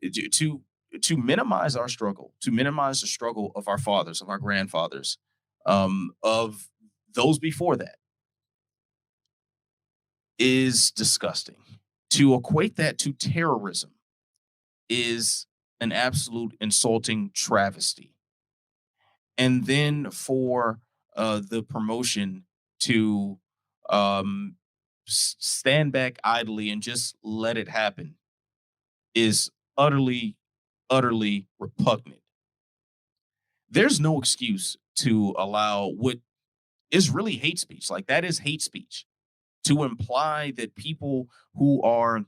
to minimize our struggle, to minimize the struggle of our fathers, of our grandfathers, of those before that is disgusting. To equate that to terrorism is an absolute insulting travesty. And then for the promotion to um, stand back idly and just let it happen is utterly, utterly repugnant. There's no excuse to allow what is really hate speech. Like that is hate speech to imply that people who are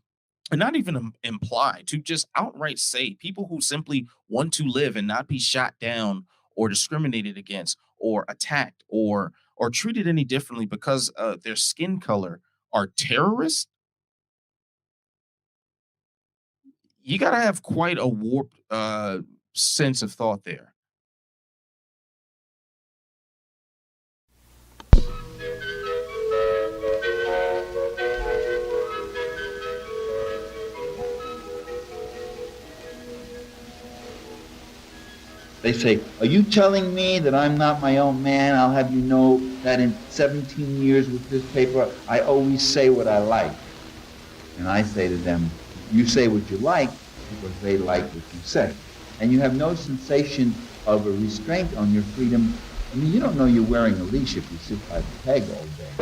and not even imply to just outright say people who simply want to live and not be shot down or discriminated against or attacked or treated any differently because their skin color are terrorists. You got to have quite a warped sense of thought there. They say, are you telling me that I'm not my own man? I'll have you know that in 17 years with this paper, I always say what I like. And I say to them, you say what you like because they like what you say. And you have no sensation of a restraint on your freedom. I mean, you don't know you're wearing a leash if you sit by the peg all day.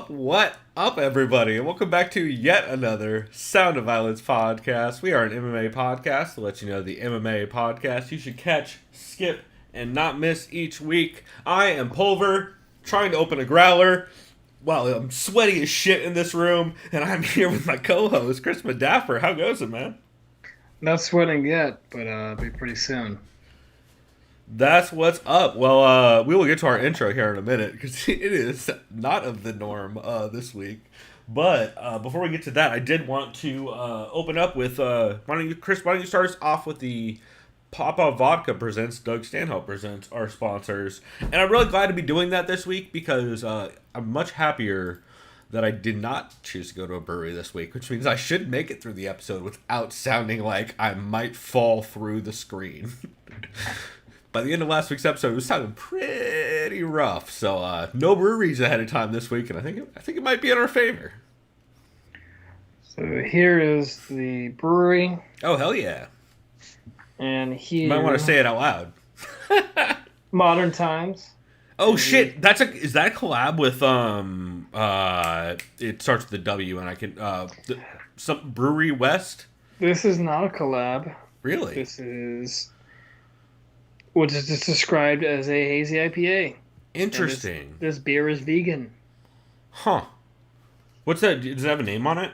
What up, everybody, and welcome back to yet another Sound of Violence podcast. We are an MMA podcast to let you know the MMA podcast you should catch, skip, and not miss each week. I am Pulver, trying to open a growler. Well, I'm sweaty as shit in this room, and I'm here with my co-host, Chris Madaffer. How goes it, man? Not sweating yet, but be pretty soon. That's what's up. Well, we will get to our intro here in a minute because it is not of the norm this week. But before we get to that, I did want to open up with Chris, why don't you start us off with the Papa Vodka presents, Doug Stanhope presents, our sponsors. And I'm really glad to be doing that this week because I'm much happier that I did not choose to go to a brewery this week, which means I should make it through the episode without sounding like I might fall through the screen. By the end of last week's episode, it was sounding pretty rough. So no breweries ahead of time this week, and I think it might be in our favor. So here is the brewery. Oh, hell yeah. And here... You might want to say it out loud. Modern Times. Oh, shit. Is that a collab with, it starts with the W, and I can, some Brewery West? This is not a collab. Really? This is what is just described as a hazy IPA. Interesting. This beer is vegan. Huh. What's that? Does it have a name on it?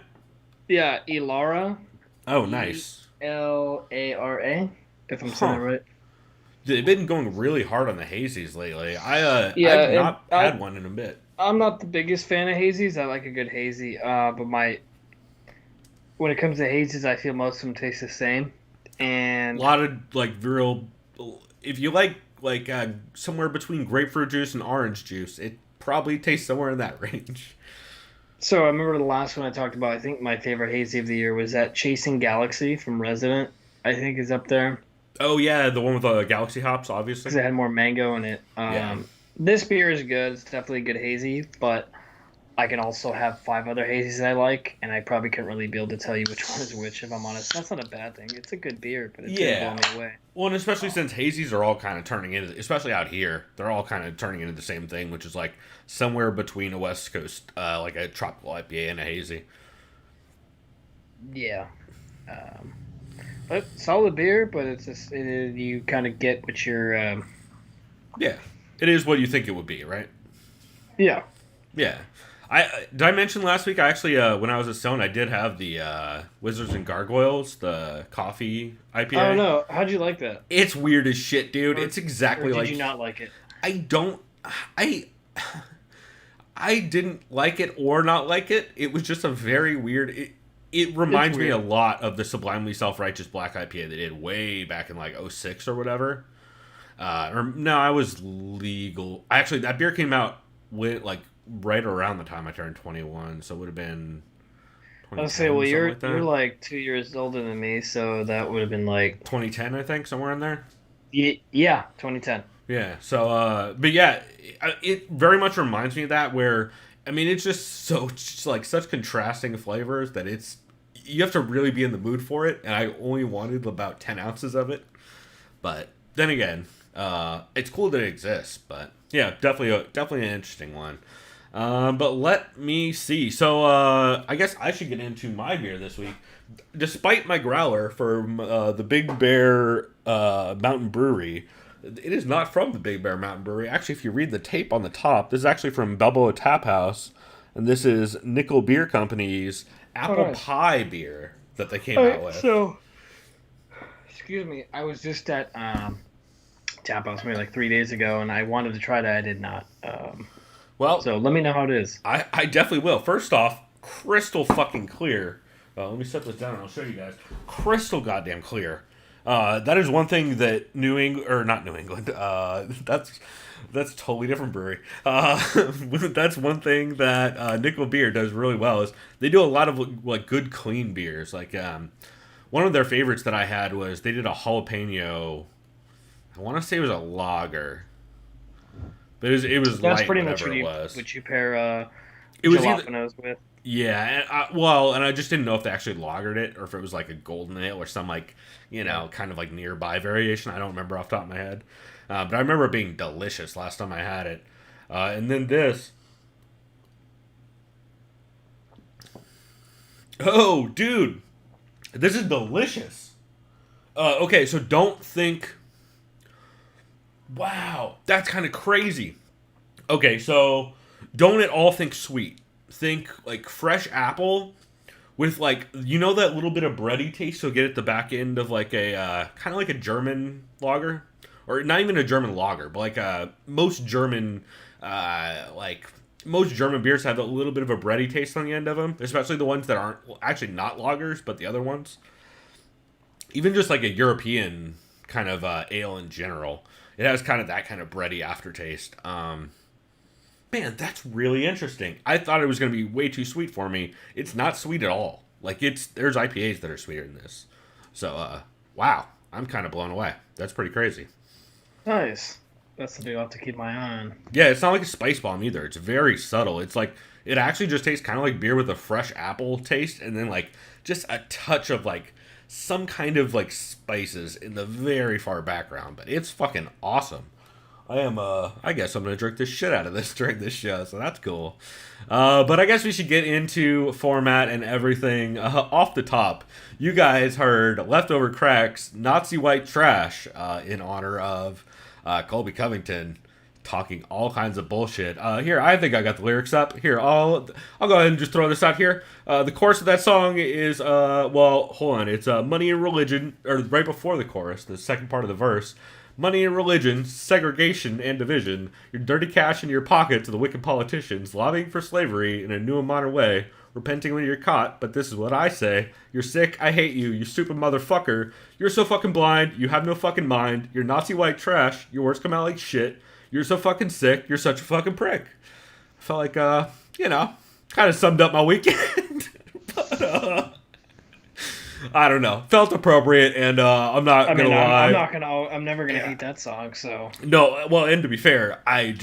Yeah, Elara. Oh, nice. Lara, if I'm saying it right. They've been going really hard on the hazies lately. I've not had one in a bit. I'm not the biggest fan of hazies. I like a good hazy, but when it comes to hazies, I feel most of them taste the same. And a lot of real, if you like somewhere between grapefruit juice and orange juice, it probably tastes somewhere in that range. So I remember the last one I talked about. I think my favorite hazy of the year was that Chasing Galaxy from Resident. I think is up there Oh yeah, the one with the galaxy hops, obviously. because it had more mango in it. Yeah. This beer is good. It's definitely a good hazy, but I can also have five other hazies that I like, and I probably couldn't really be able to tell you which one is which. If I'm honest, that's not a bad thing. It's a good beer, but it Yeah. didn't blow me away. Well, and especially since hazies are all kind of turning into, especially out here, they're all kind of turning into the same thing, which is like somewhere between a West Coast, like a tropical IPA and a hazy. Yeah. Um, but solid beer, but it's just you kind of get what you're. Yeah, it is what you think it would be, right? Yeah. Yeah. Did I mention last week? I actually, when I was at Stone, I did have the Wizards and Gargoyles, the coffee IPA. I don't know. How'd you like that? It's weird as shit, dude. It's Or exactly did like you not like it? I don't. I I didn't like it or not like it. It was just a very weird. It reminds me a weird. lot of the Sublimely Self-Righteous Black IPA they did way back in like '06 or whatever. Or no, I was legal. Actually, that beer came out with like right around the time I turned 21, so it would have been I'll 2010, say, well, something like that. you're like 2 years older than me, so that would have been like 2010, I think, somewhere in there. yeah, 2010. Yeah. So, but yeah, it very much reminds me of that. Where I mean, it's just so just like such contrasting flavors that it's you have to really be in the mood for it. And I only wanted about 10 ounces of it. But then again, it's cool that it exists. But yeah, definitely an interesting one. But let me see. So I guess I should get into my beer this week. Despite my growler from the Big Bear Mountain Brewery, it is not from the Big Bear Mountain Brewery. Actually, if you read the tape on the top, this is actually from Balboa Tap House, and this is Nickel Beer Company's apple nice. pie beer that they came out with. So, excuse me, I was just at Tap House maybe like 3 days ago, and I wanted to try that. I did not. Well, So let me know how it is. I definitely will. First off, crystal fucking clear. Let me set this down and I'll show you guys. Crystal goddamn clear. That is one thing that New England, or not New England, that's a totally different brewery. That's one thing that Nickel Beer does really well is they do a lot of like good clean beers. Like one of their favorites that I had was they did a jalapeno. I want to say it was a lager, but it was That's light, pretty much whatever it was. what you pair It was either, jalapenos with. yeah, and I just didn't know if they actually lagered it or if it was like a golden ale or some like, kind of like nearby variation. I don't remember off the top of my head. But I remember it being delicious last time I had it. And then this. Oh, dude. This is delicious. Okay, so don't think. Wow, that's kind of crazy. Okay, so don't at all think sweet. Think like fresh apple with like that little bit of bready taste you'll get at the back end of like a kind of like a German lager, or not even a German lager, but like most German most German beers have a little bit of a bready taste on the end of them, especially the ones that aren't actually not lagers, but the other ones. Even just like a European kind of ale in general, it has kind of that kind of bready aftertaste. Man, that's really interesting. I thought it was going to be way too sweet for me. It's not sweet at all. Like there's IPAs that are sweeter than this. So, wow, I'm kind of blown away. That's pretty crazy. Nice. That's something I'll have to keep my eye on. Yeah, it's not like a spice bomb either. It's very subtle. It's like it actually just tastes kind of like beer with a fresh apple taste, and then like just a touch of like some kind of like spices in the very far background. But it's fucking awesome. I guess I'm gonna drink the shit out of this during this show, so that's cool. But I guess we should get into format and everything off the top. You guys heard Leftover Cracks, Nazi White Trash, in honor of Colby Covington talking all kinds of bullshit. Here, I think I got the lyrics up. Here, I'll go ahead and just throw this out here. The chorus of that song is, hold on, it's Money and Religion, or right before the chorus, the second part of the verse. Money and religion, segregation and division, your dirty cash in your pocket to the wicked politicians, lobbying for slavery in a new and modern way, repenting when you're caught, but this is what I say. You're sick, I hate you stupid motherfucker. You're so fucking blind, you have no fucking mind. You're Nazi white trash, your words come out like shit. You're so fucking sick, you're such a fucking prick. I felt like, kind of summed up my weekend. But, I don't know. Felt appropriate, and I'm not gonna lie. I'm never gonna hate that song. So no, well, and to be fair, I've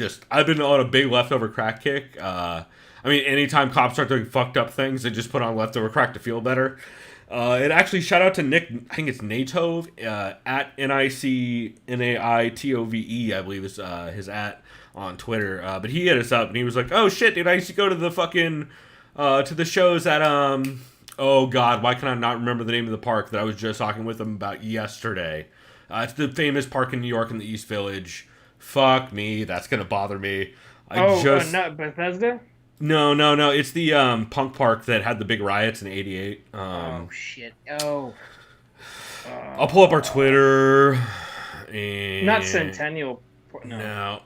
been on a big leftover crack kick. I mean, anytime cops start doing fucked up things, they just put on leftover crack to feel better. And actually, shout out to Nick. I think it's Natove at NICNAITOVE. I believe is his at on Twitter. But he hit us up and he was like, "Oh shit, dude! I used to go to the fucking to the shows at oh god, why can I not remember the name of the park that I was just talking with him about yesterday? It's the famous park in New York in the East Village. Fuck me, that's gonna bother me. Not Bethesda. No. It's the punk park that had the big riots in '88. Oh shit. Oh. I'll pull up our Twitter. And not Centennial. No.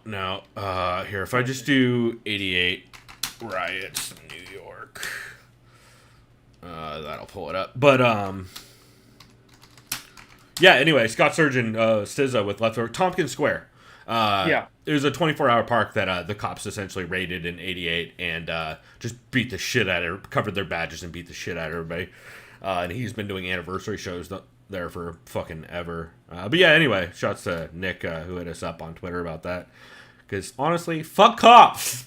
Here, if I just do '88 riots, New York. That'll pull it up. But, yeah, anyway, Scott Surgeon, SZA with leftover Tompkins Square. Yeah. It was a 24-hour park that the cops essentially raided in '88 and just beat the shit out of her, covered their badges and beat the shit out of everybody. And he's been doing anniversary shows there for fucking ever. But yeah, anyway, shouts to Nick who hit us up on Twitter about that. Because honestly, fuck cops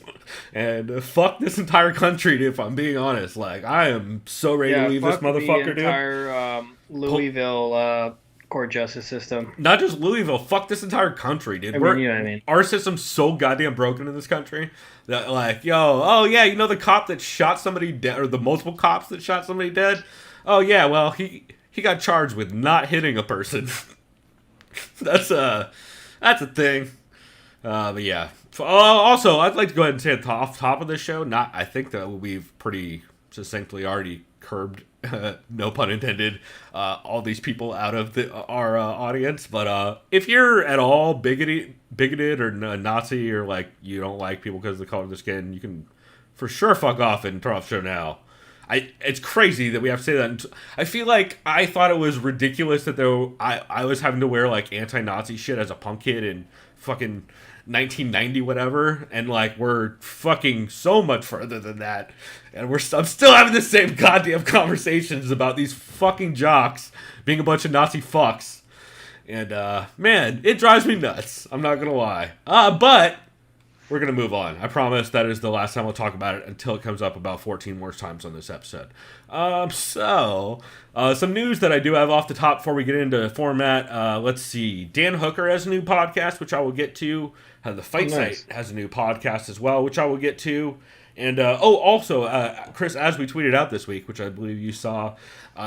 and fuck this entire country. If I'm being honest, like I am so ready to leave this motherfucker, dude. The entire Louisville court justice system. Not just Louisville. Fuck this entire country, dude. You know what I mean. Our system's so goddamn broken in this country that like, the cop that shot somebody dead, or the multiple cops that shot somebody dead. Oh yeah, well he got charged with not hitting a person. That's a thing. But yeah. Also, I'd like to go ahead and say at the top of the show, I think that we've pretty succinctly already curbed, no pun intended, all these people out of our audience. But if you're at all bigoted or Nazi or like you don't like people because of the color of their skin, you can for sure fuck off and turn off the show now. It's crazy that we have to say that. I feel like I thought it was ridiculous that I was having to wear like anti-Nazi shit as a punk kid in fucking 1990 whatever, and like we're fucking so much further than that, and I'm still having the same goddamn conversations about these fucking jocks being a bunch of Nazi fucks, and man, it drives me nuts. I'm not gonna lie, but we're going to move on. I promise that is the last time we'll talk about it until it comes up about 14 more times on this episode. Some news that I do have off the top before we get into format. Let's see. Dan Hooker has a new podcast, which I will get to. The Fight Site has a new podcast as well, which I will get to. And, also, Chris, as we tweeted out this week, which I believe you saw,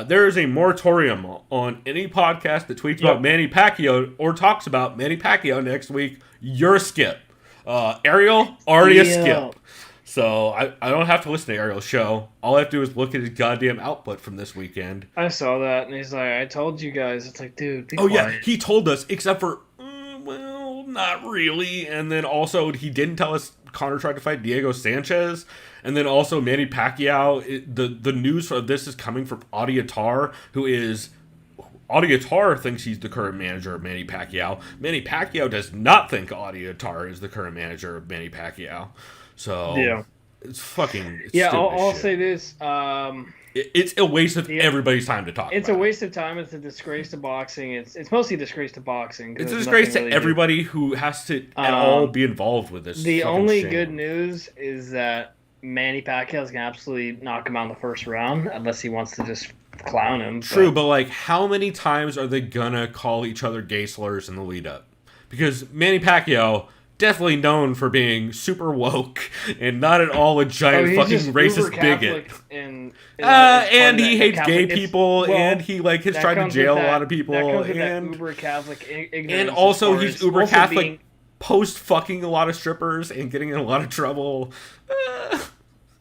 there is a moratorium on any podcast that tweets about Manny Pacquiao or talks about Manny Pacquiao next week. You're a skip. Ariel, already a skip. So I don't have to listen to Ariel's show. All I have to do is look at his goddamn output from this weekend. I saw that, and he's like, I told you guys. It's like, dude, be quiet. Yeah, he told us, except for, well, not really. And then also, he didn't tell us Conor tried to fight Diego Sanchez. And then also, Manny Pacquiao, the news of this is coming from Audiatar, who is... Audiatar thinks he's the current manager of Manny Pacquiao. Manny Pacquiao does not think Audiatar is the current manager of Manny Pacquiao. So, it's fucking... I'll say this. It's a waste of everybody's time to talk about. It's a waste of time. It's a disgrace to boxing. It's mostly a disgrace to boxing. It's a disgrace to everybody who has to at all be involved with this. The only good news is that Manny Pacquiao is going to absolutely knock him out in the first round, unless he wants to just clown him. True, but like, how many times are they gonna call each other gay slurs in the lead up? Because Manny Pacquiao, definitely known for being super woke and not at all a giant fucking racist bigot. And he hates gay people, and he like has tried to jail a lot of people, and uber Catholic ignorance. And also he's uber Catholic, post fucking a lot of strippers and getting in a lot of trouble.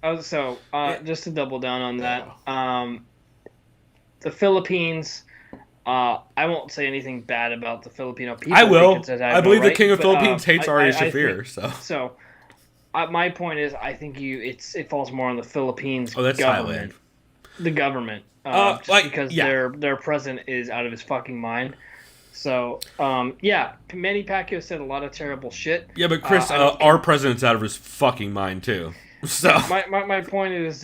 Just to double down on that. The Philippines, I won't say anything bad about the Filipino people. I will. I believe the King of Philippines hates Ari Shaffir. My point is, I think it falls more on the Philippines government. Thailand. The government. Because their president is out of his fucking mind. So, Manny Pacquiao said a lot of terrible shit. Yeah, but Chris, our president's out of his fucking mind, too. So My point is,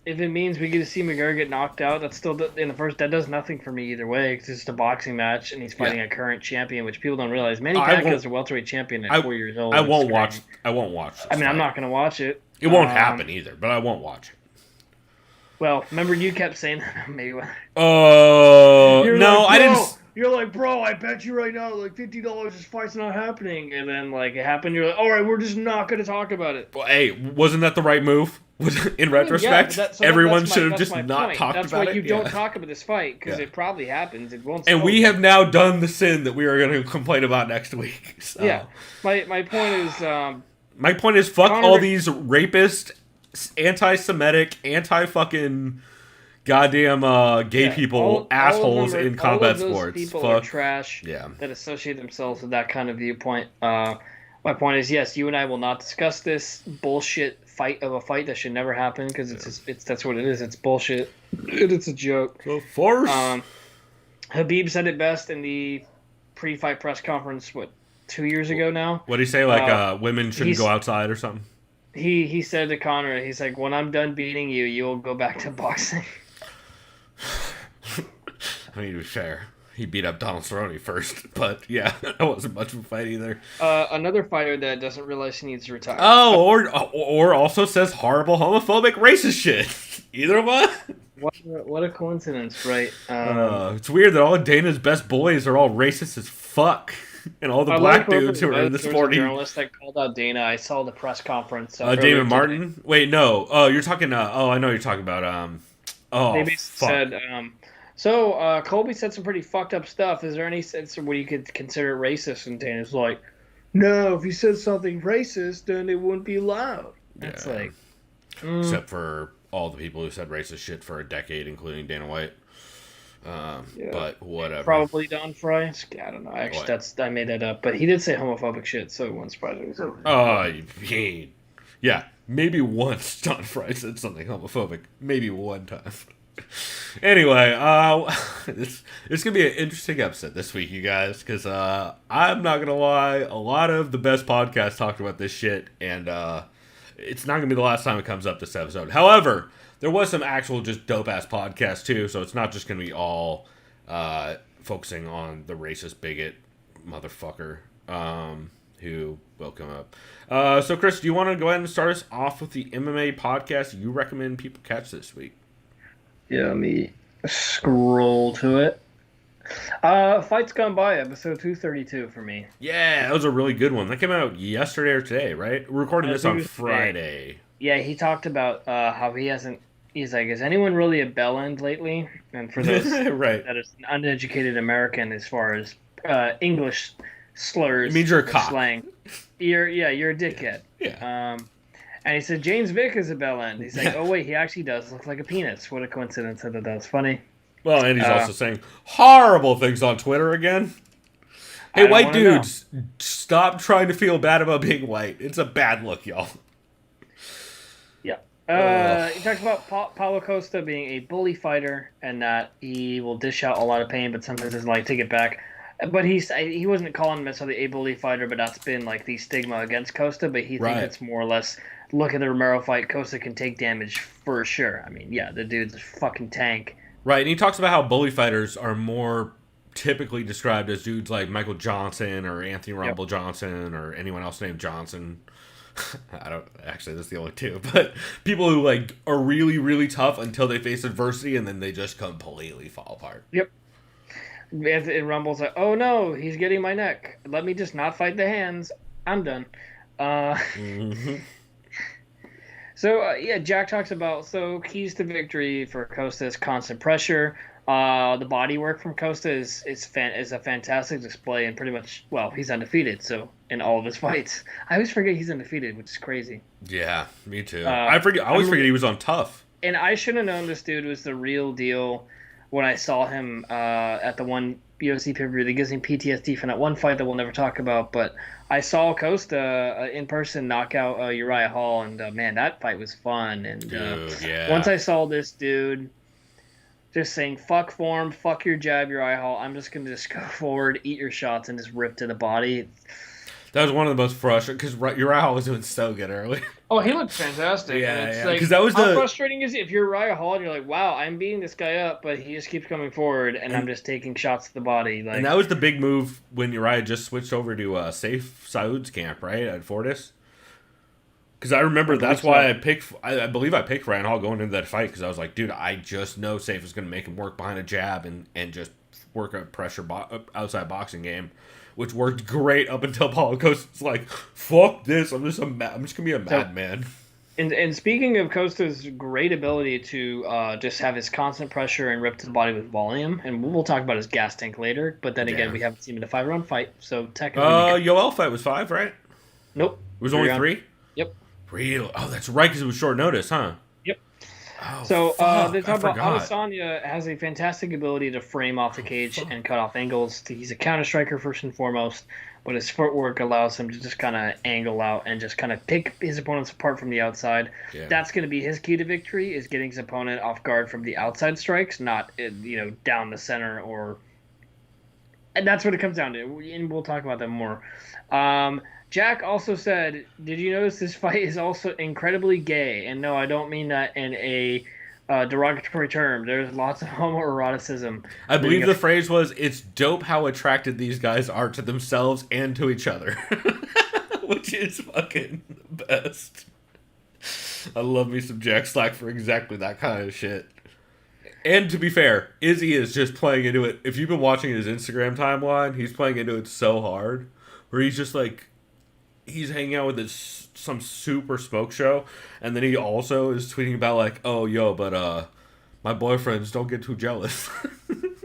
if it means we get to see McGregor get knocked out, that's still in the first. That does nothing for me either way. It's just a boxing match, and he's fighting a current champion, which people don't realize. Manny Pacquiao's a welterweight champion at 4 years old. I won't watch. I won't watch. I mean, I'm not going to watch it. It won't happen either, but I won't watch it. Well, remember you kept saying that maybe. Oh no, like, I didn't. You're like, bro, I bet you right now, like $50, this fight's not happening, and then like it happened. You're like, all right, we're just not going to talk about it. Well, hey, wasn't that the right move? In retrospect, everyone should have just not talked about it. That's why you don't talk about this fight, because it probably happens. It won't. And we have now done the sin that we are going to complain about next week. So. Yeah, my point is. My point is, fuck all these rapist, anti-Semitic, anti-fucking goddamn gay people, assholes in combat sports. All of those people are trash that associate themselves with that kind of viewpoint. My point is, yes, you and I will not discuss this bullshit fight that should never happen, because it's that's what it is. It's bullshit. It's a joke. So force. Habib said it best in the pre-fight press conference. 2 years ago now? What did he say? Like women shouldn't go outside or something? He said to Conor, he's like, when I'm done beating you, you will go back to boxing. I mean, to be fair, he beat up Donald Cerrone first, but yeah, that wasn't much of a fight either. Another fighter that doesn't realize he needs to retire. Oh, or also says horrible homophobic racist shit. Either one. What a coincidence, right? It's weird that all of Dana's best boys are all racist as fuck. And all the black dudes who are in the sporty. There was a journalist that called out Dana. I saw the press conference. David Martin? Today. Wait, no. Oh, you're talking. I know you're talking about. They said. So Colby said some pretty fucked up stuff. Is there any sense where you could consider it racist? And Dana's like, no. If you said something racist, then it wouldn't be allowed. That's like. Except for all the people who said racist shit for a decade, including Dana White. But whatever. Probably Don Fry. I don't know. Actually, I made that up. But he did say homophobic shit, so it wouldn't surprise me. Yeah. Maybe once Don Fry said something homophobic. Maybe one time. Anyway, it's gonna be an interesting episode this week, you guys, because I'm not gonna lie, a lot of the best podcasts talked about this shit, and it's not gonna be the last time it comes up this episode. However, there was some actual just dope-ass podcasts, too, so it's not just going to be all focusing on the racist bigot motherfucker who will come up. So, Chris, do you want to go ahead and start us off with the MMA podcast you recommend people catch this week? Yeah, let me scroll to it. Fights Gone By, episode 232 for me. Yeah, that was a really good one. That came out yesterday or today, right? We're recording this on Friday. Yeah, he talked about how he hasn't. He's like, is anyone really a bellend lately? And for those right. that is an uneducated American as far as English slurs, it means you're a cock. Slang. You're a dickhead. Yeah. And he said James Vick is a bellend. He's like, oh wait, he actually does look like a penis. What a coincidence! I thought that was funny. Well, and he's also saying horrible things on Twitter again. Hey, white dudes, stop trying to feel bad about being white. It's a bad look, y'all. He talks about Paulo Costa being a bully fighter and that he will dish out a lot of pain, but sometimes doesn't like take it back. But he wasn't calling him necessarily a bully fighter, but that's been like the stigma against Costa. But he thinks it's more or less, look at the Romero fight, Costa can take damage for sure. I mean, yeah, the dude's a fucking tank. Right, and he talks about how bully fighters are more typically described as dudes like Michael Johnson or Anthony Rumble Johnson or anyone else named Johnson. I don't actually, that's the only two, but people who like are really, really tough until they face adversity and then they just completely fall apart. Yep. And Rumble's like, oh no, he's getting my neck. Let me just not fight the hands. I'm done. So Jack talks about keys to victory for Costa is constant pressure. The body work from Costa is a fantastic display, and pretty much, well, he's undefeated. So in all of his fights, I always forget he's undefeated, which is crazy. Yeah, me too. I always forget he was on Tough. And I should have known this dude was the real deal when I saw him at the one UFC pay-per-view that gives me PTSD from that one fight that we'll never talk about. But I saw Costa in person knock out Uriah Hall, and man, that fight was fun. And once I saw this dude just saying, fuck form, fuck your jab, Uriah Hall, I'm just going to just go forward, eat your shots, and just rip to the body. That was one of the most frustrating because Uriah Hall was doing so good early. Oh, he looked fantastic. Yeah, And it's yeah, like, 'cause that was how the- frustrating is it if you're Uriah Hall and you're like, wow, I'm beating this guy up, but he just keeps coming forward, and I'm just taking shots to the body. Like, And that was the big move when Uriah just switched over to Safe Saud's camp, right, at Fortis. Because I remember that's why I believe I picked Ryan Hall going into that fight because I was like, dude, I just know Safe is going to make him work behind a jab and just work a pressure outside boxing game, which worked great up until Paulo Costa's like, fuck this, I'm just going to be a madman. And speaking of Costa's great ability to just have his constant pressure and rip to the body with volume, and we'll talk about his gas tank later, but then again, we haven't seen him in a 5-round fight, so technically... Yoel fight was 5, right? Nope. It was only 3? Yep. Real. Oh, that's right, because it was short notice, huh? Yep. Oh, so fuck, they talk I about forgot. Adesanya has a fantastic ability to frame off the cage and cut off angles. He's a counter striker first and foremost, but his footwork allows him to just kind of angle out and just kind of pick his opponents apart from the outside. Yeah. That's going to be his key to victory, is getting his opponent off guard from the outside strikes, not down the center or. And that's what it comes down to, and we'll talk about that more. Jack also said, did you notice this fight is also incredibly gay? And no, I don't mean that in a derogatory term. There's lots of homoeroticism. I believe the phrase was, it's dope how attracted these guys are to themselves and to each other. Which is fucking the best. I love me some Jack Slack for exactly that kind of shit. And to be fair, Izzy is just playing into it. If you've been watching his Instagram timeline, he's playing into it so hard. Where he's just like, he's hanging out with some super smoke show, and then he also is tweeting about like, oh yo, but my boyfriends don't get too jealous.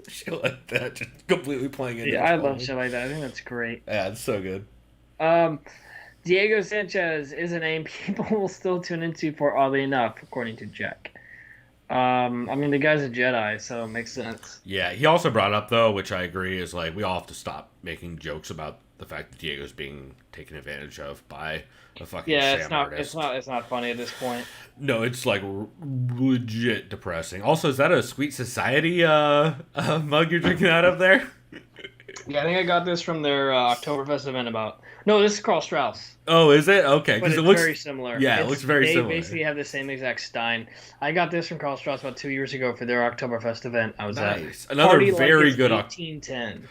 Shit like that, just completely playing into it. Yeah, I love shit like that. I think that's great. Yeah, it's so good. Diego Sanchez is a name people will still tune into for, oddly enough, according to Jack. I mean, the guy's a Jedi, so it makes sense. Yeah, he also brought up, though, which I agree, is like, we all have to stop making jokes about the fact that Diego's being taken advantage of by a fucking sham artist. It's not funny at this point. No, it's like legit depressing. Also, is that a Sweet Society mug you're drinking out of there? Yeah, I think I got this from their Oktoberfest event about... No, this is Carl Strauss. Oh, is it? Okay, But because it's it looks very similar. Yeah, it looks very similar. They basically have the same exact stein. I got this from Carl Strauss about 2 years ago for their Oktoberfest event. I was nice. at. Another Party very like good 1810.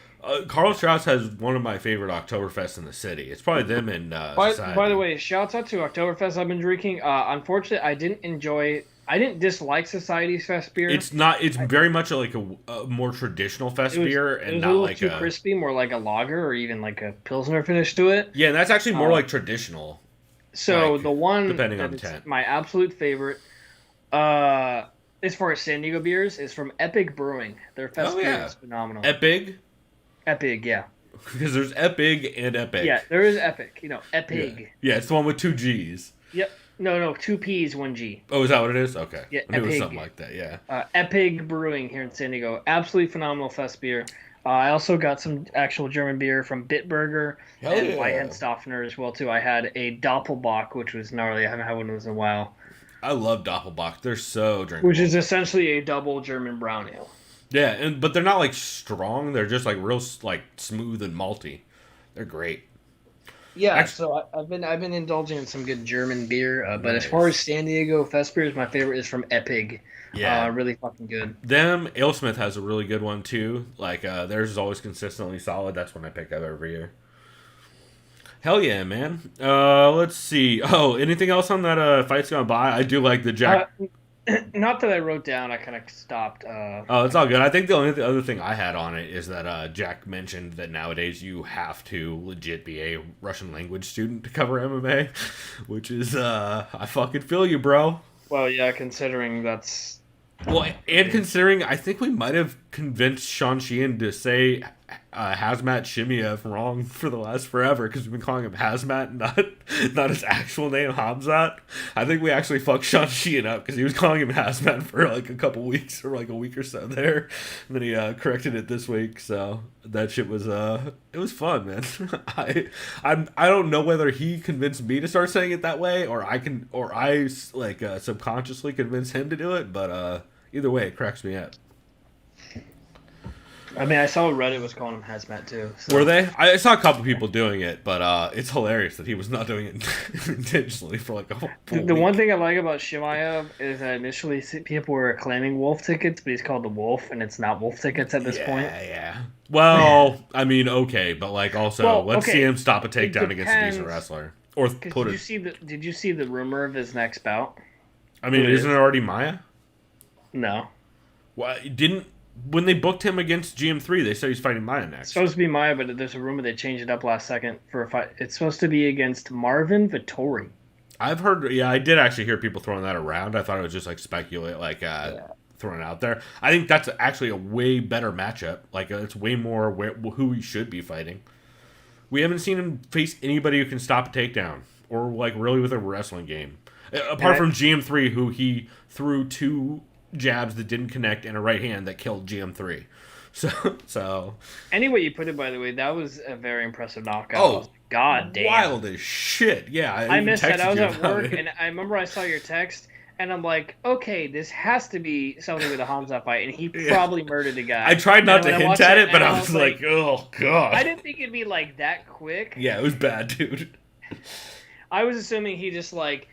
Carl Strauss has one of my favorite Oktoberfests in the city. It's probably them and Society. By the way, shouts out to Oktoberfest I've been drinking. Unfortunately, I didn't dislike Society's Fest beer. It's not. It's very much like a more traditional fest beer, and it was not a little like too crispy, more like a lager or even like a pilsner finish to it. Yeah, and that's actually more like traditional. So like, the one depending on that's tent. my absolute favorite, as far as San Diego beers, is from Epic Brewing. Their fest beer is phenomenal. Epic, yeah. because there's Epic and Epic. Yeah, there is Epic. Epic. Yeah, it's the one with 2 G's. Yep. No, 2 P's, 1 G. Oh, is that what it is? Okay. Yeah, I knew it was Epic. something like that. Yeah. Epic Brewing here in San Diego. Absolutely phenomenal fest beer. I also got some actual German beer from Bitburger and Weihenstofener as well too. I had a Doppelbock, which was gnarly. I haven't had one of those in a while. I love Doppelbock. They're so drinkable. Which is essentially a double German brown ale. Yeah, but they're not like strong. They're just like real like smooth and malty. They're great. Yeah, so I've been indulging in some good German beer, but as far as San Diego fest beers, my favorite is from Epic. Yeah, really fucking good. Them AleSmith has a really good one too. Like theirs is always consistently solid. That's one I pick up every year. Hell yeah, man. Let's see. Oh, anything else on that Fight's Gone By? I do like the Jack. Not that I wrote down. I kind of stopped. Oh, it's all good. I think the other thing I had on it is that Jack mentioned that nowadays you have to legit be a Russian language student to cover MMA, which is I fucking feel you, bro. Well, yeah, considering that's. Well, and considering I think we might have convinced Sean Sheehan to say Hazmat Shimiev wrong for the last forever because we've been calling him Hazmat, not his actual name Hamzat. I think we actually fucked Sean Sheehan up because he was calling him Hazmat for like a couple weeks or like a week or so there, and then he corrected it this week. So that shit was it was fun, man. I don't know whether he convinced me to start saying it that way or I subconsciously convinced him to do it, but either way, it cracks me up. I mean, I saw Reddit was calling him hazmat too. So. Were they? I saw a couple people doing it, but it's hilarious that he was not doing it intentionally for like a whole The one thing I like about Shimaev is that initially people were claiming wolf tickets, but he's called the wolf, and it's not wolf tickets at this point. Yeah. Well, I mean, okay, but like also, let's okay. see him stop a takedown against a decent wrestler, or put it. Did you see the rumor of his next bout? I mean, isn't it already Maya? No. Why didn't when they booked him against GM3? They said he's fighting Maya next. It's supposed to be Maya, but there's a rumor they changed it up last second for a fight. It's supposed to be against Marvin Vittori. I've heard. Yeah, I did actually hear people throwing that around. I thought it was just like speculate, like throwing it out there. I think that's actually a way better matchup. Like it's way more who he should be fighting. We haven't seen him face anybody who can stop a takedown or like really with a wrestling game, apart from GM3, who he threw 2 jabs that didn't connect and a right hand that killed GM3. So Anyway you put it, by the way, that was a very impressive knockout. Oh, God damn. wild as shit. Yeah, I missed that. I was at work, and I remember I saw your text, and I'm like, okay, this has to be something with a Hamza fight, and he probably murdered a guy. I tried not to hint at it, but I was like, oh, God. I didn't think it'd be, like, that quick. Yeah, it was bad, dude. I was assuming he just, like,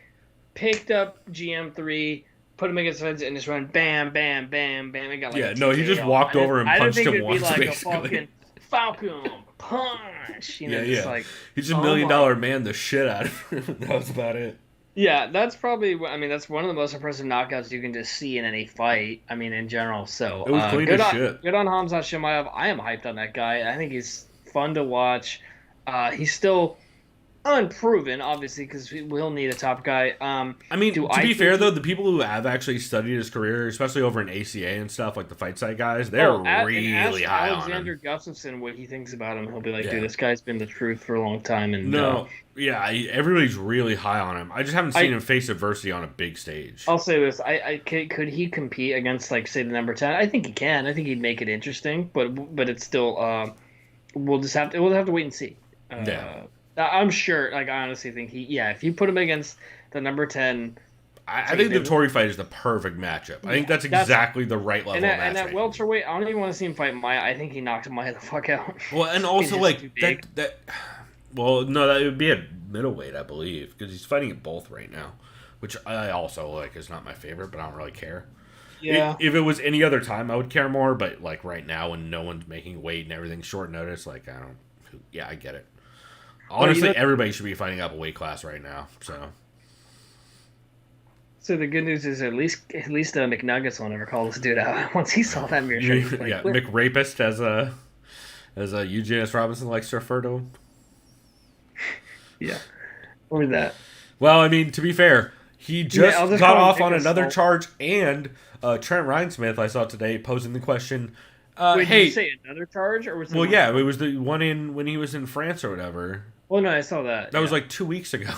picked up GM3, put him against the fence, and just ran bam, bam, bam, bam. And got, like, he just walked over and punched him once, I didn't think it'd be, like, basically. a fucking Falcon punch. You know, just like... He's a $1 million man, the shit out of him. That was about it. Yeah, that's probably... I mean, that's one of the most impressive knockouts you can just see in any fight. I mean, in general. So, it was clean as shit. Good on Hamza Chimaev. I am hyped on that guy. I think he's fun to watch. He's still unproven, obviously, because we'll need a top guy. I mean, to be fair, though, the people who have actually studied his career, especially over in ACA and stuff, like the Fight Site guys, they're really high on him. Alexander Gustafsson, what he thinks about him, he'll be like, dude, this guy's been the truth for a long time. And everybody's really high on him. I just haven't seen him face adversity on a big stage. I'll say this: could he compete against, like, say, the number 10? I think he can. I think he'd make it interesting, but it's still we'll have to wait and see. I'm sure. Like, I honestly think if you put him against the number 10. I think the Tory fight is the perfect matchup. I think that's exactly the right level of matchmaking. And at welterweight, I don't even want to see him fight Maya. I think he knocked Maya the fuck out. Well, and also, like, that... Well, no, that would be at middleweight, I believe, because he's fighting at both right now, which I also, like, is not my favorite, but I don't really care. Yeah. If it was any other time, I would care more, but, like, right now when no one's making weight and everything's short notice, like, I get it. Honestly, everybody should be fighting up a weight class right now. So the good news is at least McNuggets will never call this dude out once he saw that mirror shirt. Like, McRapist, as Eugenius Robinson likes to refer to him. Yeah, or that. Well, I mean, to be fair, he just got off on another charge, and Trent Reinsmith, I saw today, posing the question. Wait, did you say another charge, or was it? Well, yeah, it was the one when he was in France or whatever. Well, no, I saw that. That was like 2 weeks ago.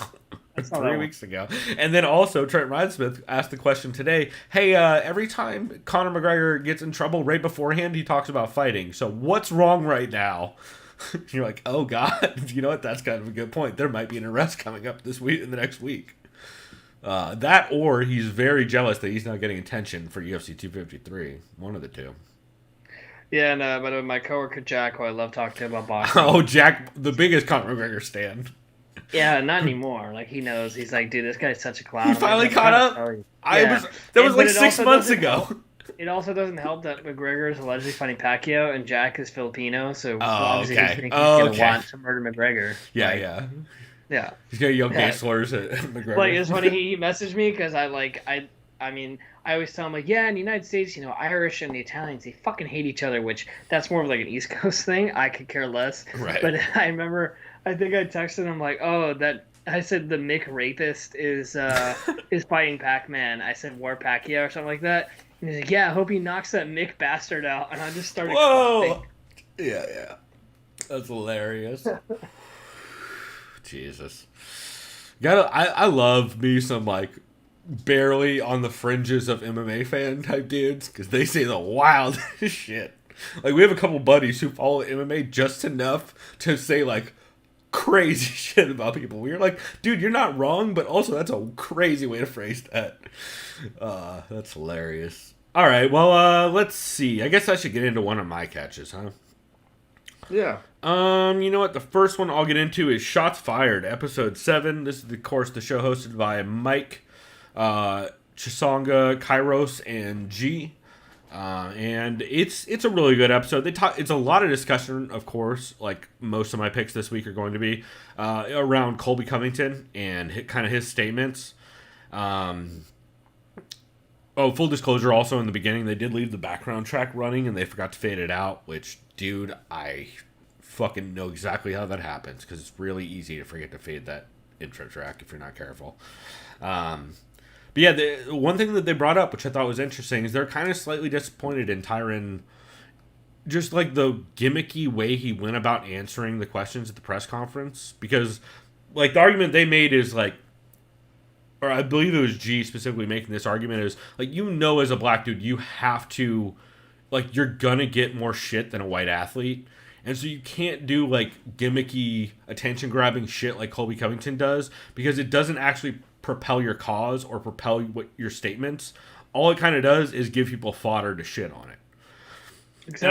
3 weeks ago. And then also, Trent Reinsmith asked the question today, hey, every time Conor McGregor gets in trouble right beforehand, he talks about fighting. So what's wrong right now? You're like, oh, God. You know what? That's kind of a good point. There might be an arrest coming up this week, in the next week. That, or he's very jealous that he's not getting attention for UFC 253. One of the two. Yeah, and but my coworker Jack, who I love talking to about boxing. Oh, Jack, the biggest Conor McGregor stan. Yeah, not anymore. Like, he knows. He's like, dude, this guy's such a clown. He finally caught up. That was like 6 months ago. It also doesn't help that McGregor is allegedly fighting Pacquiao, and Jack is Filipino, so obviously he's going to want to murder McGregor. Yeah. He's gonna yell gay slurs at McGregor. Like, it's funny. He messaged me because I mean, I always tell him, like, yeah, in the United States, Irish and the Italians, they fucking hate each other, which that's more of like an East Coast thing. I could care less. Right. But I remember, I think I texted him, like, oh, I said the Mick Rapist is fighting Pac-Man. I said War Pacquiao or something like that. And he's like, yeah, I hope he knocks that Mick bastard out. And I just started coughing. Yeah. That's hilarious. Jesus. I love me some, like, barely on the fringes of MMA fan type dudes, because they say the wildest shit. Like, we have a couple buddies who follow MMA just enough to say, like, crazy shit about people. We're like, dude, you're not wrong, but also that's a crazy way to phrase that. That's hilarious. All right. Well, let's see. I guess I should get into one of my catches, huh? Yeah. You know what? The first one I'll get into is Shots Fired, episode 7. This is, of course, the show hosted by Mike, Chisonga, Kairos, and G. And it's a really good episode. It's a lot of discussion, of course, like most of my picks this week are going to be, around Colby Covington and kind of his statements. Full disclosure, also in the beginning, they did leave the background track running and they forgot to fade it out, which, dude, I fucking know exactly how that happens because it's really easy to forget to fade that intro track if you're not careful. But yeah, the one thing that they brought up, which I thought was interesting, is they're kind of slightly disappointed in Tyron, just like the gimmicky way he went about answering the questions at the press conference. Because, like, the argument they made is like, or I believe it was G specifically making this argument, is like, as a black dude, you have to, like, you're gonna get more shit than a white athlete. And so you can't do, like, gimmicky, attention-grabbing shit like Colby Covington does, because it doesn't actually propel your cause or propel your statements. All it kind of does is give people fodder to shit on it. Exactly.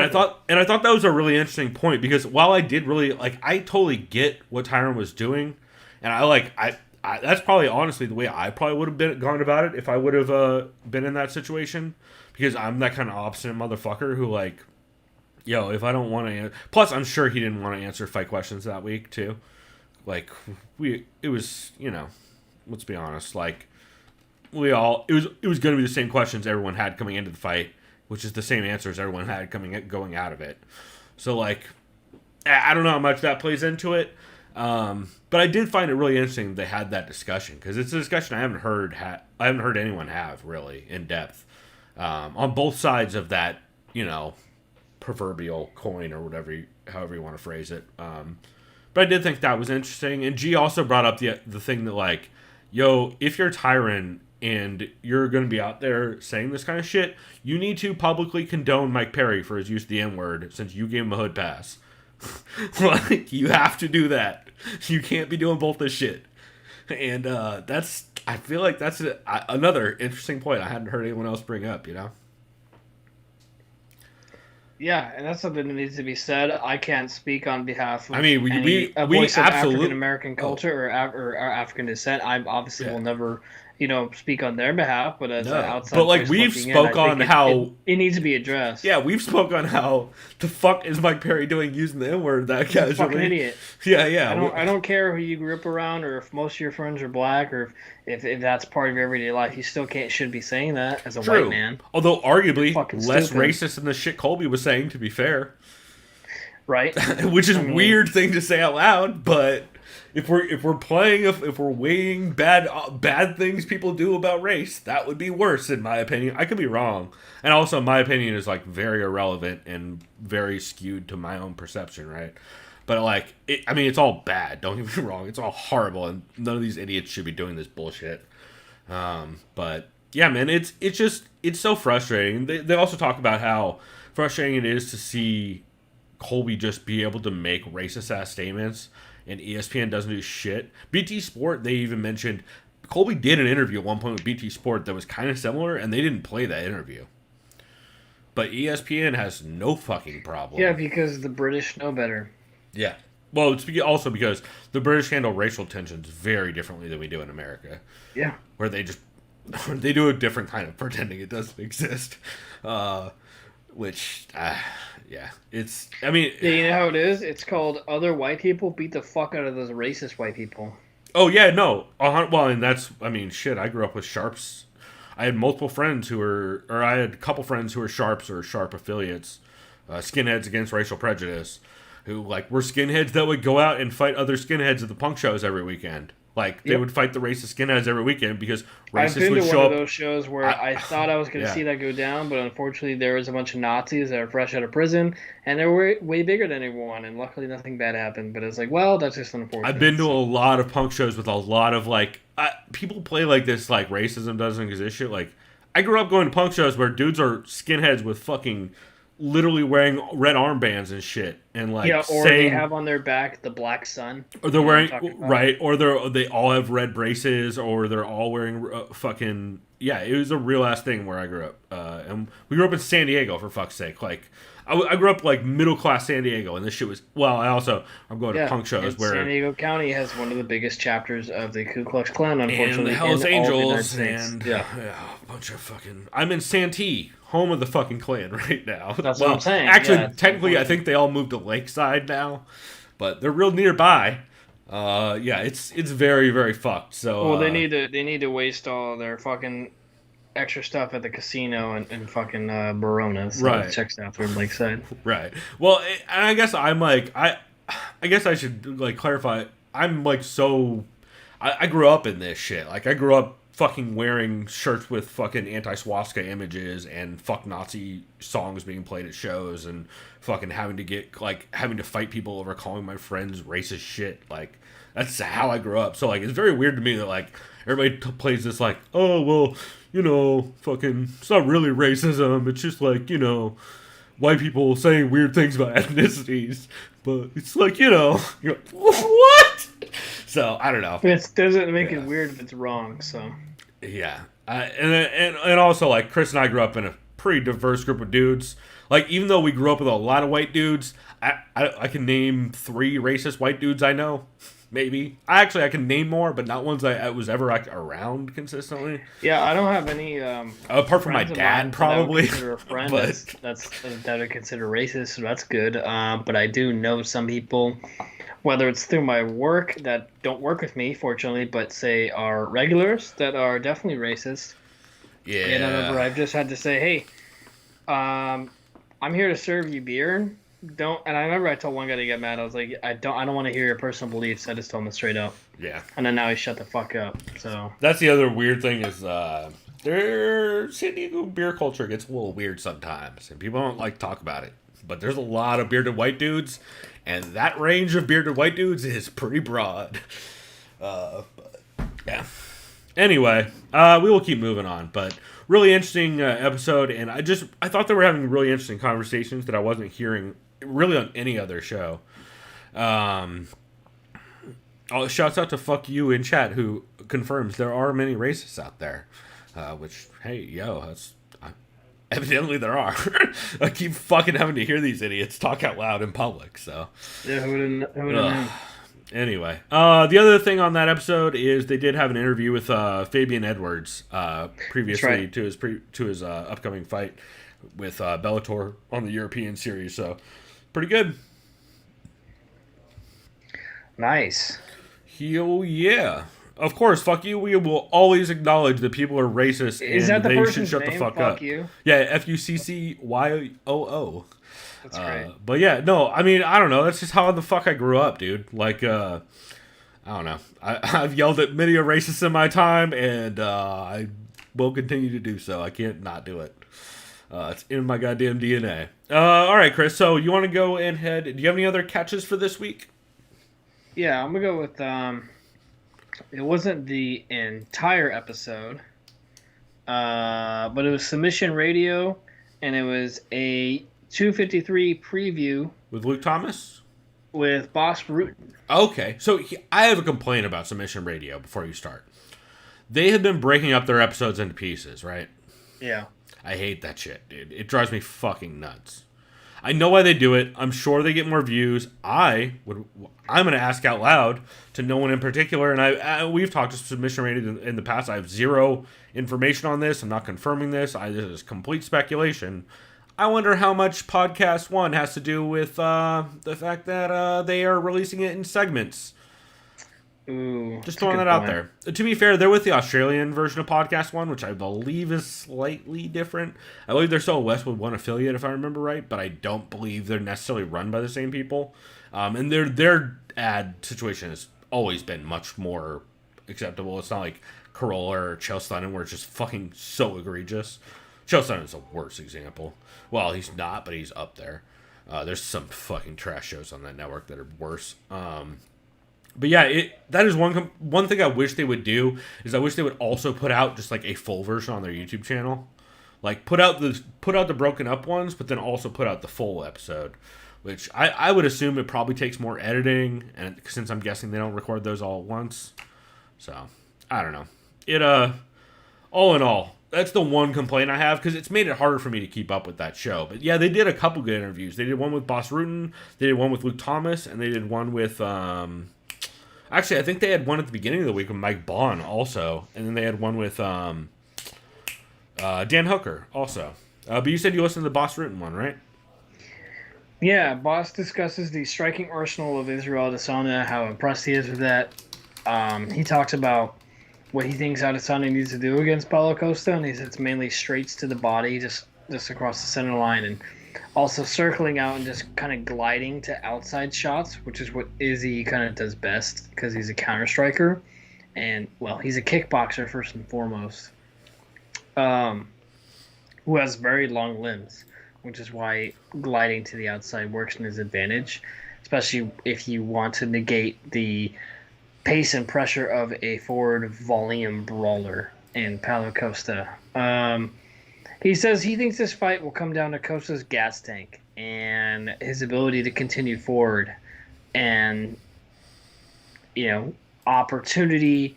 And I thought that was a really interesting point, because while I did really, like, I totally get what Tyron was doing, and I that's probably honestly the way I probably would have gone about it if I would have been in that situation, because I'm that kind of obstinate motherfucker who, like, if I don't want to... Plus, I'm sure he didn't want to answer fight questions that week, too. Like, it was, let's be honest, like, it was going to be the same questions everyone had coming into the fight, which is the same answers everyone had going out of it. So, like, I don't know how much that plays into it, but I did find it really interesting that they had that discussion, because it's a discussion I haven't heard anyone have, really, in depth, on both sides of that, proverbial coin, or however you want to phrase it. But I did think that was interesting. And G also brought up the thing that, like, if you're Tyron and you're going to be out there saying this kind of shit, you need to publicly condone Mike Perry for his use of the N-word, since you gave him a hood pass. Like, you have to do that. You can't be doing both this shit. And I feel like that's another interesting point I hadn't heard anyone else bring up, Yeah, and that's something that needs to be said. I can't speak on behalf of we voice of absolutely African American culture or African descent. I obviously will never, speak on their behalf. But as an outside, but like we've spoke on how it needs to be addressed. Yeah, we've spoke on how the fuck is Mike Perry doing using the N-word that casually? Fucking idiot. Yeah. I don't care who you grew up around, or if most of your friends are black, or if that's part of your everyday life. You still shouldn't be saying that as a white man. Although arguably less stupid. racist than the shit Colby was saying, to be fair. Right. Which is a weird thing to say out loud, but if we're weighing bad things people do about race, that would be worse, in my opinion. I could be wrong, and also my opinion is, like, very irrelevant and very skewed to my own perception, right? But, like, it's all bad. Don't get me wrong; it's all horrible, and none of these idiots should be doing this bullshit. But yeah, man, it's so frustrating. They also talk about how frustrating it is to see Colby just be able to make racist-ass statements, and ESPN doesn't do shit. BT Sport, they even mentioned, Colby did an interview at one point with BT Sport that was kind of similar, and they didn't play that interview. But ESPN has no fucking problem. Yeah, because the British know better. Yeah. Well, it's also because the British handle racial tensions very differently than we do in America. Yeah. Where they do a different kind of pretending it doesn't exist. Which, yeah, it's, yeah, you know how it is? It's called other white people beat the fuck out of those racist white people. Oh, yeah, no. Well, and that's, shit, I grew up with Sharps. I had multiple friends I had a couple friends who were Sharps or Sharp affiliates, Skinheads Against Racial Prejudice, who, like, were skinheads that would go out and fight other skinheads at the punk shows every weekend. Like, they would fight the racist skinheads every weekend because racists would show up. I've been to one of those shows where I thought I was going to see that go down, but unfortunately there was a bunch of Nazis that are fresh out of prison, and they were way bigger than everyone, and luckily nothing bad happened. But it's like, well, that's just unfortunate. I've been to a lot of punk shows with a lot of, like, people play like this, like, racism doesn't exist shit. Like, I grew up going to punk shows where dudes are skinheads with fucking literally wearing red armbands and shit, and like or they saying, have on their back the black sun. or they're You know what I'm wearing talking about? right, or they all have red braces, or they're all wearing fucking yeah. It was a real ass thing where I grew up, and we grew up in San Diego for fuck's sake. Like I grew up like middle class San Diego, and this shit was I'm going to punk shows and where San Diego County has one of the biggest chapters of the Ku Klux Klan, and unfortunately, the Hells in all the United Angels States. and a bunch of fucking. I'm in Santee, home of the fucking Klan right now. That's what I'm saying. Actually, Yeah, it's technically, I important. think they all moved to Lakeside now, but they're real nearby. It's very very fucked. So Well, they need to waste all their fucking extra stuff at the casino and fucking Barona. So Right. it checks out for Lakeside. right. Well, and I guess I'm like I guess I should like clarify. I'm like so. I grew up in this shit. Like I grew up fucking wearing shirts with fucking anti-swastika images and fuck Nazi songs being played at shows and fucking having to fight people over calling my friends racist shit. Like that's how I grew up. So like it's very weird to me that like everybody plays this like, oh well, fucking it's not really racism. It's just like white people saying weird things about ethnicities. But it's like you're like, what? So I don't know. It doesn't make it weird if it's wrong. So Yeah, and also like Chris and I grew up in a pretty diverse group of dudes. Like even though we grew up with a lot of white dudes, I can name 3 racist white dudes I know. Maybe I can name more, but not ones I was ever like around consistently. yeah, I don't have any. Apart from my friends of mine dad, probably. That I would consider a friend But- that I would consider racist, so that's good. But I do know some people, whether it's through my work that don't work with me, fortunately, but say are regulars that are definitely racist. Yeah. And I remember I've just had to say, hey, I'm here to serve you beer. Don't. And I remember I told one guy to get mad. I was like, I don't want to hear your personal beliefs. I just told him it straight up. Yeah. And then now he shut the fuck up. So That's the other weird thing is their San Diego beer culture gets a little weird sometimes, and people don't like to talk about it. But there's a lot of bearded white dudes, and that range of bearded white dudes is pretty broad. But yeah. Anyway, we will keep moving on, but really interesting episode, and I thought they were having really interesting conversations that I wasn't hearing really on any other show. Shouts out to Fuck You in chat who confirms there are many racists out there, which, hey, that's... Evidently there are. I keep fucking having to hear these idiots talk out loud in public, so... yeah, who would have known? Anyway, the other thing on that episode is they did have an interview with Fabian Edwards previously right. to his upcoming fight with Bellator on the European series. So pretty good. Nice. Hell yeah. Of course, fuck you. We will always acknowledge that people are racist Is and that the they should person's shut the name? fuck Fuck up. you. Yeah, FUCCYOO. That's great. But yeah, no, I mean, I don't know. That's just how the fuck I grew up, dude. Like, I don't know. I've yelled at many a racist in my time, and I will continue to do so. I can't not do it. It's in my goddamn DNA. All right, Chris. So you want to go ahead? Do you have any other catches for this week? Yeah, I'm gonna go with. It wasn't the entire episode, but it was Submission Radio, and it was a 253 preview With Luke Thomas? with Boss Bruton. Okay. So I have a complaint about Submission Radio before you start. They have been breaking up their episodes into pieces, right? Yeah. I hate that shit, dude. It drives me fucking nuts. I know why they do it. I'm sure they get more views. I'm going to ask out loud to no one in particular, and we've talked to Submission Radio in the past. I have zero information on this. I'm not confirming this. This is complete speculation. I wonder how much Podcast One has to do with the fact that they are releasing it in segments. Ooh. Just that's a throwing good that out point. there. To be fair, they're with the Australian version of Podcast One, which I believe is slightly different. I believe they're still a Westwood One affiliate, if I remember right, but I don't believe they're necessarily run by the same people. And their ad situation has always been much more acceptable. It's not like Corolla or Chael Sonnen, where it's just fucking so egregious. Chael Sonnen is the worst example. Well, he's not, but he's up there. There's some fucking trash shows on that network that are worse. But yeah, that is one thing I wish they would do is I wish they would also put out just like a full version on their YouTube channel. Like put out the broken up ones, but then also put out the full episode. Which I would assume it probably takes more editing, and since I'm guessing they don't record those all at once. So, I don't know. It all in all, that's the one complaint I have, because it's made it harder for me to keep up with that show. But yeah, they did a couple good interviews. They did one with Boss Rutan, they did one with Luke Thomas, and they did one with actually I think they had one at the beginning of the week with Mike Bond also, and then they had one with Dan Hooker also. But you said you listened to the Boss Rutan one, right? Yeah, Boss discusses the striking arsenal of Israel Adesanya, how impressed he is with that. He talks about what he thinks Adesanya needs to do against Paulo Costa, and he says it's mainly straights to the body, just across the center line, and also circling out and just kind of gliding to outside shots, which is what Izzy kind of does best because he's a counter striker, and well, he's a kickboxer first and foremost, who has very long limbs, which is why gliding to the outside works in his advantage, especially if you want to negate the pace and pressure of a forward volume brawler in Paulo Costa. He says he thinks this fight will come down to Costa's gas tank and his ability to continue forward and, opportunity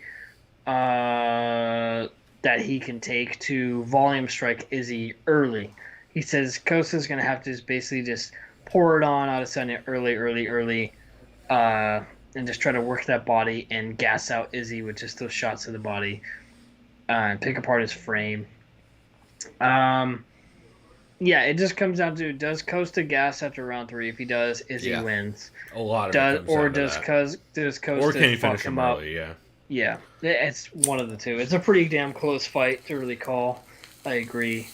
that he can take to volume strike Izzy early. He says Costa's going to have to basically just pour it on Adesanya early, and just try to work that body and gas out Izzy with just those shots to the body and pick apart his frame. Yeah, it just comes down to, does Costa gas after round 3? If he does, Izzy wins. A lot of it comes or down to does Costa or can he fuck finish him up? early? Yeah. Yeah, it's one of the two. It's a pretty damn close fight to really call. I agree.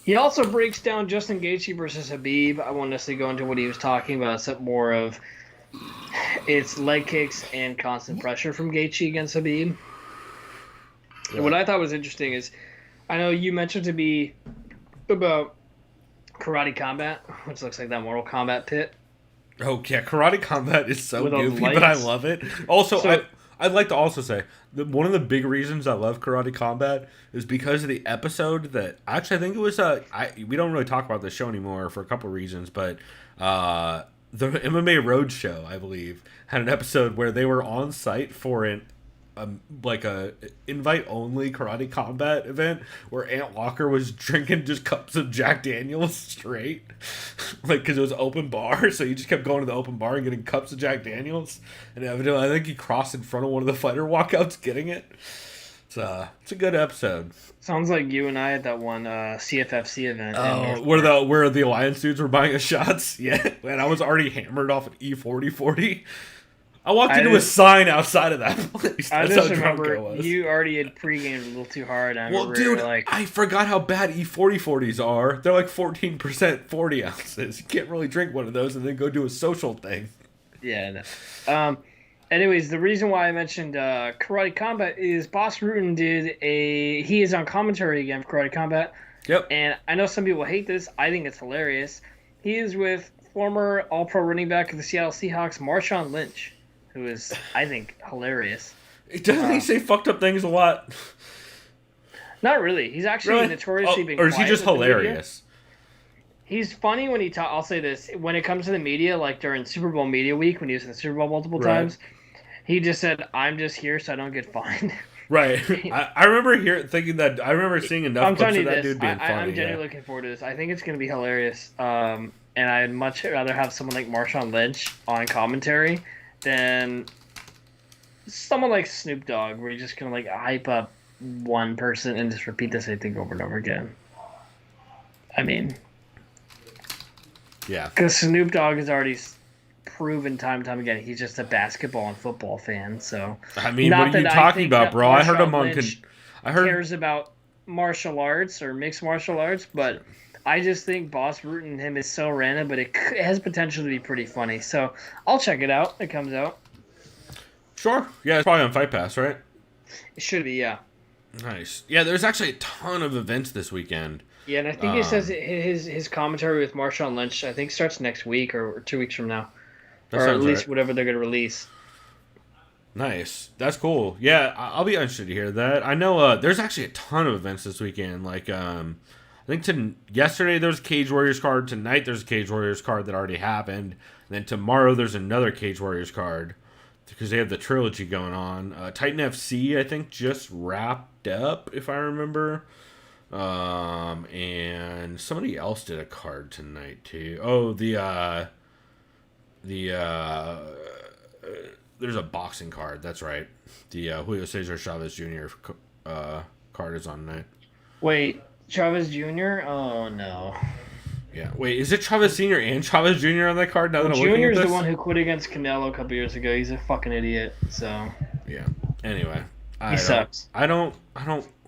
He also breaks down Justin Gaethje versus Khabib. I won't necessarily go into what he was talking about, except more of it's leg kicks and constant pressure from Gaethje against Khabib. Yeah. And what I thought was interesting is, I know you mentioned to me about Karate Combat, which looks like that Mortal Kombat pit. Oh yeah, Karate Combat is so With goofy, but I love it. Also, I'd like to also say that one of the big reasons I love Karate Combat is because of the episode that actually I think it was we don't really talk about this show anymore for a couple of reasons, but the MMA Roadshow, I believe, had an episode where they were on site for a invite only Karate Combat event where Ant Walker was drinking just cups of Jack Daniels straight, because it was open bar, so he just kept going to the open bar and getting cups of Jack Daniels, and evidently I think he crossed in front of one of the fighter walkouts getting it. It's a good episode. Sounds like you and I at that one CFFC event. Oh, where the Alliance dudes were buying us shots. Yeah, and I was already hammered off an E40. I walked into a sign outside of that place. That's I just how drunk remember I was. You already had pre-gamed a little too hard. Well, dude, I forgot how bad E40s are. They're like 14% 40 ounces. You can't really drink one of those and then go do a social thing. Yeah, no. Anyways, the reason why I mentioned Karate Combat is Boss Rutan he is on commentary again for Karate Combat. Yep. And I know some people hate this. I think it's hilarious. He is with former All-Pro running back of the Seattle Seahawks, Marshawn Lynch, who is, I think, hilarious. Doesn't he say fucked up things a lot? Not really. He's actually notoriously been or is he quiet just with the media. hilarious? He's funny when he talks. I'll say this. When it comes to the media, like during Super Bowl Media Week, when he was in the Super Bowl multiple times, he just said, I'm just here so I don't get fined. Right. I remember thinking that. I remember seeing enough clips of that dude being funny. I'm genuinely looking forward to this. I think it's going to be hilarious. And I'd much rather have someone like Marshawn Lynch on commentary than someone like Snoop Dogg, where you're just going to like hype up one person and just repeat the same thing over and over again. I mean, yeah, because Snoop Dogg has already proven time and time again he's just a basketball and football fan. So I mean, what are you talking about, bro? I heard him on. Cares about martial arts or mixed martial arts, but I just think Boss Rutan and him is so random, but it has potential to be pretty funny. So I'll check it out. It comes out. Sure. Yeah, it's probably on Fight Pass, right? It should be, yeah. Nice. Yeah, there's actually a ton of events this weekend. Yeah, and I think it says his commentary with Marshawn Lynch, I think, starts next week or 2 weeks from now. Or at least whatever they're going to release. Nice. That's cool. Yeah, I'll be interested to hear that. I know there's actually a ton of events this weekend. Like, I think yesterday there was a Cage Warriors card. Tonight there's a Cage Warriors card that already happened. And then tomorrow there's another Cage Warriors card because they have the trilogy going on. Titan FC, I think, just wrapped up, if I remember. And somebody else did a card tonight too. Oh, there's a boxing card. That's right. The Julio Cesar Chavez Jr. Card is on tonight. Wait, Chavez Jr.? Oh no. Yeah. Wait, is it Chavez Sr. and Chavez Jr. on that card? Now that I'm looking Jr. at is this? the one who quit against Canelo a couple years ago. He's a fucking idiot. So Yeah. Anyway, he sucks. I don't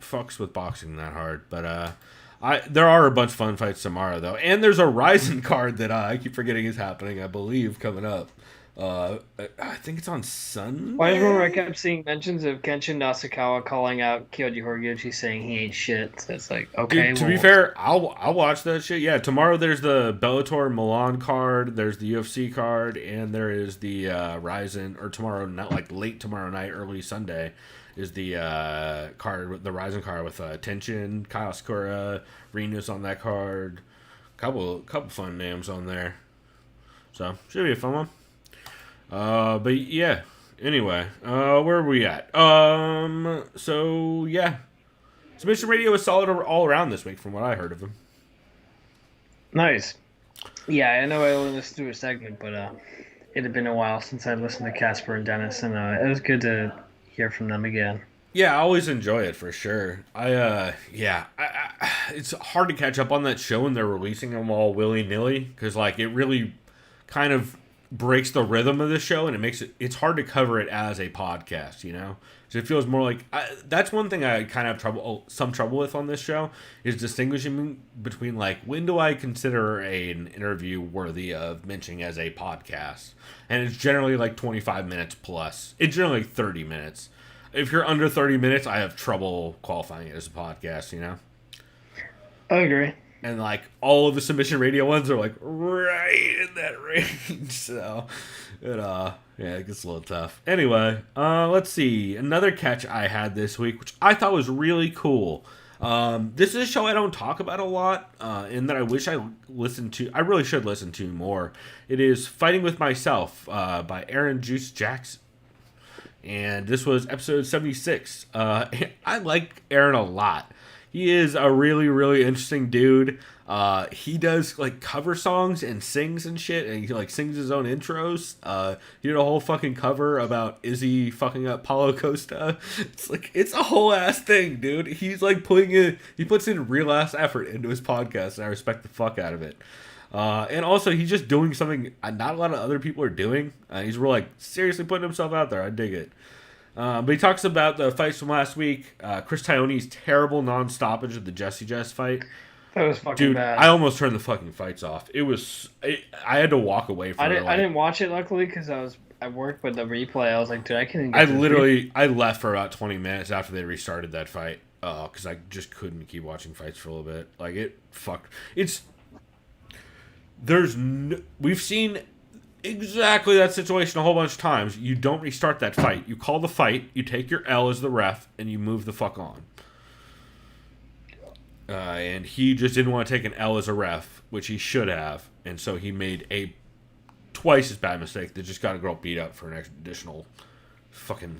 fucks with boxing that hard, but there are a bunch of fun fights tomorrow though, and there's a Ryzen card that I keep forgetting is happening. I believe coming up. I think it's on Sunday. I remember I kept seeing mentions of Kenshin Nasukawa calling out Kyoji Horiguchi saying he ain't shit. So it's like, okay. Dude, to be fair, I'll watch that shit. Yeah, tomorrow there's the Bellator Milan card, there's the UFC card, and there is the Ryzen. Or tomorrow, not like late tomorrow night, early Sunday, is the card, the Ryzen card with Tenshin, Kyle Sakura, Reno's on that card. Couple fun names on there. So should be a fun one. But yeah. Anyway, where are we at? So yeah, Submission Radio was solid all around this week, from what I heard of him. Nice. Yeah, I know I only listened to a segment, but it had been a while since I listened to Casper and Dennis, and it was good to hear from them again. Yeah, I always enjoy it for sure. It's hard to catch up on that show when they're releasing them all willy nilly because like it really kind of breaks the rhythm of the show and it's hard to cover it as a podcast, you know. So it feels more like that's one thing I kind of have some trouble with on this show is distinguishing between like when do I consider an interview worthy of mentioning as a podcast, and it's generally like 25 minutes plus. It's generally like 30 minutes. If you're under 30 minutes, I have trouble qualifying it as a podcast, you know? I agree. And, like, all of the Submission Radio ones are, like, right in that range. So, it gets a little tough. Anyway, let's see. Another catch I had this week, which I thought was really cool. This is a show I don't talk about a lot, and that I wish I listened to. I really should listen to more. It is Fighting With Myself by Aaron Juice Jackson. And this was episode 76. I like Aaron a lot. He is a really, really interesting dude. He does like cover songs and sings and shit, and he like sings his own intros. He did a whole fucking cover about Izzy fucking up Paulo Costa. It's a whole ass thing, dude. He's like he puts in real ass effort into his podcast, and I respect the fuck out of it. And also, he's just doing something not a lot of other people are doing. He's really like seriously putting himself out there. I dig it. But he talks about the fights from last week. Chris Tione's terrible non-stoppage of the Jesse Jess fight. That was fucking bad. I almost turned the fucking fights off. I had to walk away from it. I didn't watch it luckily because I was at work. But the replay, I was like, dude, I can't. I left for about 20 minutes after they restarted that fight because I just couldn't keep watching fights for a little bit. Like we've seen exactly that situation a whole bunch of times. You don't restart that fight. You call the fight, you take your L as the ref, and you move the fuck on. And he just didn't want to take an L as a ref, which he should have, and so he made a twice as bad mistake that just got a girl beat up for an additional fucking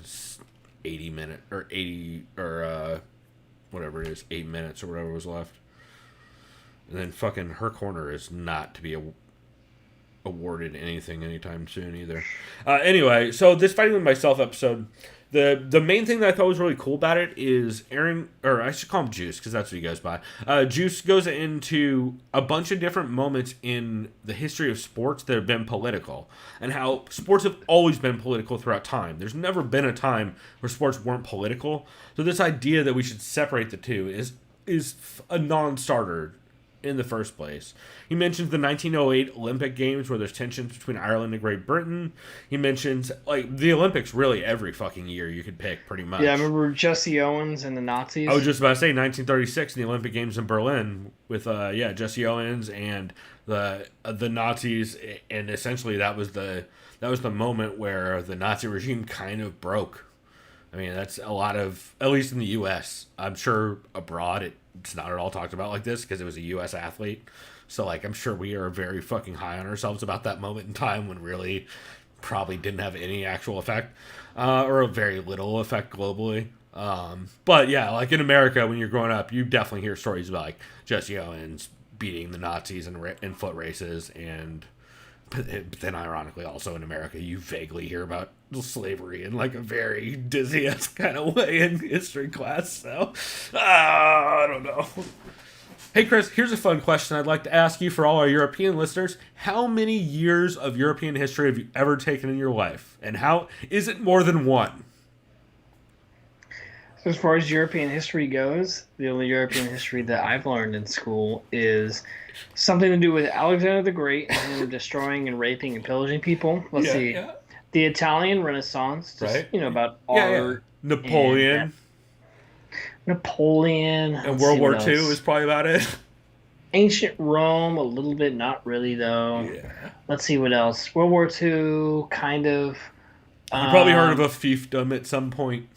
80 minute or 80 or whatever it is, 8 minutes or whatever was left. And then fucking her corner is not to be awarded anything anytime soon either. Anyway, so this Fighting With Myself episode, the main thing that I thought was really cool about it is Aaron, or I should call him Juice because that's what he goes by. Juice goes into a bunch of different moments in the history of sports that have been political and how sports have always been political throughout time. There's never been a time where sports weren't political. So this idea that we should separate the two is a non-starter in the first place. He mentions the 1908 Olympic Games where there's tensions between Ireland and Great Britain. He mentions like the Olympics really every fucking year you could pick pretty much. Yeah, I remember Jesse Owens and the Nazis. I was just about to say 1936 in the Olympic Games in Berlin with Jesse Owens and the Nazis, and essentially that was the that was the moment where the Nazi regime kind of broke. I mean, that's a lot of, at least in the U.S. I'm sure abroad it's not at all talked about like this because it was a U.S. athlete. So, like, I'm sure we are very fucking high on ourselves about that moment in time when really probably didn't have any actual effect or a very little effect globally. But yeah, like in America, when you're growing up, you definitely hear stories about like Jesse Owens beating the Nazis in foot races, and but then ironically also in America, you vaguely hear about slavery in like a very Disney-esque kind of way in history class. So I don't know. Hey Chris, here's a fun question I'd like to ask you for all our European listeners. How many years of European history have you ever taken in your life? And how is it more than one? So as far as European history goes, the only European history that I've learned in school is something to do with Alexander the Great and him destroying and raping and pillaging people. Let's see. Yeah. The Italian Renaissance, just, right? About art. Napoleon. Napoleon. And World War II is probably about it. Ancient Rome, a little bit, not really though. Yeah. Let's see what else. World War II, kind of. You probably heard of a fiefdom at some point.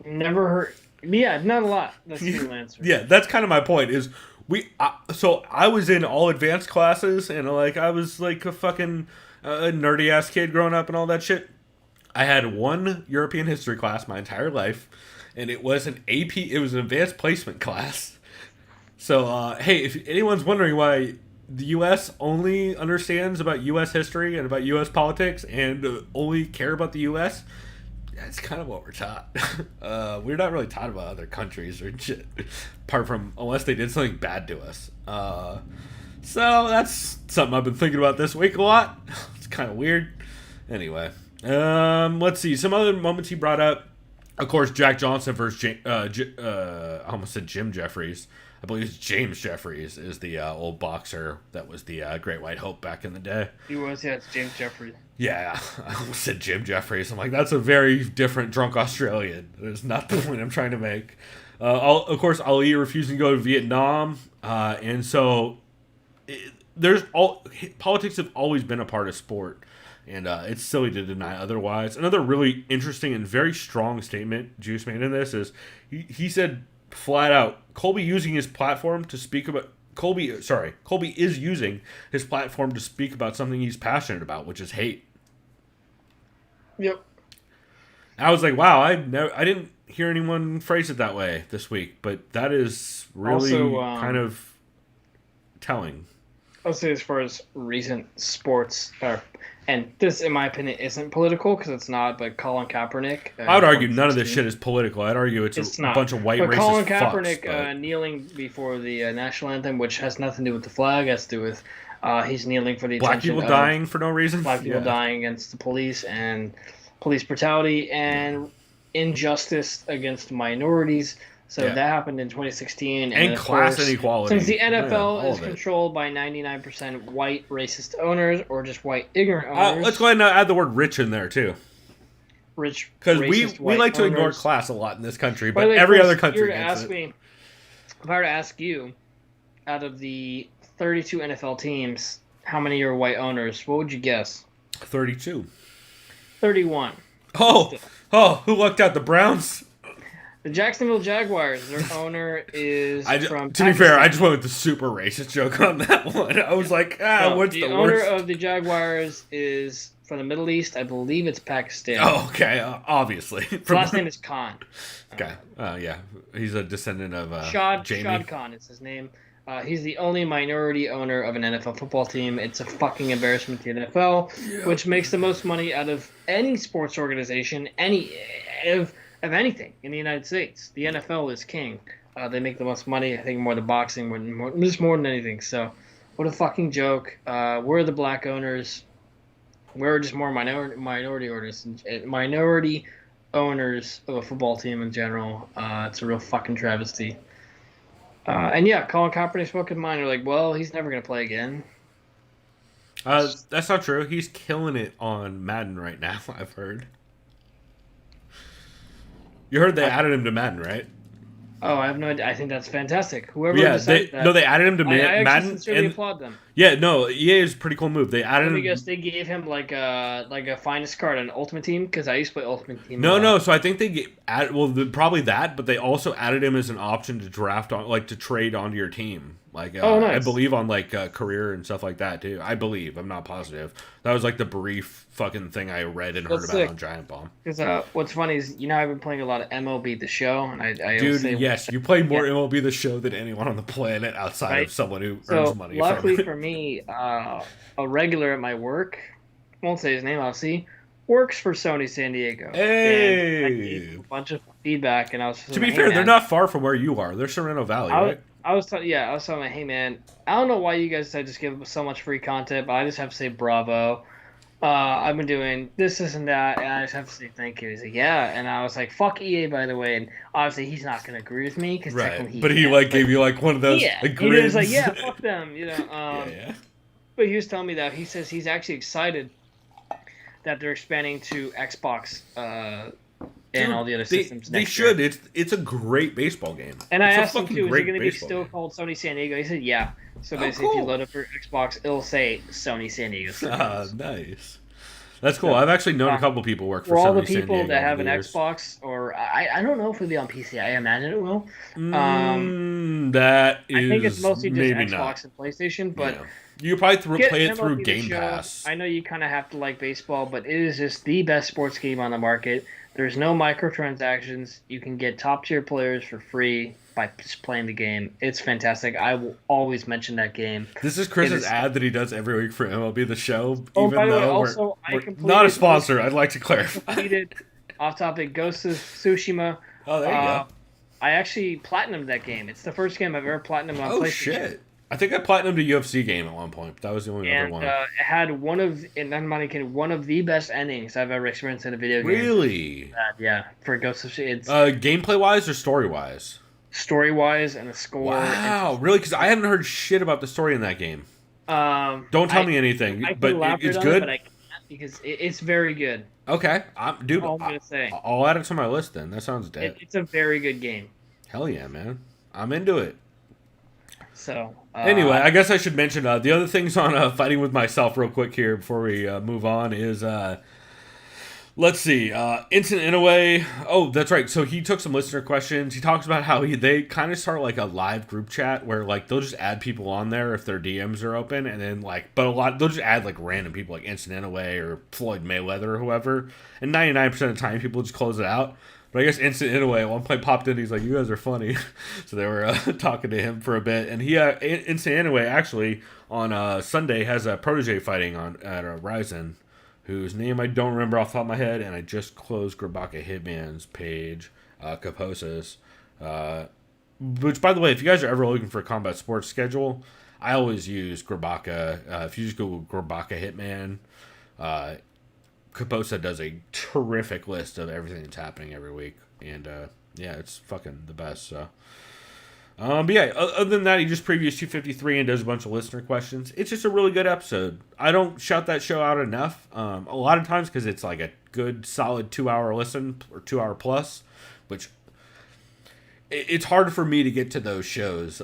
Never heard. Yeah, not a lot. That's the real answer. Yeah, that's kind of my point. Is so I was in all advanced classes, and like I was like a fucking nerdy ass kid growing up and all that shit. I had one European history class my entire life, and it was an AP. It was an advanced placement class. So hey, if anyone's wondering why the U.S. only understands about U.S. history and about U.S. politics and only care about the U.S., that's kind of what we're taught. We're not really taught about other countries or shit, apart from unless they did something bad to us. So that's something I've been thinking about this week a lot. It's kind of weird. Anyway, let's see some other moments he brought up. Of course, Jack Johnson versus I almost said Jim Jeffries. I believe it's James Jeffries is the old boxer that was the Great White Hope back in the day. He was, yeah, it's James Jeffries. Yeah, I almost said Jim Jeffries. I'm like, that's a very different drunk Australian. That's not the point I'm trying to make. Of course, Ali refusing to go to Vietnam. And so politics have always been a part of sport. And it's silly to deny otherwise. Another really interesting and very strong statement Juice made in this is he said flat out, Colby is using his platform to speak about something he's passionate about, which is hate. Yep. And I was like, wow, I didn't hear anyone phrase it that way this week, but that is really also, kind of telling. I'll say as far as recent sports, and this, in my opinion, isn't political because it's not, but Colin Kaepernick. I would argue none of this shit is political. I'd argue it's a bunch of white racist Colin Kaepernick fucks, kneeling before the national anthem, which has nothing to do with the flag, has to do with he's kneeling for the black people dying for no reason. Black people dying against the police and police brutality and injustice against minorities. So that happened in 2016. And class inequality. Since the NFL is controlled by 99% white racist owners or just white ignorant owners. Let's go ahead and add the word rich in there, too. Rich, because we like to ignore class a lot in this country, but every other country gets it. If I were to ask you, out of the 32 NFL teams, how many are white owners? What would you guess? 32. 31. Oh, who lucked out? The Browns? The Jacksonville Jaguars, their owner is from Pakistan. To be fair, I just went with the super racist joke on that one. I was like, what's the owner worst? of the Jaguars is from the Middle East. I believe it's Pakistan. Oh, okay. Obviously. His last name is Khan. Okay. Yeah. He's a descendant of Jamie. Shad Khan is his name. He's the only minority owner of an NFL football team. It's a fucking embarrassment to the NFL, which makes the most money out of any sports organization, of anything in the United States. The NFL is king. They make the most money. I think more than boxing, just more than anything. So, what a fucking joke. We're the black owners. We're just more minority owners of a football team in general. It's a real fucking travesty. And yeah, Colin Kaepernick spoke his mind. They're like, well, he's never going to play again. That's not true. He's killing it on Madden right now, I've heard. You heard they added him to Madden, right? Oh, I have no idea. I think that's fantastic. Whoever Yeah, decided they that, no, they added him to I actually Madden, sincerely and applaud them. yeah, no, EA is a pretty cool move. They added Let me him. guess, they gave him like a finest card on Ultimate Team because I used to play Ultimate Team a No, lot. no. So I think they add probably that, but they also added him as an option to draft on, like to trade onto your team. Like Oh, I nice. believe on like career and stuff like that too. I believe. I'm not positive. That was like the brief fucking thing I read and heard That's about sick. on Giant Bomb. Because what's funny is I've been playing a lot of MLB The Show, and I Dude, will say yes, you play more Yeah. MLB The Show than anyone on the planet outside Right. of someone who earns So money luckily from for it. me, a regular at my work, won't say his name, I'll see, works for Sony San Diego. And I gave Hey, him a bunch of feedback, and I was just to be like, hey fair, they're man, not far from where you are. They're Sorrento Valley, I, right? I was telling him, hey man, I don't know why you guys decide to just give so much free content, but I just have to say bravo. I've been doing this and that, and I just have to say thank you. He's like, yeah, and I was like, fuck EA, by the way, and obviously he's not gonna agree with me because technically Right, but he can't, like gave you like one of those yeah, like, he was grins. like, yeah, fuck them, Yeah, yeah. But he was telling me that he says he's actually excited that they're expanding to Xbox and all the other systems. They next should. year. It's a great baseball game. And I It's a asked him fucking too, is it great going to be baseball still game. called Sony San Diego? He said, yeah. So Oh, basically, if you cool. load up your Xbox, it'll say Sony San Diego. Ah, nice. That's cool. I've actually known a couple people work for For all the Sony San people Diego that have over an the years. Xbox, or I don't know if it'll be on PC. I imagine it will. That is I think it's mostly just maybe Xbox not. and PlayStation, but. Yeah. You could probably Get play it through MLB The Game Show. Pass. I know you kind of have to like baseball, but it is just the best sports game on the market. There's no microtransactions. You can get top tier players for free by just playing the game. It's fantastic. I will always mention that game. This is Chris's It is- ad that he does every week for MLB The Show. Oh, even by the way, though also, I we're completed not a sponsor, I'd like to clarify. Completed off topic Ghost of Tsushima. Oh, there you go. I actually platinumed that game. It's the first game I've ever platinumed on Oh PlayStation. shit! I think I platinumed a UFC game at one point. But that was the only other And one. it had one of the best endings I've ever experienced in a video game. Really? Yeah, for Ghost of Tsushima. It's Gameplay wise or story wise? story wise and the score. Wow, really? Because I hadn't heard shit about the story in that game. Don't tell me anything. I can But elaborate it's on good. it, but I can't because it's very good. Okay, dude. All I'm gonna say. I'll add it to my list then. That sounds dead. It's a very good game. Hell yeah, man! I'm into it. So Anyway, I guess I should mention the other things on Fighting With Myself real quick here before we move on is, let's see, Instant Inaway. Oh, that's right. So he took some listener questions. He talks about how they kind of start like a live group chat where like they'll just add people on there if their DMs are open, and then like, but they'll just add like random people like Instant Inaway or Floyd Mayweather or whoever, and 99% of the time people just close it out. But I guess Instant Inaway at one point popped in. He's like, "You guys are funny," so they were talking to him for a bit. And he, Instant Inaway, actually on Sunday has a protege fighting on at Ryzen, whose name I don't remember off the top of my head. And I just closed Grabaka Hitman's page, Kaposis. Which, by the way, if you guys are ever looking for a combat sports schedule, I always use Grabaka. If you just Google Grabaka Hitman. Kaposa does a terrific list of everything that's happening every week, and yeah, it's fucking the best. So, but yeah, other than that, he just previews 253 and does a bunch of listener questions. It's just a really good episode. I don't shout that show out enough. A lot of times because it's like a good, solid 2-hour listen or 2-hour plus, which it's hard for me to get to those shows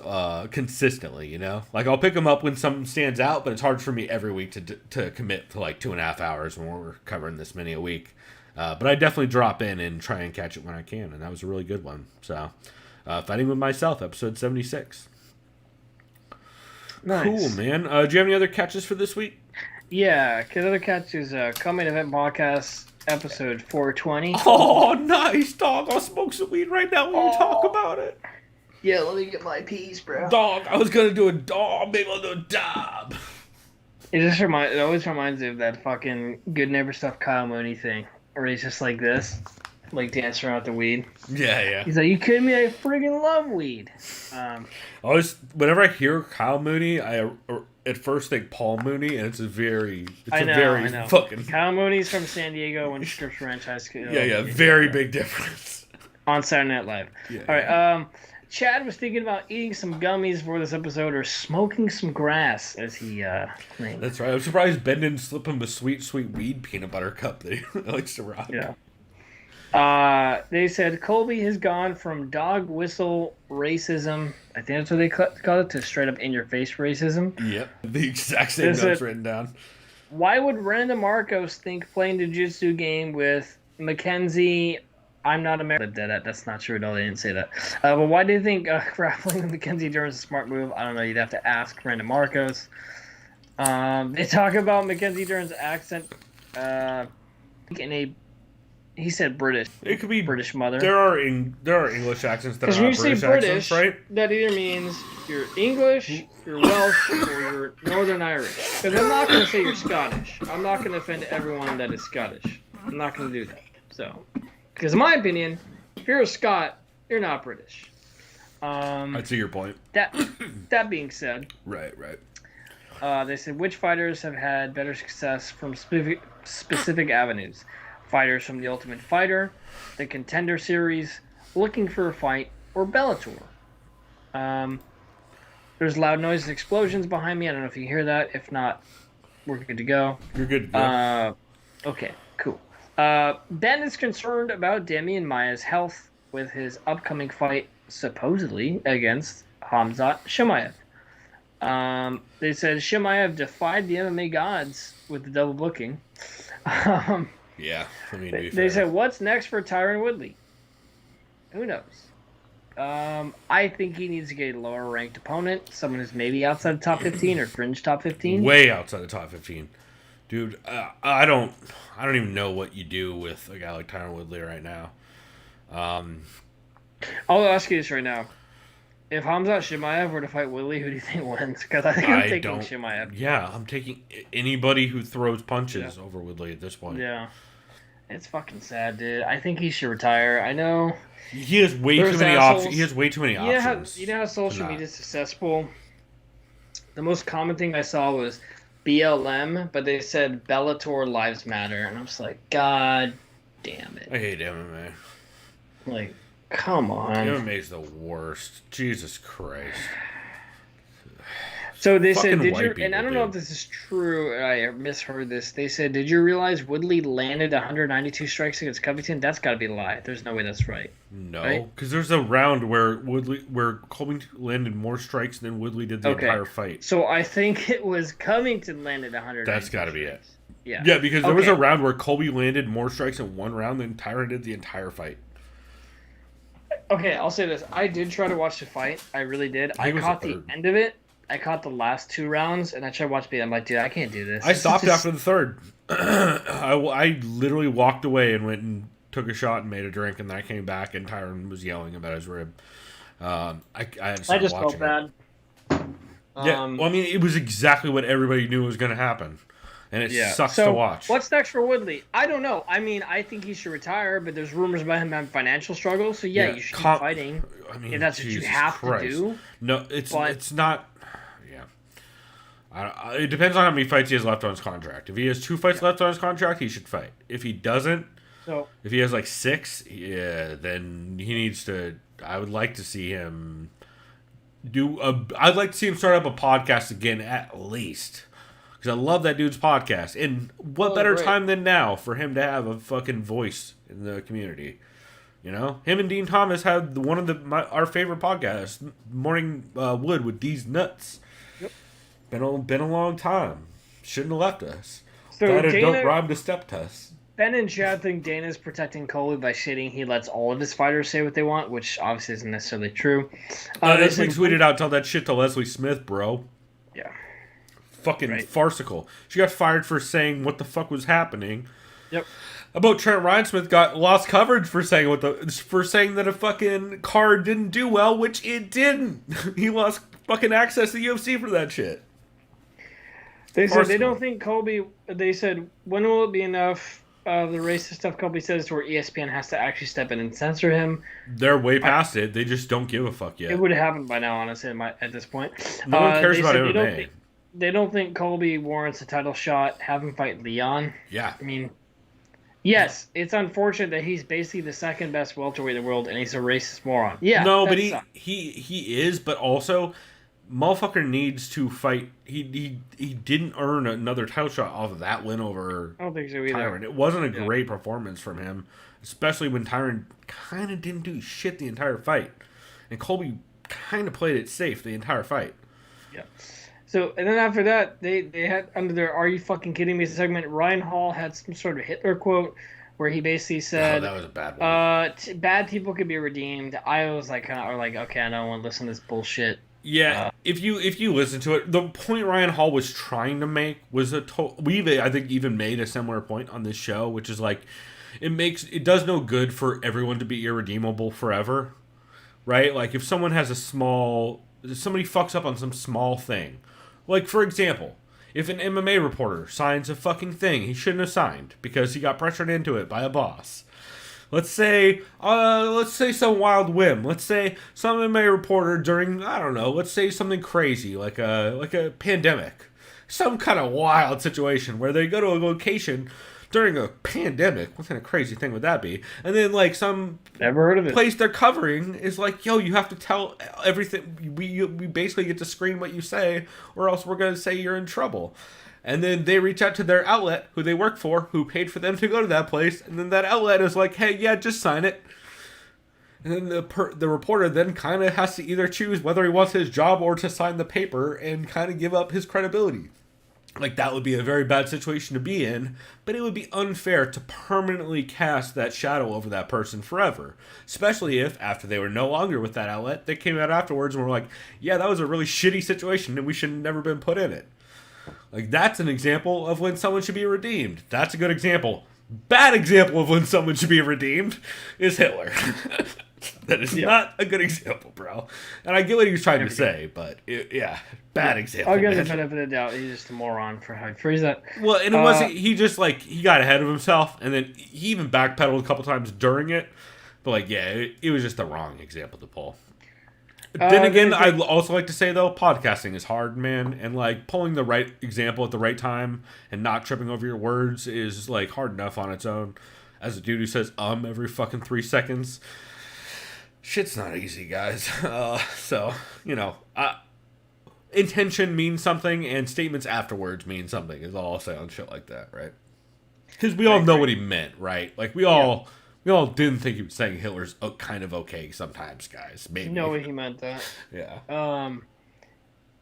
consistently, you know? Like, I'll pick them up when something stands out, but it's hard for me every week to commit to, like, 2.5 hours when we're covering this many a week. But I definitely drop in and try and catch it when I can, and that was a really good one. So, Fighting With Myself, episode 76. nice. Cool, man. Do you have any other catches for this week? Yeah, because other catch is Coming Event Podcast episode 420. Oh, nice, dog. I'll smoke some weed right now when you talk about it. Yeah, let me get my piece, bro. Dog, I was going to do a dog. Maybe I'll do a dab. It always reminds me of that fucking Good Neighbor Stuff Kyle Mooney thing, where he's just like this, like dancing around with the weed. Yeah, yeah. He's like, "You kidding me? I friggin' love weed." Whenever I hear Kyle Mooney, I at first think Paul Mooney, and it's a very I know. fucking Kyle Mooney's from San Diego and Scripps Ranch High School. very big difference. On Saturday Night Live. Yeah, All right. Chad was thinking about eating some gummies for this episode or smoking some grass, as he claimed. That's right. I'm surprised Ben didn't slip him a sweet, sweet weed peanut butter cup that he likes to rock. Yeah. They said Colby has gone from dog whistle racism, I think that's what they call it, to straight up in your face racism. Yep. The exact same notes written down. Why would Brandon Marcos think playing the jiu-jitsu game with Mackenzie? I'm not American. That's not true. No, they didn't say that. But why do you think grappling with Mackenzie Dern is a smart move? I don't know. You'd have to ask Brandon Marcos. They talk about Mackenzie Dern's accent he said British. It could be British mother. There are English accents that are when not you British say British, accents, right? that either means you're English, you're Welsh, or you're Northern Irish. Because I'm not going to say you're Scottish. I'm not going to offend everyone that is Scottish. I'm not going to do that. So, because in my opinion, if you're a Scot, you're not British. I see your point. That being said, Right. They said which fighters have had better success from specific avenues. Fighters from The Ultimate Fighter, the Contender Series, Looking for a Fight, or Bellator. There's loud noise and explosions behind me. I don't know if you can hear that. If not, we're good to go. You're good to go. Okay, cool. Ben is concerned about Demian Maia's health with his upcoming fight, supposedly, against Khamzat Chimaev. They said Chimaev defied the MMA gods with the double booking. Yeah, I mean, they said, what's next for Tyron Woodley? Who knows? I think he needs to get a lower ranked opponent, someone who's maybe outside the top 15 or fringe top 15. Way outside the top 15. Dude, I don't even know what you do with a guy like Tyron Woodley right now. I'll ask you this right now. If Khamzat Chimaev were to fight Woodley, who do you think wins? Because I think I'm taking Chimaev. Yeah, I'm taking anybody who throws punches over Woodley at this point. Yeah. It's fucking sad, dude. I think he should retire. I know. He has way too many options. He has way too many options. You know how social media is successful? The most common thing I saw was BLM, but they said Bellator Lives Matter. And I'm just like, God damn it. I hate MMA. Like, come on. MMA is the worst. Jesus Christ. So they said, and I don't know if this is true, I misheard this. They said, did you realize Woodley landed 192 strikes against Covington? That's got to be a lie. There's no way that's right. No, because there's a round where Covington landed more strikes than Woodley did the entire fight. So I think it was Covington landed 192. That's got to be it. Yeah. Yeah, because there was a round where Colby landed more strikes in one round than Tyron did the entire fight. Okay, I'll say this. I did try to watch the fight. I really did. I caught the end of it. I caught the last two rounds, and I tried to watch it. I'm like, dude, I can't do this. I stopped after the third. I literally walked away and went and took a shot and made a drink, and then I came back, and Tyron was yelling about his rib. I just felt bad. Yeah, well, I mean, it was exactly what everybody knew was going to happen, and it sucks to watch. What's next for Woodley? I don't know. I mean, I think he should retire, but there's rumors about him having financial struggles, so you should keep fighting. I mean, if that's what you have to do. No, it's not. It depends on how many fights he has left on his contract. If he has 2 fights left on his contract, he should fight. If he doesn't, if he has like 6, then he needs to. I would like to see him I'd like to see him start up a podcast again at least, because I love that dude's podcast. And what better time than now for him to have a fucking voice in the community? You know, him and Dean Thomas had one of our favorite podcasts, Morning Wood with These Nuts. Been a long time. Shouldn't have left us. So don't rhyme to step test. Ben and Chad think Dana's protecting Colby by shitting he lets all of his fighters say what they want, which obviously isn't necessarily true. This week tweeted out, tell that shit to Leslie Smith, bro. Yeah. Fucking farcical. She got fired for saying what the fuck was happening. Yep. About Trent Reinsmith got lost coverage for saying that a fucking card didn't do well, which it didn't. He lost fucking access to the UFC for that shit. They said they don't think Colby. They said, when will it be enough of the racist stuff Colby says to where ESPN has to actually step in and censor him? They're way past it. They just don't give a fuck yet. It would have happened by now, honestly, at this point. No one cares about MMA. They don't think Colby warrants a title shot. Have him fight Leon. Yeah. I mean, yes, it's unfortunate that he's basically the second best welterweight in the world, and he's a racist moron. Yeah. No, but he is, but also, motherfucker needs to fight. He didn't earn another title shot off of that win over I don't think so either. Tyron. It wasn't a great performance from him especially when Tyron kind of didn't do shit the entire fight, and Colby kind of played it safe the entire fight. Yeah. So, and then after that, they had under their "Are you fucking kidding me?" segment, Ryan Hall had some sort of Hitler quote where he basically said, that was a bad one. Bad people can be redeemed. I was like, okay, I don't want to listen to this bullshit. Yeah, if you listen to it, the point Ryan Hall was trying to make was we've I think even made a similar point on this show, which is like it does no good for everyone to be irredeemable forever, right? Like if somebody fucks up on some small thing, like for example, if an MMA reporter signs a fucking thing he shouldn't have signed because he got pressured into it by a boss. Let's say some wild whim. Let's say some MMA reporter during, I don't know, let's say something crazy like a pandemic. Some kind of wild situation where they go to a location during a pandemic. What kind of crazy thing would that be? And then like some never heard of it. Place they're covering is like, yo, you have to tell everything. We basically get to screen what you say, or else we're going to say you're in trouble. And then they reach out to their outlet, who they work for, who paid for them to go to that place. And then that outlet is like, hey, yeah, just sign it. And then the reporter then kind of has to either choose whether he wants his job or to sign the paper and kind of give up his credibility. Like, that would be a very bad situation to be in, but it would be unfair to permanently cast that shadow over that person forever. Especially if, after they were no longer with that outlet, they came out afterwards and were like, yeah, that was a really shitty situation and we should have never been put in it. Like, that's an example of when someone should be redeemed. That's a good example. Bad example of when someone should be redeemed is Hitler. That is not a good example, bro. And I get what he was trying to say, but bad example. I'll give him the benefit of the doubt. He's just a moron for how he phrased that. Well, and it wasn't, he just, like, he got ahead of himself, and then he even backpedaled a couple times during it. But, like, yeah, it was just the wrong example to pull. Then again, I'd also like to say, though, podcasting is hard, man. And, like, pulling the right example at the right time and not tripping over your words is, like, hard enough on its own. As a dude who says every fucking 3 seconds. Shit's not easy, guys. So, you know, intention means something and statements afterwards mean something is all I'll say on shit like that, right? Because we all know what he meant, right? Like, we all didn't think he was saying Hitler's kind of okay sometimes, guys. Maybe. No, he meant that. Yeah.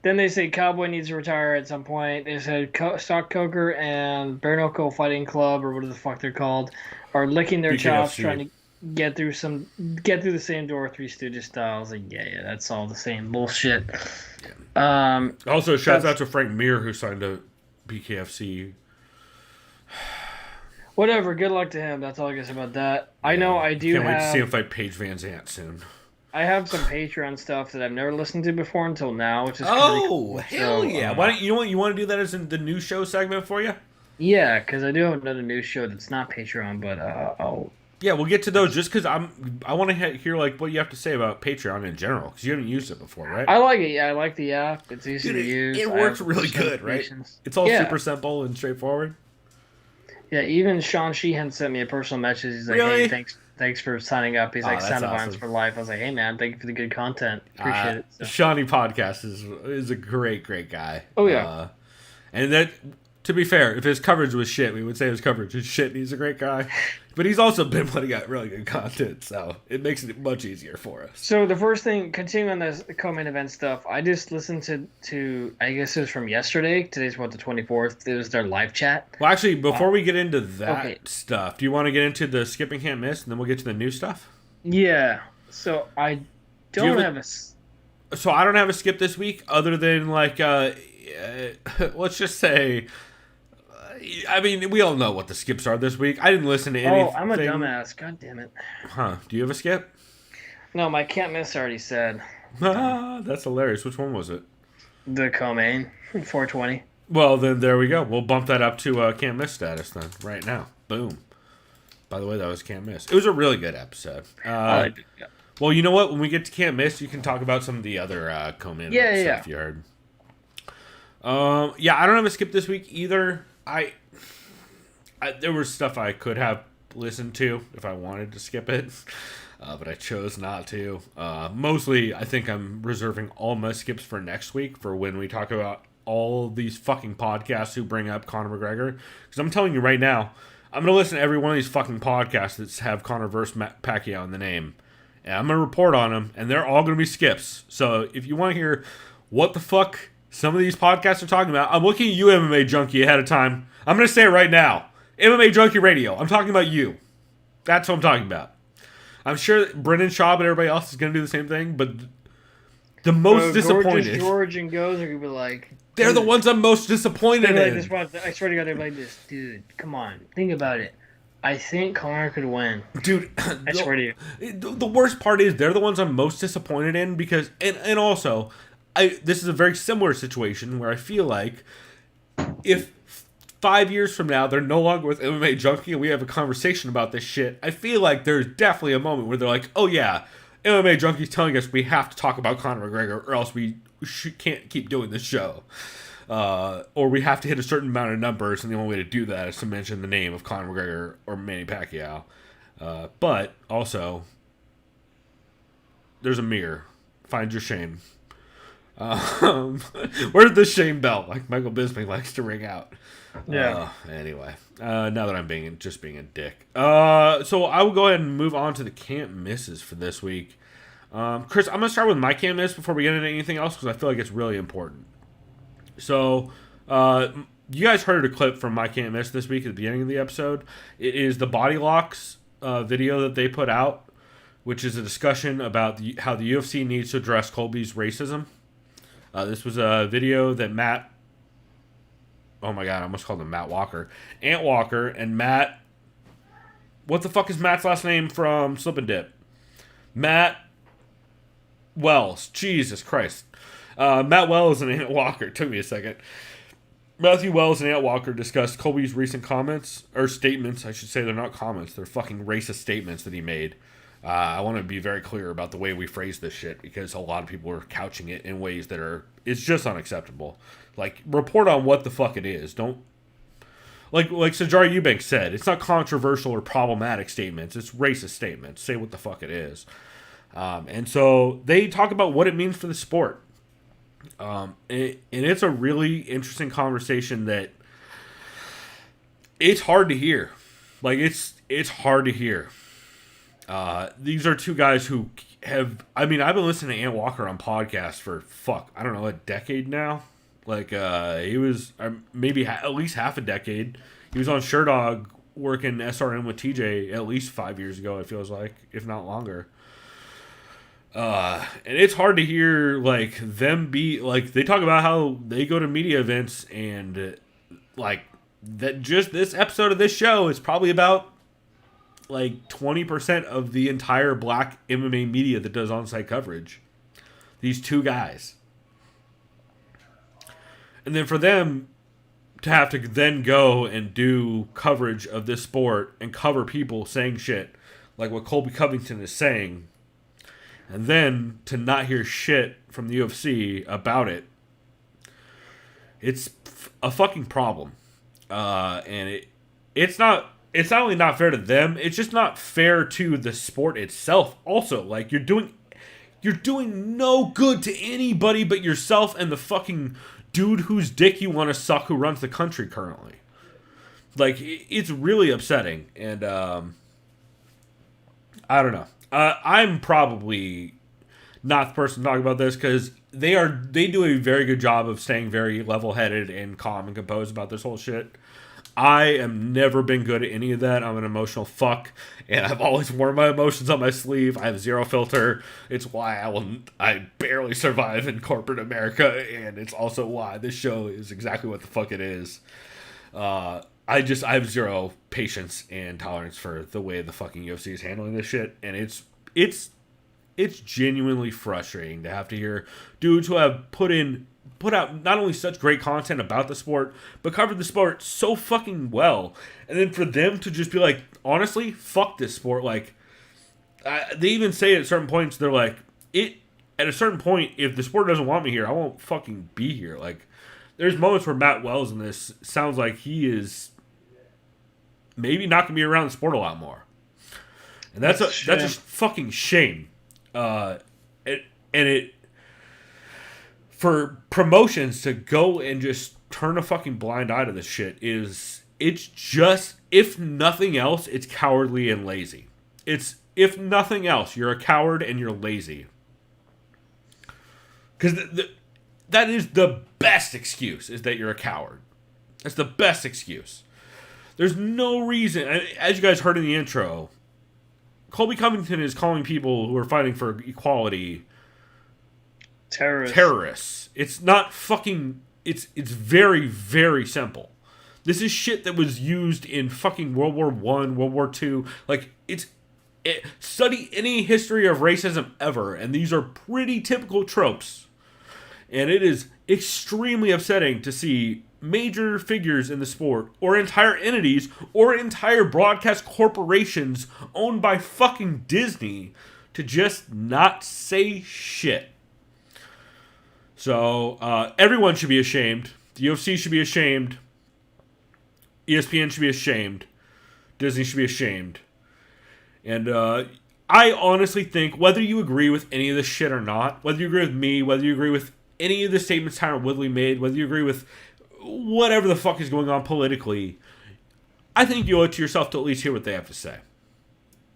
Then they say Cowboy needs to retire at some point. They said Stock Coker and Bare Knuckle Fighting Club, or whatever the fuck they're called, are licking their chops trying to get through the same door, Three Stooges style. I was like, yeah, that's all the same bullshit. Yeah. Also, shouts out to Frank Mir, who signed a BKFC. Whatever, good luck to him. That's all I guess about that. I know I do Can't wait to see him fight Paige Van Zandt soon. I have some Patreon stuff that I've never listened to before until now, which is cool. Hell yeah! Why don't you want to do that as in the new show segment for you? Yeah, because I do have another news show that's not Patreon, but I'll. Yeah, we'll get to those just because I want to hear like what you have to say about Patreon in general because you haven't used it before, right? I like it. Yeah, I like the app. It's easy to use. It works really good, right? It's all super simple and straightforward. Yeah, even Sean Sheehan sent me a personal message. He's like, really? "Hey, thanks for signing up." He's like, "Sound of Violence for Life." I was like, "Hey, man, thank you for the good content. Appreciate it." So. Shawnee Podcast is a great guy. Oh yeah, and that. To be fair, if his coverage was shit, we would say his coverage is shit and he's a great guy. But he's also been putting out really good content, so it makes it much easier for us. So the first thing, continuing on this co-main event stuff, I just listened to I guess it was from yesterday. Today's what, the 24th? It was their live chat. Well, actually, before we get into that stuff, do you want to get into the skipping can't miss and then we'll get to the new stuff? Yeah. So I don't have a... So I don't have a skip this week other than like, let's just say... I mean, we all know what the skips are this week. I didn't listen to anything. Oh, I'm a dumbass. God damn it. Huh. Do you have a skip? No, my can't miss already said. That's hilarious. Which one was it? The co-main. 420. Well, then there we go. We'll bump that up to can't miss status then, right now. Boom. By the way, that was can't miss. It was a really good episode. I liked it, yeah. Well, you know what? When we get to can't miss, you can talk about some of the other co-main stuff you heard. Yeah, I don't have a skip this week either. I there was stuff I could have listened to if I wanted to skip it, but I chose not to. Mostly, I think I'm reserving all my skips for next week for when we talk about all these fucking podcasts who bring up Conor McGregor. Because I'm telling you right now, I'm going to listen to every one of these fucking podcasts that have Conor versus Pacquiao in the name. And I'm going to report on them, and they're all going to be skips. So if you want to hear what the fuck some of these podcasts are talking about, I'm looking at you, MMA Junkie, ahead of time. I'm going to say it right now. MMA Junkie Radio. I'm talking about you. That's what I'm talking about. I'm sure Brendan Schaub and everybody else is going to do the same thing, but the most disappointed. George and Goes are going to be like... They're the ones I'm most disappointed in. I swear to God, they're like this. Dude, come on. Think about it. I think Conor could win. Dude, I swear to you. The worst part is they're the ones I'm most disappointed in because... And also, this is a very similar situation where I feel like if 5 years from now they're no longer with MMA Junkie and we have a conversation about this shit, I feel like there's definitely a moment where they're like, oh yeah, MMA Junkie's telling us we have to talk about Conor McGregor or else we can't keep doing this show. Or we have to hit a certain amount of numbers, and the only way to do that is to mention the name of Conor McGregor or Manny Pacquiao. But also, there's a mirror. Find your shame. Where's the shame bell? Like Michael Bisping likes to ring out. Yeah. Anyway, now that I'm being a dick. So I will go ahead and move on to the can't misses for this week. Chris, I'm going to start with my can't miss before we get into anything else because I feel like it's really important. So, you guys heard a clip from my can't miss this week at the beginning of the episode. It is the Body Locks video that they put out, which is a discussion about how the UFC needs to address Colby's racism. This was a video that Matt... Oh my god, I almost called him Matt Walker. Ant Walker and Matt... What the fuck is Matt's last name from Slip and Dip? Matt Wells. Jesus Christ. Matt Wells and Ant Walker. It took me a second. Matthew Wells and Ant Walker discussed Colby's recent comments, or statements, I should say. They're not comments. They're fucking racist statements that he made. I want to be very clear about the way we phrase this shit, because a lot of people are couching it in ways that are... It's just unacceptable. Like, report on what the fuck it is. Don't... Like Sajari Eubanks said, it's not controversial or problematic statements. It's racist statements. Say what the fuck it is. And so they talk about what it means for the sport. And it's a really interesting conversation that it's hard to hear. Like, it's hard to hear. These are two guys who have... I mean, I've been listening to Ant Walker on podcasts for, I don't know, a decade now. Like, he was maybe at least half a decade. He was on Sherdog working SRM with TJ at least 5 years ago, it feels like, if not longer. And it's hard to hear, like, them be... Like, they talk about how they go to media events and, like, that just this episode of this show is probably about, like, 20% of the entire black MMA media that does on-site coverage. These two guys. And then for them to have to then go and do coverage of this sport and cover people saying shit like what Colby Covington is saying, and then to not hear shit from the UFC about it, it's a fucking problem. And it's not only not fair to them, it's just not fair to the sport itself. Also, like, you're doing no good to anybody but yourself and the fucking dude whose dick you want to suck who runs the country currently. Like, it's really upsetting. And I don't know. I'm probably not the person to talk about this because they do a very good job of staying very level-headed and calm and composed about this whole shit. I am never been good at any of that. I'm an emotional fuck, and I've always worn my emotions on my sleeve. I have zero filter. It's why I barely survive in corporate America, and it's also why this show is exactly what the fuck it is. I have zero patience and tolerance for the way the fucking UFC is handling this shit, and it's genuinely frustrating to have to hear dudes who have put out not only such great content about the sport, but covered the sport so fucking well. And then for them to just be like, honestly, fuck this sport. Like, they even say at certain points, they're like, at a certain point, if the sport doesn't want me here, I won't fucking be here. Like, there's moments where Matt Wells in this sounds like he is maybe not going to be around the sport a lot more. And that's just fucking shame. For promotions to go and just turn a fucking blind eye to this shit is It's just, if nothing else, it's cowardly and lazy. It's, if nothing else, you're a coward and you're lazy. Because that is the best excuse, is that you're a coward. That's the best excuse. There's no reason, as you guys heard in the intro, Colby Covington is calling people who are fighting for equality terrorists. It's not fucking, it's very, very simple. This is shit that was used in fucking World War I, World War II. Like, study any history of racism ever, and these are pretty typical tropes. And it is extremely upsetting to see major figures in the sport, or entire entities, or entire broadcast corporations owned by fucking Disney, to just not say shit. So, everyone should be ashamed. The UFC should be ashamed. ESPN should be ashamed. Disney should be ashamed. And I honestly think, whether you agree with any of this shit or not, whether you agree with me, whether you agree with any of the statements Tyron Woodley made, whether you agree with whatever the fuck is going on politically, I think you owe it to yourself to at least hear what they have to say.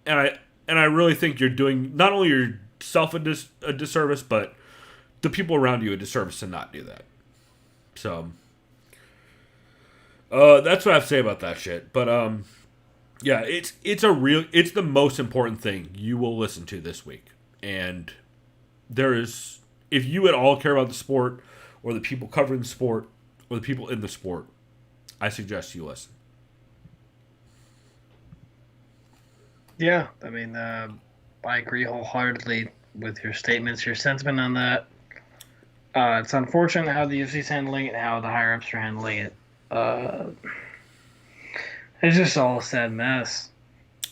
And I really think you're doing not only yourself a disservice, but the people around you a disservice to not do that. So, that's what I have to say about that shit. But yeah, it's the most important thing you will listen to this week. And there is, if you at all care about the sport, or the people covering the sport, or the people in the sport, I suggest you listen. Yeah, I mean, I agree wholeheartedly with your statements, your sentiment on that. It's unfortunate how the UFC's handling it, how the higher-ups are handling it. It's just all a sad mess.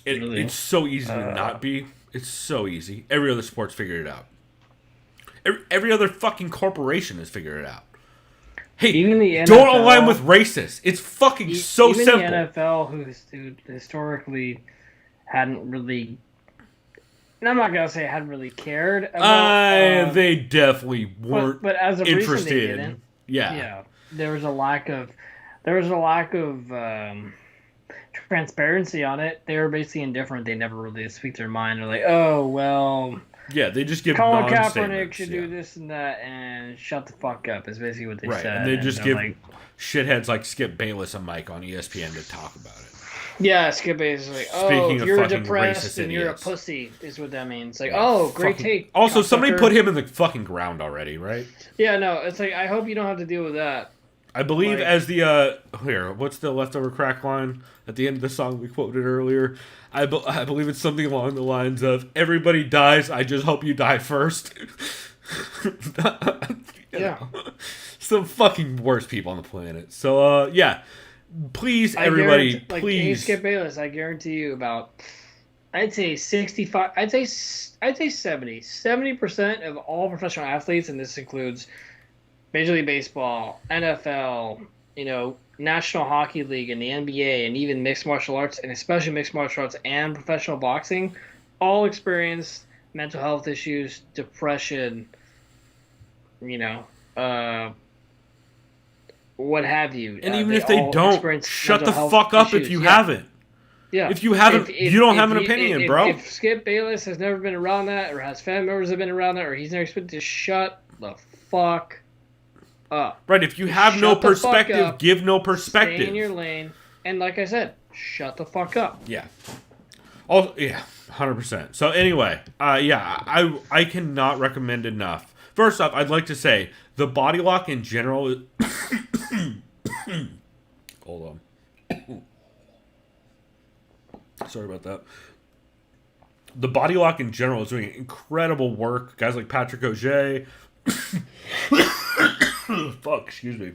Really. It's so easy to not be. It's so easy. Every other sport's figured it out. Every other fucking corporation has figured it out. Hey, even the NFL, don't align with racists. It's fucking so even simple. Even the NFL, who historically hadn't really, and I'm not gonna say hadn't really cared about. They definitely weren't. But as of interested. recent, they didn't. Yeah. There was a lack of transparency on it. They were basically indifferent. They never really speak their mind. They're like, oh well. Yeah, they just give Colin non-statements. Kaepernick should do this and that, and shut the fuck up. Is basically what they said. And they just give like, shitheads like Skip Bayless a mic on ESPN to talk about it. Yeah, Skip Bayless is like, oh, if you're depressed and you're a pussy, is what that means. Like, oh, great take. Also, somebody put him in the fucking ground already, right? Yeah, no, it's like, I hope you don't have to deal with that. I believe as the what's the leftover crack line at the end of the song we quoted earlier? I believe it's something along the lines of, everybody dies, I just hope you die first. Yeah. Some fucking worst people on the planet. So, yeah. Please, everybody, please. Skip Bayless, I guarantee you about, I'd say 65, I'd say 70. 70% of all professional athletes, and this includes Major League Baseball, NFL, National Hockey League and the NBA, and even mixed martial arts, and especially mixed martial arts and professional boxing, all experience mental health issues, depression, what have you. And even if they don't, shut the fuck up if you haven't. Yeah. If you haven't, you don't have an opinion, bro. If Skip Bayless has never been around that, or has family members that have been around that, or he's never experienced, just shut the fuck up. Right, if you have no perspective, give no perspective. Stay in your lane, and like I said, shut the fuck up. Yeah. Oh, yeah, 100%. So anyway, I cannot recommend enough. First off, I'd like to say the body lock in general. Hold on. Sorry about that. The body lock in general is doing incredible work. Guys like Patrick Auger. Fuck, excuse me.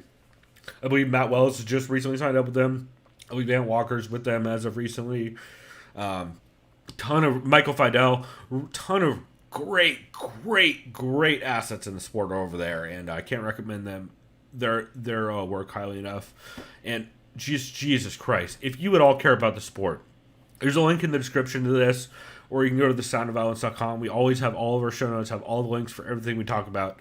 I believe Matt Wells has just recently signed up with them. I believe Van Walker's with them as of recently. Ton of Michael Fidel. Ton of great assets in the sport over there, and I can't recommend them their work highly enough. And Jesus Christ, if you at all care about the sport, there's a link in the description to this, or you can go to thesoundofviolence.com. We always have all of our show notes, have all the links for everything we talk about.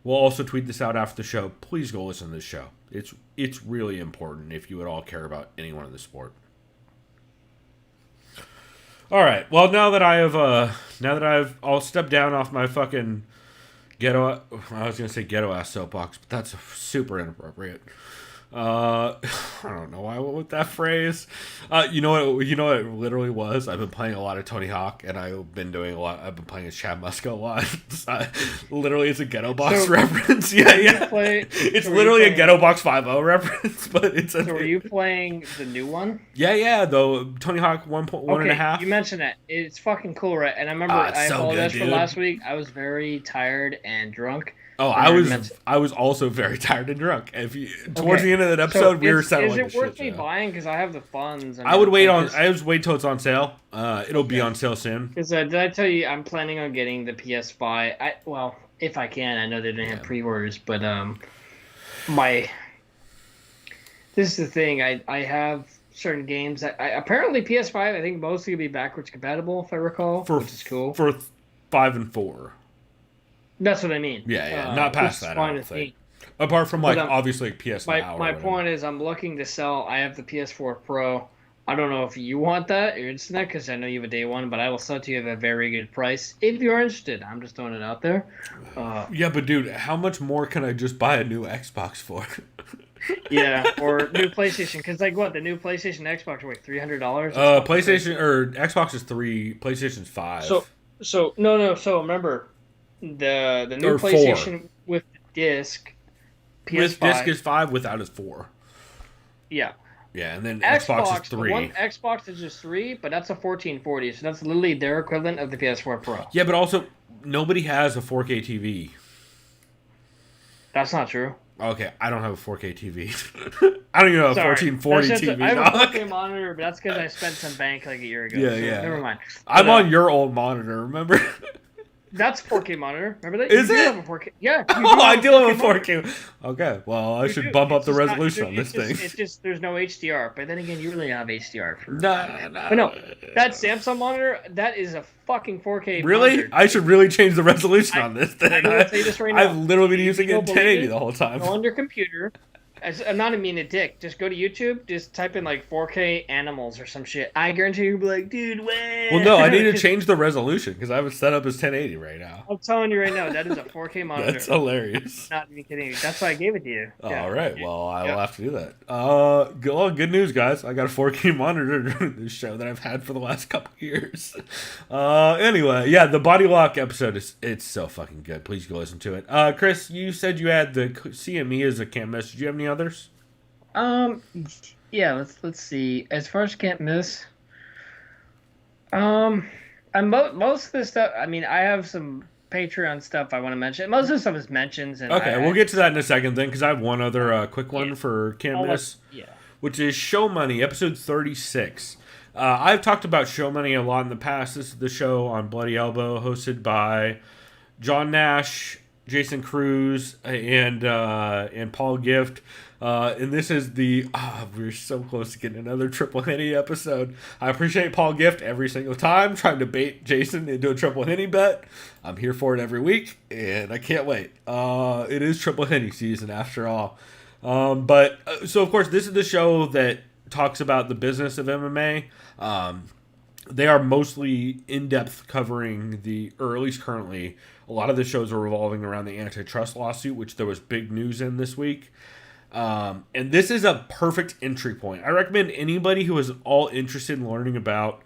We'll also tweet this out after the show. Please go listen to this show. It's really important if you at all care about anyone in the sport. All right. Well, I'll step down off my fucking ghetto. I was gonna say ghetto ass soapbox, but that's super inappropriate. I don't know why I went with that phrase. You know what it literally was? I've been playing a lot of Tony Hawk, and I've been playing as Chad Muska a lot. Literally, it's a Ghetto Box reference. Yeah. It's literally a Ghetto Box 5.0 reference, but it's a... So were you playing the new one? Yeah, though Tony Hawk 1.1.5. You mentioned that. It's fucking cool, right? And I remember I apologize for last week. I was very tired and drunk. Oh, I was also very tired and drunk. Towards the end of that episode, we were sounding like a shit. Is it worth me buying? Because I have the funds. I would wait till it's on sale. It'll be on sale soon. Because did I tell you I'm planning on getting the PS5? Well, if I can. I know they didn't have pre-orders, but this is the thing. I have certain games that apparently PS5. I think mostly will be backwards compatible, if I recall, which is cool for 5 and 4. That's what I mean. Yeah, not past that. I don't think. Apart from obviously PS Now. My point is, I'm looking to sell. I have the PS4 Pro. I don't know if you want that or interested in that because I know you have a day one, but I will sell it to you at a very good price if you're interested. I'm just throwing it out there. Yeah, but dude, how much more can I just buy a new Xbox for? Yeah, or new PlayStation. Because the new PlayStation and Xbox are like $300. PlayStation or Xbox is $3. PlayStation's $5. So no. So remember. The new PlayStation 4. With disc, PS5. With disc is $5, without is $4. Yeah. Yeah, and then Xbox is $3. One Xbox is just $3, but that's a 1440, so that's literally their equivalent of the PS4 Pro. Yeah, but also nobody has a 4K TV. That's not true. Okay, I don't have a 4K TV. I don't even have a 1440 TV. I have a 4K monitor, but that's because I spent some bank like a year ago. Yeah. Never mind. I'm on your old monitor, remember? That's 4K monitor. Remember that? Is it? Have a 4K. Yeah. I do have a 4K. Okay. Well, I should bump up the resolution on this thing. It's just there's no HDR. But then again, you really have HDR. No. But no, that Samsung monitor, that is a fucking 4K. Really? Monitor. I should really change the resolution on this thing. I'm gonna say this right now. I've literally been using it in 1080 the whole time. Go on your computer. I'm not mean a dick. Just go to YouTube. Just type in 4K animals or some shit. I guarantee you'll be like, dude, what? Well, no, I need to change the resolution because I have it set up as 1080 right now. I'm telling you right now, that is a 4K monitor. That's hilarious. Not even kidding you. That's why I gave it to you. All right. Well, I will have to do that. Good news, guys. I got a 4K monitor during this show that I've had for the last couple years. Anyway, yeah, the Body Lock episode it's so fucking good. Please go listen to it. Chris, you said you had the CME as a can't miss. Did you have any others? Yeah, let's see. As far as can't miss, most of this stuff. I mean, I have some Patreon stuff I want to mention. Most of the stuff is mentions. And okay, we'll get to that in a second then, because I have one other quick one for can't miss. Which is Show Money, episode 36. I've talked about Show Money a lot in the past. This is the show on Bloody Elbow, hosted by John Nash, Jason Cruz, and Paul Gift. And this is we're so close to getting another Triple Henny episode. I appreciate Paul Gift every single time, trying to bait Jason into a Triple Henny bet. I'm here for it every week, and I can't wait. It is Triple Henny season after all. So of course, this is the show that talks about the business of MMA. They are mostly in-depth covering or at least currently, a lot of the shows are revolving around the antitrust lawsuit, which there was big news in this week. And this is a perfect entry point. I recommend anybody who is all interested in learning about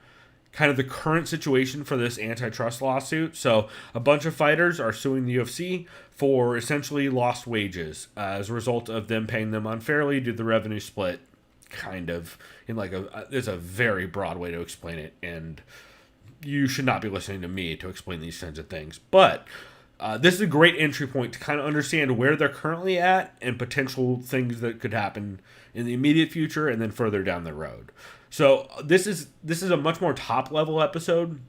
kind of the current situation for this antitrust lawsuit. So a bunch of fighters are suing the UFC for essentially lost wages as a result of them paying them unfairly due to the revenue split. Kind of in there's a very broad way to explain it, and you should not be listening to me to explain these kinds of things. But this is a great entry point to kind of understand where they're currently at and potential things that could happen in the immediate future and then further down the road. So this is a much more top level episode.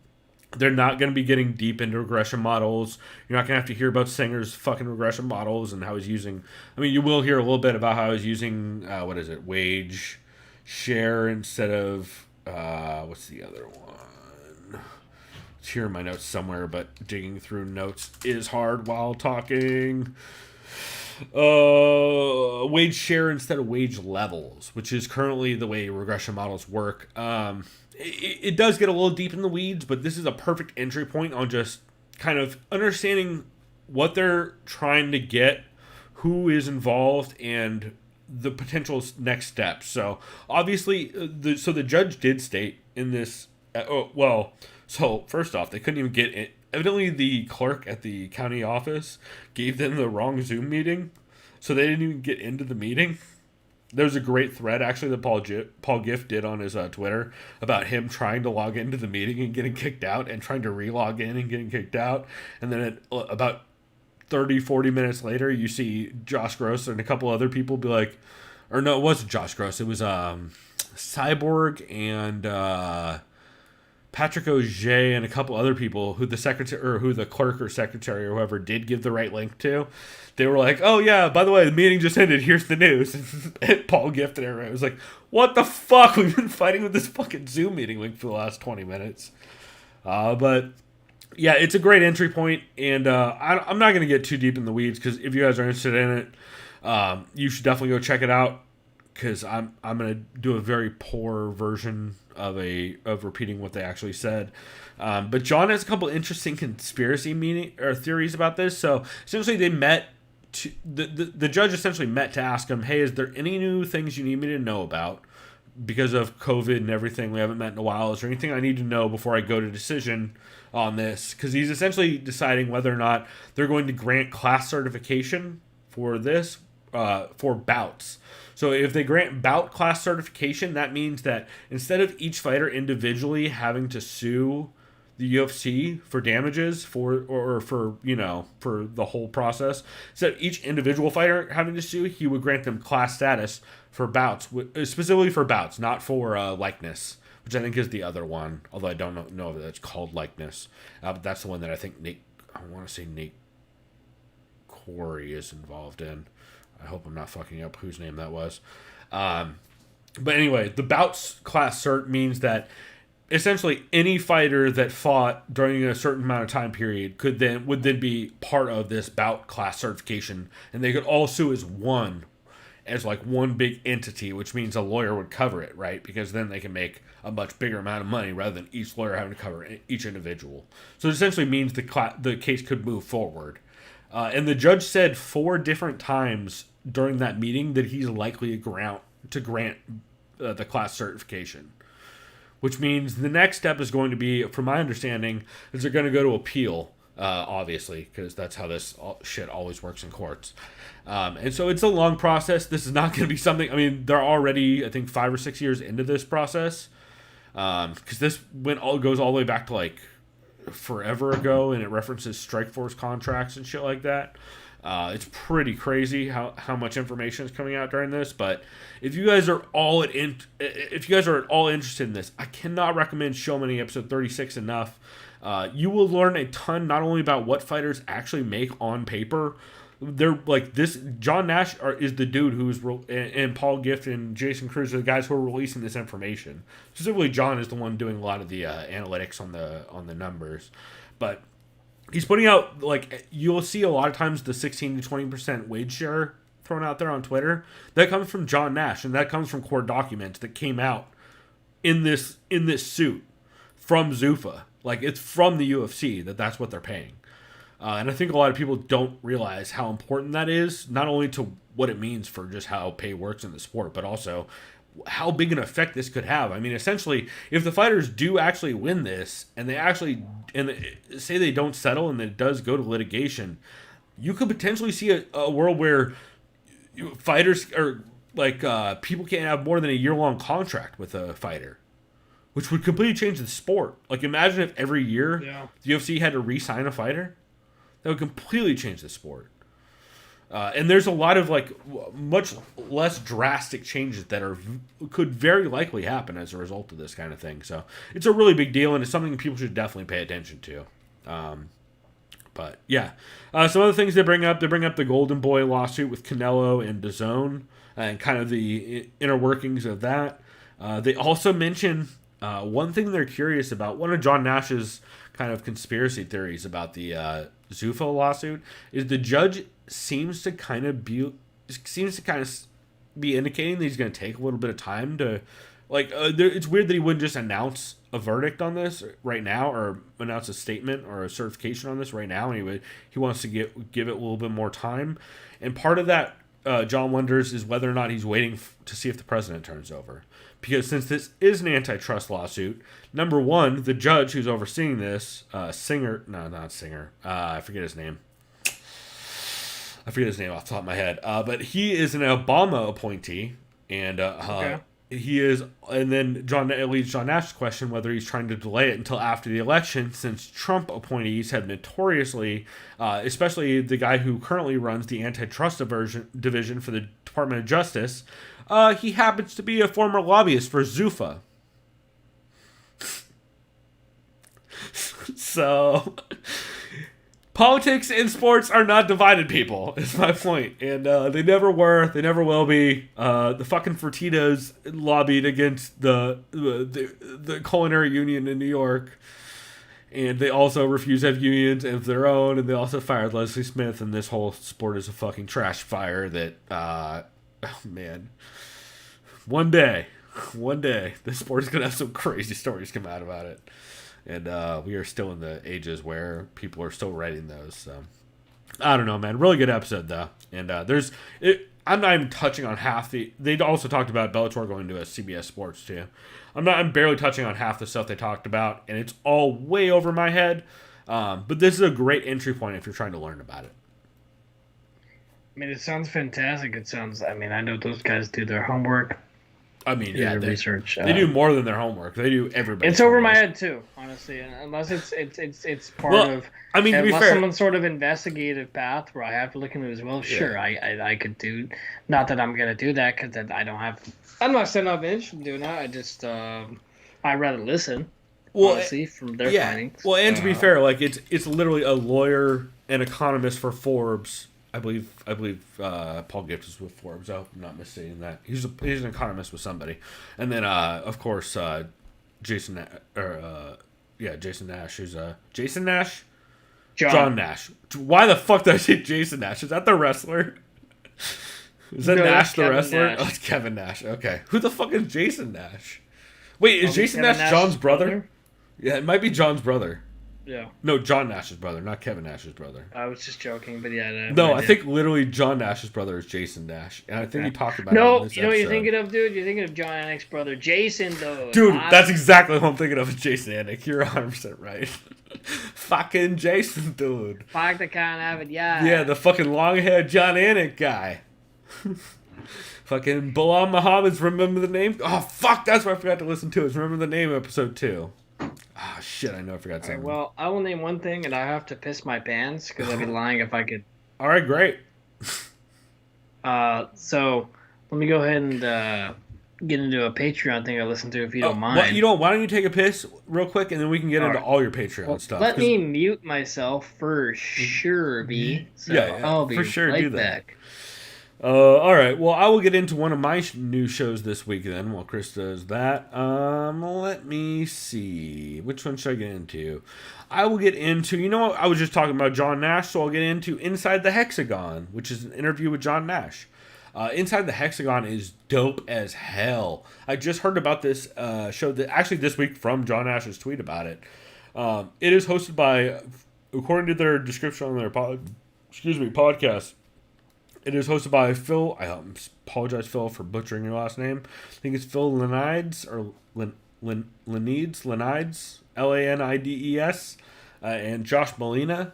They're not going to be getting deep into regression models. You're not going to have to hear about Singer's fucking regression models and how he's using... I mean, you will hear a little bit about how he's using, wage share instead of... what's the other one? It's here in my notes somewhere, but digging through notes is hard while talking. Wage share instead of wage levels, which is currently the way regression models work. It does get a little deep in the weeds, but this is a perfect entry point on just kind of understanding what they're trying to get, who is involved, and the potential next steps. So obviously, the judge did state in this. So first off, they couldn't even get it. Evidently, the clerk at the county office gave them the wrong Zoom meeting, so they didn't even get into the meeting. There's a great thread, actually, that Paul Gift did on his Twitter about him trying to log into the meeting and getting kicked out and trying to re-log in and getting kicked out. And then about 30, 40 minutes later, you see Josh Gross and a couple other people be like, or no, it wasn't Josh Gross. It was Cyborg and Patrick Auger and a couple other people who the secretary or who the clerk or secretary or whoever did give the right link to. They were like, "Oh yeah, by the way, the meeting just ended. Here's the news." And Paul Gift and everybody was like, "What the fuck? We've been fighting with this fucking Zoom meeting link for the last 20 minutes." But yeah, it's a great entry point, and I'm not going to get too deep in the weeds because if you guys are interested in it, you should definitely go check it out. Because I'm going to do a very poor version of repeating what they actually said. But John has a couple interesting conspiracy theories about this. So essentially, they met. The judge essentially met to ask him, "Hey, is there any new things you need me to know about because of COVID and everything? We haven't met in a while. Is there anything I need to know before I go to decision on this?" Because he's essentially deciding whether or not they're going to grant class certification for this for bouts. So if they grant bout class certification, that means that instead of each fighter individually having to sue the UFC for damages for the whole process, instead of each individual fighter having to sue, he would grant them class status for bouts, specifically for bouts, not for likeness, which I think is the other one. Although I don't know if that's called likeness, but that's the one that I think Nate Quarry is involved in. I hope I'm not fucking up whose name that was. But anyway, the bouts class cert means that essentially any fighter that fought during a certain amount of time period would then be part of this bout class certification, and they could all sue as one big entity, which means a lawyer would cover it, right? Because then they can make a much bigger amount of money rather than each lawyer having to cover each individual. So it essentially means the case could move forward. And the judge said 4 different times during that meeting that he's likely to grant the class certification, which means the next step is going to be, from my understanding, is they're going to go to appeal, obviously, because that's how this shit always works in courts. And so it's a long process. This is not going to be something, I mean, they're already, I think, 5 or 6 years into this process, because this goes all the way back to like forever ago, and it references Strikeforce contracts and shit like that. It's pretty crazy how much information is coming out during this. But if you guys are at all interested in this, I cannot recommend Show Money episode 36 enough. You will learn a ton, not only about what fighters actually make on paper. They're like this. John Nash is the dude who's and Paul Gift and Jason Cruz are the guys who are releasing this information. Specifically, John is the one doing a lot of the analytics on the numbers, but he's putting out, like, you'll see a lot of times the 16 to 20% wage share thrown out there on Twitter. That comes from John Nash, and that comes from court documents that came out in this suit from Zuffa. Like, it's from the UFC that's what they're paying. And I think a lot of people don't realize how important that is, not only to what it means for just how pay works in the sport, but also how big an effect this could have. I mean, essentially, if the fighters do actually win this, and say they don't settle and it does go to litigation, you could potentially see a world where fighters are like people can't have more than a year-long contract with a fighter, which would completely change the sport. Like, imagine if every year the UFC had to re-sign a fighter. That would completely change the sport. And there's a lot of like much less drastic changes that could very likely happen as a result of this kind of thing. So it's a really big deal, and it's something people should definitely pay attention to. But yeah, some other things they bring up the Golden Boy lawsuit with Canelo and DAZN, and kind of the inner workings of that. They also mention one thing they're curious about. One of John Nash's kind of conspiracy theories about the Zuffa lawsuit is the judge seems to kind of be indicating that he's going to take a little bit of time to, like, it's weird that he wouldn't just announce a verdict on this right now, or announce a statement or a certification on this right now. And he wants to give it a little bit more time. And part of that, John wonders, is whether or not he's waiting to see if the president turns over. Because since this is an antitrust lawsuit, number one, the judge who's overseeing this, I forget his name. I forget his name off the top of my head. But he is an Obama appointee, and he is. And then it leads John Nash's question whether he's trying to delay it until after the election, since Trump appointees have notoriously, especially the guy who currently runs the antitrust division for the Department of Justice, he happens to be a former lobbyist for Zuffa. So, politics and sports are not divided, people, is my point. And they never were, they never will be. The fucking Fertittas lobbied against the culinary union in New York. And they also refuse to have unions of their own. And they also fired Leslie Smith. And this whole sport is a fucking trash fire that, oh man. One day, this sport is going to have some crazy stories come out about it. And we are still in the ages where people are still writing those. So I don't know, man. Really good episode, though. And I'm not even touching on half the... They also talked about Bellator going to a CBS Sports, too. I'm barely touching on half the stuff they talked about. And it's all way over my head. But this is a great entry point if you're trying to learn about it. I mean, it sounds fantastic. I know those guys do their homework. I mean, yeah, they research. They do more than their homework. They do everybody. It's over my head too, honestly. Unless it's part of. I mean, to be fair, some sort of investigative path where I have to look into it as well. Sure, I could do. Not that I'm gonna do that because I don't have. I'm not setting up interested in doing that. I just I'd rather listen. Well, honestly, from their findings. Well, and to be fair, like it's literally a lawyer and economist for Forbes. I believe Paul Gibbs is with Forbes. I hope I'm not misstating that. He's an economist with somebody, and then of course Jason Nash, who's Jason Nash, John Nash. Why the fuck did I say Jason Nash? Is that the wrestler? Is that Nash the wrestler? Nash. Oh, it's Kevin Nash. Okay, who the fuck is Jason Nash? Wait, is Jason Kevin Nash John's brother? Yeah, it might be John's brother. Yeah. No, John Nash's brother, not Kevin Nash's brother. I was just joking, but yeah. No, I think literally John Nash's brother is Jason Nash, and I think he talked about it in this you know what you're episode. thinking of, dude? You're thinking of John Anik's brother, Jason, though. Dude, that's exactly what I'm thinking of, is Jason Anik. You're 100% right. Fucking Jason, dude. Fuck the kind of it, yeah. Yeah, the fucking long-haired John Anik guy. Fucking Bilal Muhammad's Remember the Name? Oh, fuck, that's what I forgot to listen to. It's Remember the Name episode 2. Ah, shit, I know I forgot something. Right, well, I will name one thing, and I have to piss my pants, because I'd be lying if I could. All right, great. So, let me go ahead and get into a Patreon thing I listen to, if you don't mind. Why don't you take a piss real quick, and then we can get into all your Patreon stuff. Let me mute myself for sure, B. So I'll be for sure, right do that. back. All right. Well, I will get into one of my new shows this week then, while Chris does that. Let me see. Which one should I get into? I will get into, I was just talking about John Nash, so I'll get into Inside the Hexagon, which is an interview with John Nash. Inside the Hexagon is dope as hell. I just heard about this show that actually this week from John Nash's tweet about it. It is hosted by, according to their description on their podcast, it is hosted by Phil. I apologize, Phil, for butchering your last name. I think it's Phil Lanides or Lanides, Lanides, and Josh Molina.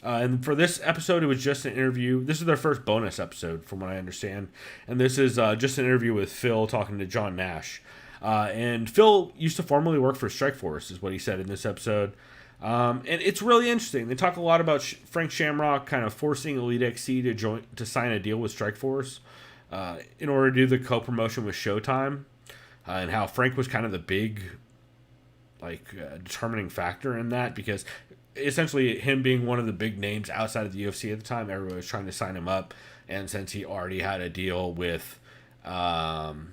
And for this episode, it was just an interview. This is their first bonus episode, from what I understand. And this is just an interview with Phil talking to John Nash. And Phil used to formerly work for Strikeforce, is what he said in this episode. And it's really interesting. They talk a lot about Frank Shamrock kind of forcing Elite XC to sign a deal with Strikeforce in order to do the co-promotion with Showtime, and how Frank was kind of the big determining factor in that, because essentially him being one of the big names outside of the UFC at the time, everybody was trying to sign him up, and since he already had a deal with Strikeforce,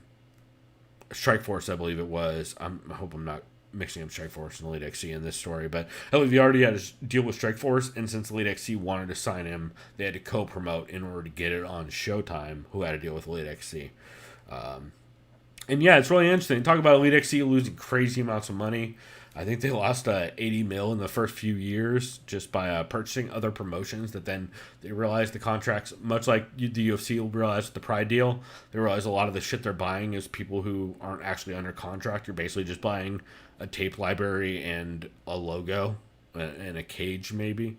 I believe it was. I hope I'm not mixing up Strikeforce and Elite XC in this story, but I believe he already had a deal with Strikeforce, and since Elite XC wanted to sign him, they had to co-promote in order to get it on Showtime, who had a deal with Elite XC. And yeah, it's really interesting. Talk about Elite XC losing crazy amounts of money. I think they lost $80 million in the first few years just by purchasing other promotions that then they realized the contracts, much like the UFC realized with the Pride deal, they realized a lot of the shit they're buying is people who aren't actually under contract. You're basically just buying a tape library and a logo and a cage maybe,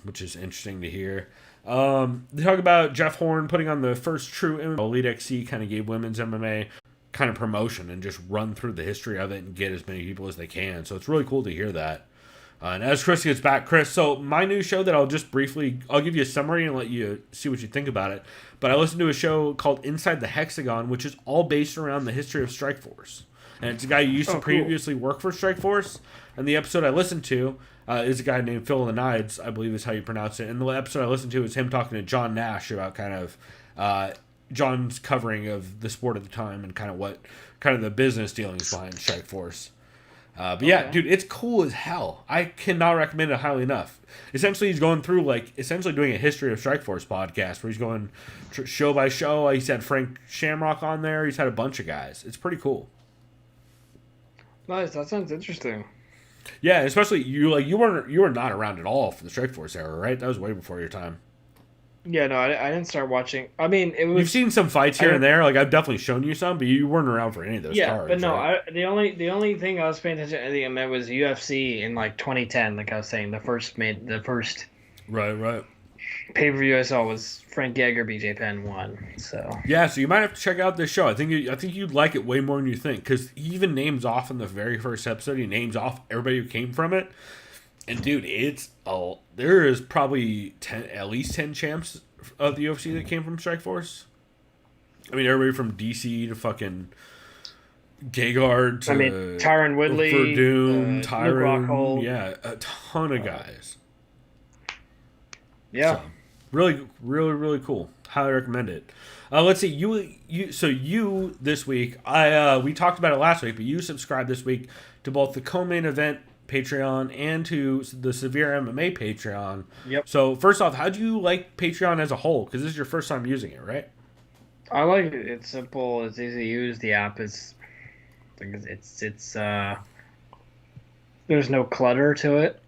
which is interesting to hear. They talk about Jeff Horn putting on the first true MMA. Elite XC kind of gave women's MMA kind of promotion and just run through the history of it and get as many people as they can. So it's really cool to hear that. And as Chris gets back, Chris, so my new show that I'll give you a summary and let you see what you think about it. But I listened to a show called Inside the Hexagon, which is all based around the history of Strikeforce. And it's a guy who used to previously work for Strikeforce. And the episode I listened to is a guy named Phil Lanides, I believe is how you pronounce it. And the episode I listened to is him talking to John Nash about kind of John's covering of the sport at the time and kind of the business dealings behind Strikeforce. But yeah, dude, it's cool as hell. I cannot recommend it highly enough. Essentially, he's going through doing a history of Strikeforce podcast where he's going show by show. He's had Frank Shamrock on there. He's had a bunch of guys. It's pretty cool. Nice. That sounds interesting. Yeah, especially you were not around at all for the Strikeforce era, right? That was way before your time. Yeah, no, I didn't start watching. I mean, it was. You've seen some fights here and there. Like I've definitely shown you some, but you weren't around for any of those cards. But no, right? the only thing I was paying attention to the MMA was UFC in 2010. Like I was saying, the first right pay-per-view I saw was Frank Yeager BJ Penn 1. So yeah, so you might have to check out this show. I think you'd like it way more than you think because he even names off in the very first episode. He names off everybody who came from it. And dude, there is probably at least 10 champs of the UFC that came from Strikeforce. I mean, everybody from DC to fucking Gegard to Tyron Woodley, Verdun, Tyron, Rockhold. Yeah, a ton of guys. Yeah, so, really, really, really cool. Highly recommend it. Let's see, you this week. We talked about it last week, but you subscribed this week to both the co-main event Patreon and to the Severe MMA Patreon. Yep. So first off, how do you like Patreon as a whole? Because this is your first time using it, right? I like it. It's simple. It's easy to use. The app is, there's no clutter to it.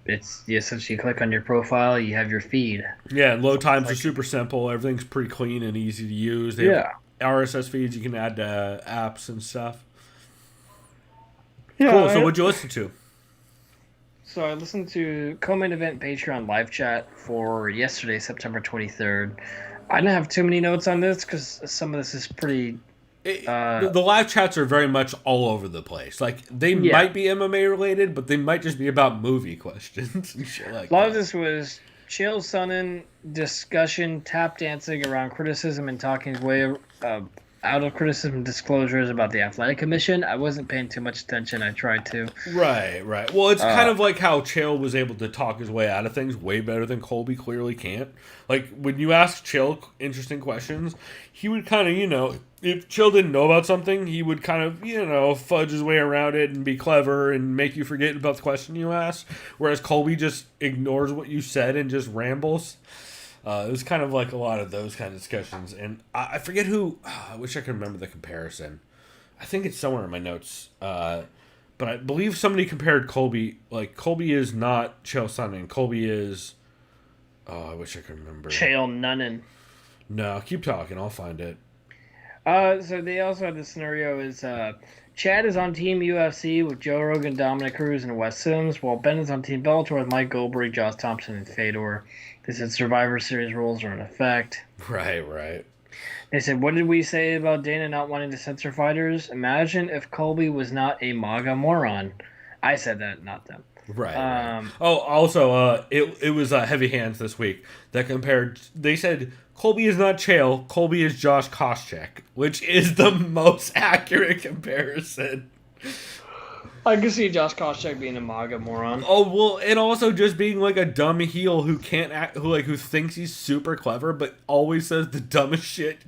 It's you essentially click on your profile. You have your feed. Yeah, and load times are super simple. Everything's pretty clean and easy to use. They have RSS feeds you can add to apps and stuff. Yeah, cool. So what'd you listen to? So I listened to Co-Main Event Patreon live chat for yesterday, September 23rd. I didn't have too many notes on this because some of this is pretty... the live chats are very much all over the place. Like, they might be MMA related, but they might just be about movie questions and shit like that. A lot of this was Chael Sonnen discussion, tap dancing around criticism and talking way out of criticism disclosures about the Athletic Commission. I wasn't paying too much attention. I tried to. Right. Well, it's kind of like how Chael was able to talk his way out of things way better than Colby clearly can't. Like, when you ask Chael interesting questions, he would kind of, if Chael didn't know about something, he would kind of, fudge his way around it and be clever and make you forget about the question you asked. Whereas Colby just ignores what you said and just rambles. It was kind of like a lot of those kind of discussions. And I forget who... I wish I could remember the comparison. I think it's somewhere in my notes. But I believe somebody compared Colby... Like, Colby is not Chael Sonnen. Colby is... Oh, I wish I could remember. Chael Nunnan. No, keep talking. I'll find it. So they also had the scenario is... Chad is on Team UFC with Joe Rogan, Dominic Cruz, and Wes Sims, while Ben is on Team Bellator with Mike Goldberg, Josh Thompson, and Fedor. They said Survivor Series rules are in effect. Right. They said, what did we say about Dana not wanting to censor fighters? Imagine if Colby was not a MAGA moron. I said that, not them. Right. Also, it was Heavy Hands this week that compared... They said... Colby is not Chael. Colby is Josh Koscheck, which is the most accurate comparison. I can see Josh Koscheck being a MAGA moron. Oh well, and also just being like a dumb heel who can't act, who thinks he's super clever, but always says the dumbest shit.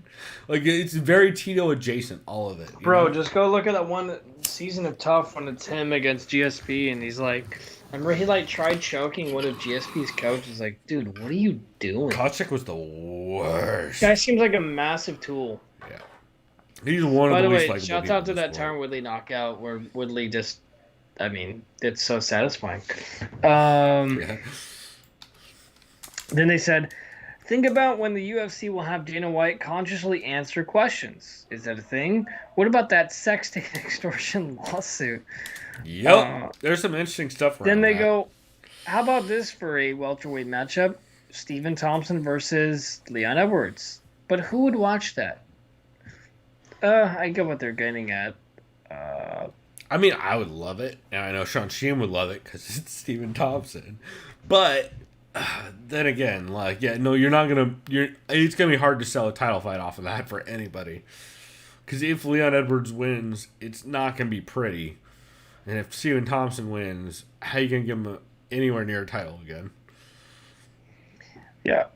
Like it's very Tito adjacent, all of it. Bro, just go look at that one Season of Tough when it's him against GSP, and he's like, remember he like tried choking one of GSP's coaches. Like, dude, what are you doing? Kochick was the worst. Guy seems like a massive tool. Yeah, he's one By of the the least way, likable shouts people out to in that the sport. Tyron Woodley knockout where Woodley just, I mean, it's so satisfying. Yeah. Then they said, think about when the UFC will have Dana White consciously answer questions. Is that a thing? What about that sexting extortion lawsuit? Yep. There's some interesting stuff around Then they that. go, how about this for a welterweight matchup? Stephen Thompson versus Leon Edwards. But who would watch that? I get what they're getting at. I mean, I would love it, and I know Sean Sheen would love it because it's Stephen Thompson. But then again, like, yeah, no, you're not gonna. It's gonna be hard to sell a title fight off of that for anybody. Because if Leon Edwards wins, it's not gonna be pretty, and if Stephen Thompson wins, how you gonna give him anywhere near a title again? Yeah.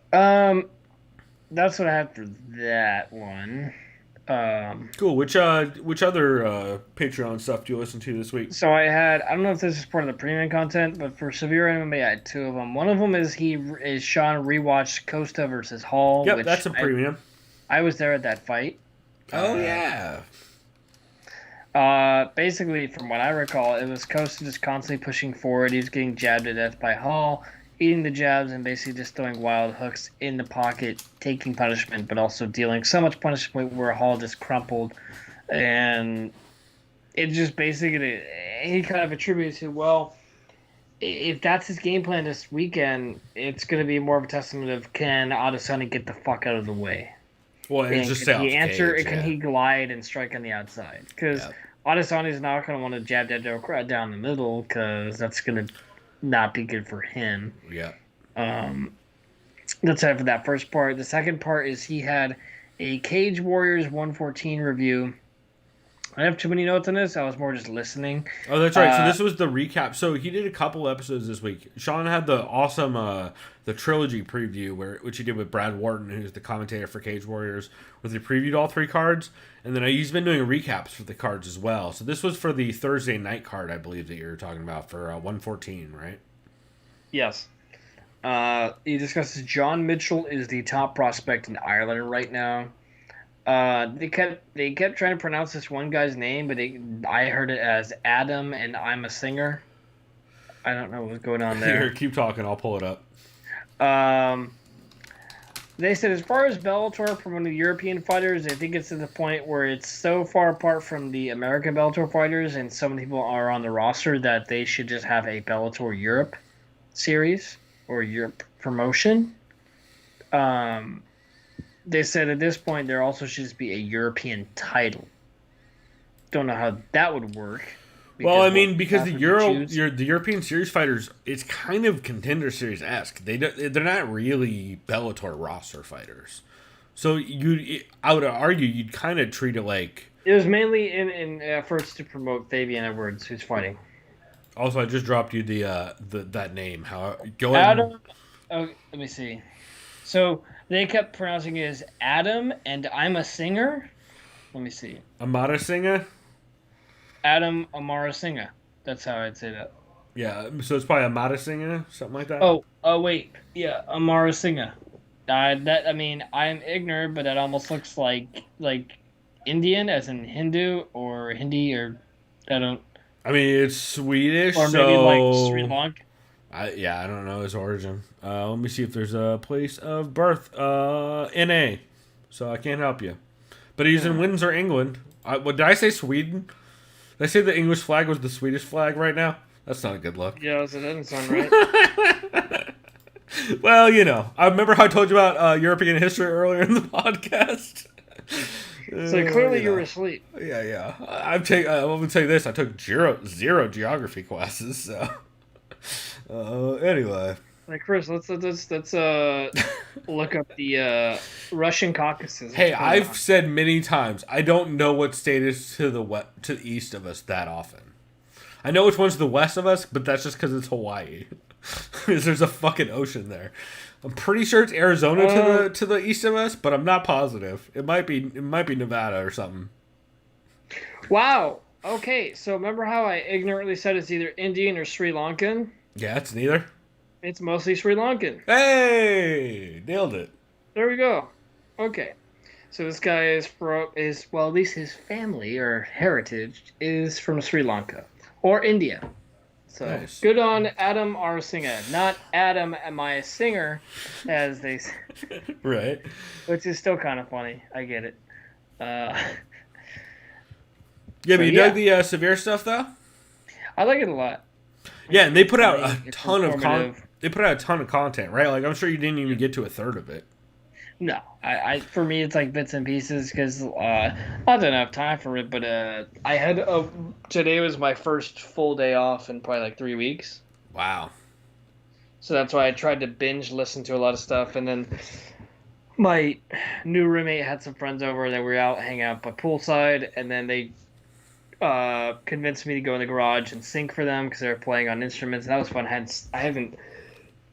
That's what I have for that one. Cool. Which other Patreon stuff do you listen to this week? So I don't know if this is part of the premium content, but for Severe MMA, I had two of them. One of them is Sean rewatched Costa versus Hall. Yep, which that's a premium. I was there at that fight. Oh, yeah. Basically, from what I recall, it was Costa just constantly pushing forward. He was getting jabbed to death by Hall, eating the jabs, and basically just throwing wild hooks in the pocket, taking punishment, but also dealing so much punishment where Hall just crumpled. And it just basically, he kind of attributed to, well, if that's his game plan this weekend, it's going to be more of a testament of can Adesanya get the fuck out of the way. Well, and just stay off he answer? cage, Can he glide and strike on the outside? Because Adesanya's not going to want to jab that down the middle because that's going to not be good for him. Yeah. That's it for that first part. The second part is he had a Cage Warriors 114 review. I don't have too many notes on this. I was more just listening. Oh, that's right. So this was the recap. So he did a couple episodes this week. Sean had the awesome the trilogy preview which he did with Brad Wharton, who's the commentator for Cage Warriors, where they previewed all three cards, and then he's been doing recaps for the cards as well. So this was for the Thursday night card, I believe, that you were talking about for 114, right? Yes. He discusses John Mitchell is the top prospect in Ireland right now. They kept trying to pronounce this one guy's name, but I heard it as Adam, and I'm a singer. I don't know what's going on there. Here, keep talking. I'll pull it up. They said as far as Bellator promoting European fighters, they think it's to the point where it's so far apart from the American Bellator fighters, and so many people are on the roster that they should just have a Bellator Europe series or Europe promotion. They said at this point there also should just be a European title. Don't know how that would work. Well, I mean, because the European Series fighters, it's kind of Contender Series-esque. They're not really Bellator roster fighters. So I would argue you'd kind of treat it like... It was mainly in efforts to promote Fabian Edwards, who's fighting. Also, I just dropped you that name. Go ahead. Adam. Oh, let me see. So they kept pronouncing it as Adam, and I'm a singer. Let me see. Amara Singer? Adam Amara Singer. That's how I'd say that. Yeah, so it's probably Amara Singer, something like that. Oh, wait, yeah, Amara Singer. I'm ignorant, but that almost looks like Indian, as in Hindu or Hindi, or I don't. I mean, it's Swedish, or maybe like Sri Lanka. I don't know his origin. Let me see if there's a place of birth. NA. So I can't help you. But he's in Windsor, England. Did I say Sweden? Did I say the English flag was the Swedish flag right now? That's not a good look. Yeah, that doesn't sound right. Well, I remember how I told you about European history earlier in the podcast. So clearly you were asleep. Yeah. I'm gonna tell you this. I took zero geography classes. So anyway. Like Chris, let's look up the Russian Caucasus. Hey, I've said many times I don't know what state is to the east of us that often. I know which one's to the west of us, but that's just because it's Hawaii. Because there's a fucking ocean there. I'm pretty sure it's Arizona to the east of us, but I'm not positive. It might be Nevada or something. Wow. Okay, so remember how I ignorantly said it's either Indian or Sri Lankan? Yeah, it's neither. It's mostly Sri Lankan. Hey, nailed it. There we go. Okay. So this guy well, at least his family or heritage is from Sri Lanka or India. So Nice. good on Adam R. Singer, not Adam my singer, as they say, Right. which is still kind of funny. I get it. Yeah, So, but you yeah. dug the severe stuff though. I like it a lot. Yeah, and they put out funny, a it's ton of informative. They put out a ton of content, right? Like I'm sure you didn't even get to a third of it. No, I for me it's like bits and pieces because I don't have time for it. But I had today was my first full day off in probably like 3 weeks. Wow. So that's why I tried to binge listen to a lot of stuff. And then my new roommate had some friends over that were out hanging out by poolside, and then they convinced me to go in the garage and sing for them because they were playing on instruments. That was fun. I haven't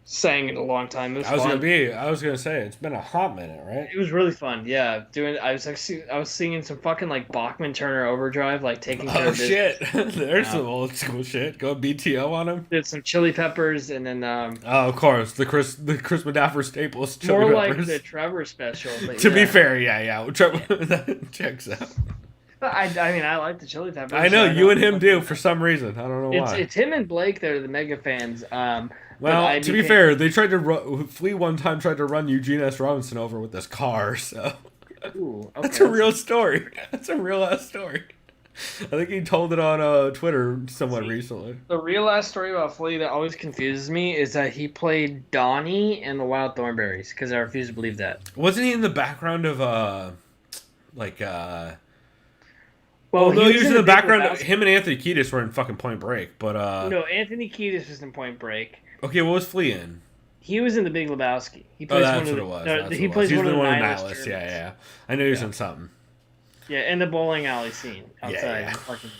sang in a long time. It was fun. I was gonna say it's been a hot minute, right? It was really fun. Yeah, I was singing some fucking like Bachman Turner Overdrive, like taking care Oh of business. shit! There's Yeah. some old school shit. Go BTO on him. Did some Chili Peppers, and then Oh, of course, the Chris Medaffer staples. Chili more like Peppers. the Trevor special. But To be yeah. fair, yeah. That checks out. I mean, I like the Chili Peppers. I know so you and don't- him do for some reason. I don't know why. It's him and Blake that are the mega fans. Well, to be fair, they tried to Flea one time tried to run Eugene S. Robinson over with this car. So Ooh, okay, that's a real story. That's a real ass story. I think he told it on Twitter somewhat recently. The real last story about Flea that always confuses me is that he played Donnie in the Wild Thornberrys because I refuse to believe that. Wasn't he in the background of like Well, no, he was in the Big background. Lebowski. Him and Anthony Kiedis were in fucking Point Break, but No, Anthony Kiedis was in Point Break. okay, what was Flea in? He was in the Big Lebowski. He Oh, plays that's one what of it the, was. no, That's he what it plays was. one He's of the the one in nihilist Alice. Germans. Yeah. I know he was in something. Yeah, in the bowling alley scene outside. Yeah. Fucking,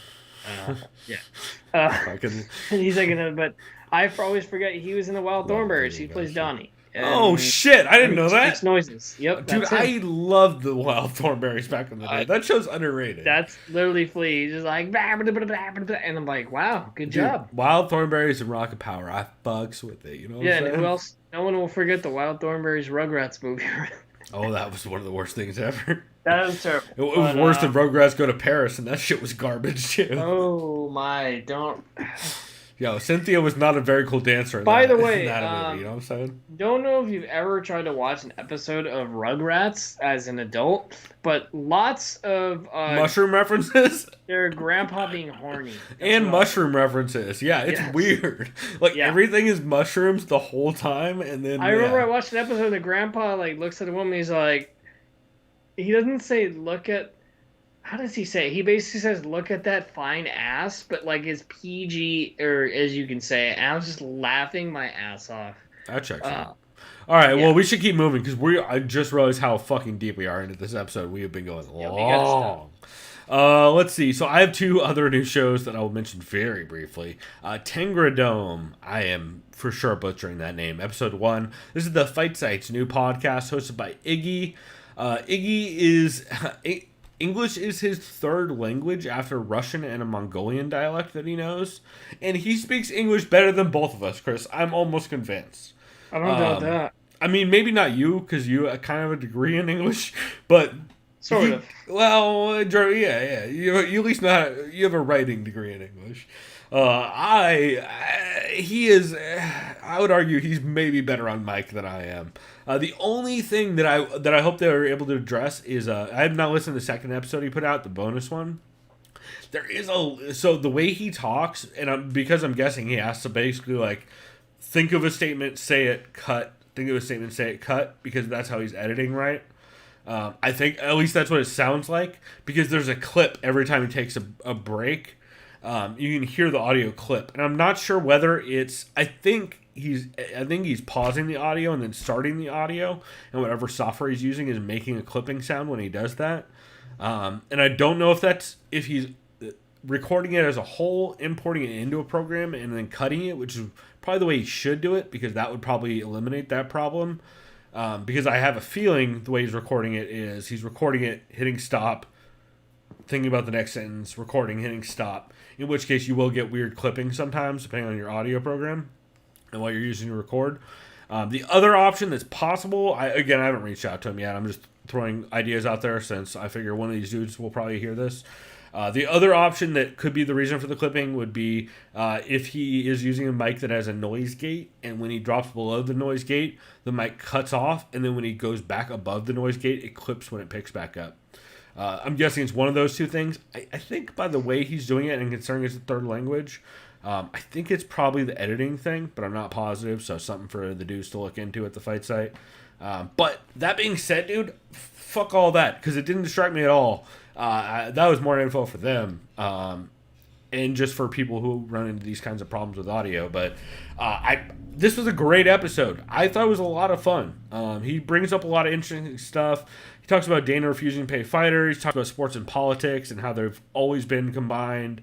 yeah. Fucking. He's like, but I always forget he was in the Wild Thornberrys. He plays Donnie. Oh shit! I didn't know He that. makes noises. Yep, Dude, that's him. I loved the Wild Thornberrys back in the day. That show's underrated. That's literally Flea. He's just like, "Bah, blah, blah, blah, blah, blah," and I'm like, wow, good Dude, job. Wild Thornberrys and Rocket Power. I fucks with it. You know what Yeah, I'm and saying? who else? No one will forget the Wild Thornberrys Rugrats movie. Oh, that was one of the worst things ever. That was terrible. It was worse than Rugrats Go to Paris, and that shit was garbage too. Oh my! Don't. Yo, Cynthia was not a very cool dancer. By the way, in that movie, you know what I'm saying? Don't know if you've ever tried to watch an episode of Rugrats as an adult, but lots of Mushroom references their grandpa being horny and what- mushroom references. Yeah, it's Yes. weird. Like Yeah. everything is mushrooms the whole time, and then I remember I watched an episode and the grandpa like looks at the woman. He's like, he doesn't say look at. How does he say it? He basically says look at that fine ass, but like it's PG or as you can say. And I was just laughing my ass off. That checks out. All right, yeah. well, we should keep moving because I just realized how fucking deep we are into this episode. We have been going Yeah, we gotta long. Let's see. So I have two other new shows that I will mention very briefly. Tengra Dome. I am for sure butchering that name. Episode 1. This is the Fight Sites new podcast hosted by Iggy. Iggy is... English is his third language after Russian and a Mongolian dialect that he knows. And he speaks English better than both of us, Chris. I'm almost convinced. I don't doubt that. I mean, maybe not you, because you kind of have a degree in English, but... Sort of. Well, yeah. You at least know you have a writing degree in English. He is... I would argue he's maybe better on mic than I am. The only thing that I hope they were able to address is... I have not listened to the second episode he put out, the bonus one. There is so the way he talks, and because I'm guessing he has to basically like think of a statement, say it, cut. Think of a statement, say it, cut, because that's how he's editing, right? I think at least that's what it sounds like, because there's a clip every time he takes a break. You can hear the audio clip, and I'm not sure whether it's. I think he's pausing the audio and then starting the audio, and whatever software he's using is making a clipping sound when he does that. And I don't know if he's recording it as a whole, importing it into a program, and then cutting it, which is probably the way he should do it, because that would probably eliminate that problem. Because I have a feeling the way he's recording it is he's recording it, hitting stop, thinking about the next sentence, recording, hitting stop. In which case, you will get weird clipping sometimes, depending on your audio program and what you're using to record. The other option that's possible, I haven't reached out to him yet. I'm just throwing ideas out there since I figure one of these dudes will probably hear this. The other option that could be the reason for the clipping would be if he is using a mic that has a noise gate, and when he drops below the noise gate, the mic cuts off, and then when he goes back above the noise gate, it clips when it picks back up. I'm guessing it's one of those two things. I think by the way he's doing it, and considering it's a third language, I think it's probably the editing thing, but I'm not positive, so something for the dudes to look into at the fight site. But that being said, dude, fuck all that, because it didn't distract me at all. That was more info for them, and just for people who run into these kinds of problems with audio. But this was a great episode. I thought it was a lot of fun. He brings up a lot of interesting stuff. He talks about Dana refusing to pay fighters. He talks about sports and politics and how they've always been combined.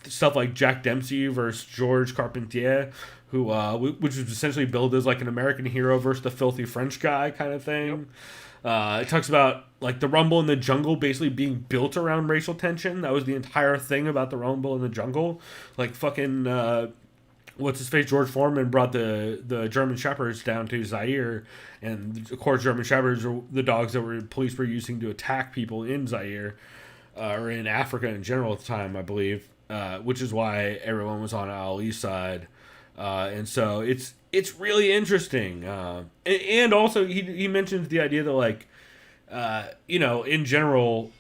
Stuff like Jack Dempsey versus George Carpentier, who which was essentially billed as like an American hero versus the filthy French guy kind of thing. Yep. It talks about like the Rumble in the Jungle basically being built around racial tension. That was the entire thing about the Rumble in the Jungle. Like fucking what's his face, George Foreman brought the German Shepherds down to Zaire, and of course German Shepherds are the dogs that police were using to attack people in Zaire, or in Africa in general at the time, I believe, which is why everyone was on Ali's side, and so it's really interesting, and also he mentions the idea that like, in general,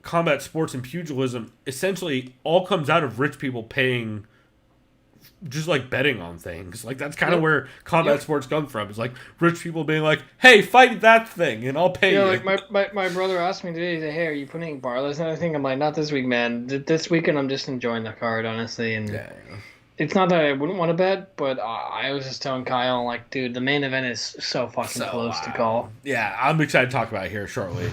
combat sports and pugilism essentially all comes out of rich people paying, just like betting on things. Like that's kind of where combat sports come from. It's like rich people being like, "Hey, fight that thing, and I'll pay you." Like my brother asked me today, he's like, "Hey, are you putting parlays and everything?" I'm like, "Not this week, man. This weekend, I'm just enjoying the card, honestly." And it's not that I wouldn't want to bet, but I was just telling Kyle, like, dude, the main event is so fucking close to call. Yeah, I'm excited to talk about it here shortly.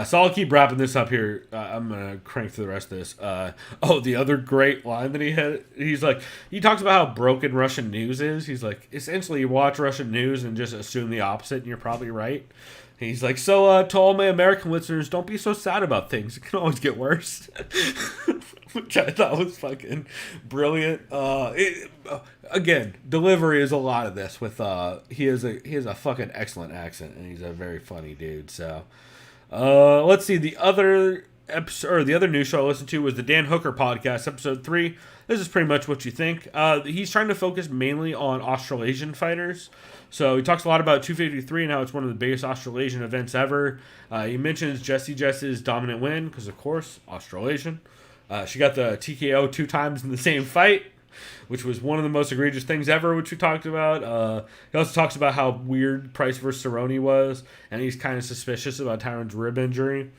So I'll keep wrapping this up here. I'm going to crank through the rest of this. The other great line that he had, he's like, he talks about how broken Russian news is. He's like, essentially you watch Russian news and just assume the opposite, and you're probably right. He's like, so to all my American listeners, don't be so sad about things. It can always get worse. Which I thought was fucking brilliant. Again, delivery is a lot of this. With he has a fucking excellent accent, and he's a very funny dude. So, let's see. The other episode, or the other news show I listened to was the Dan Hooker podcast, episode 3. This is pretty much what you think. He's trying to focus mainly on Australasian fighters. So he talks a lot about 253 and how it's one of the biggest Australasian events ever. He mentions Jess's dominant win, because of course, Australasian. She got the TKO 2 times in the same fight, which was one of the most egregious things ever, which we talked about. He also talks about how weird Price versus Cerrone was, and he's kind of suspicious about Tyron's rib injury.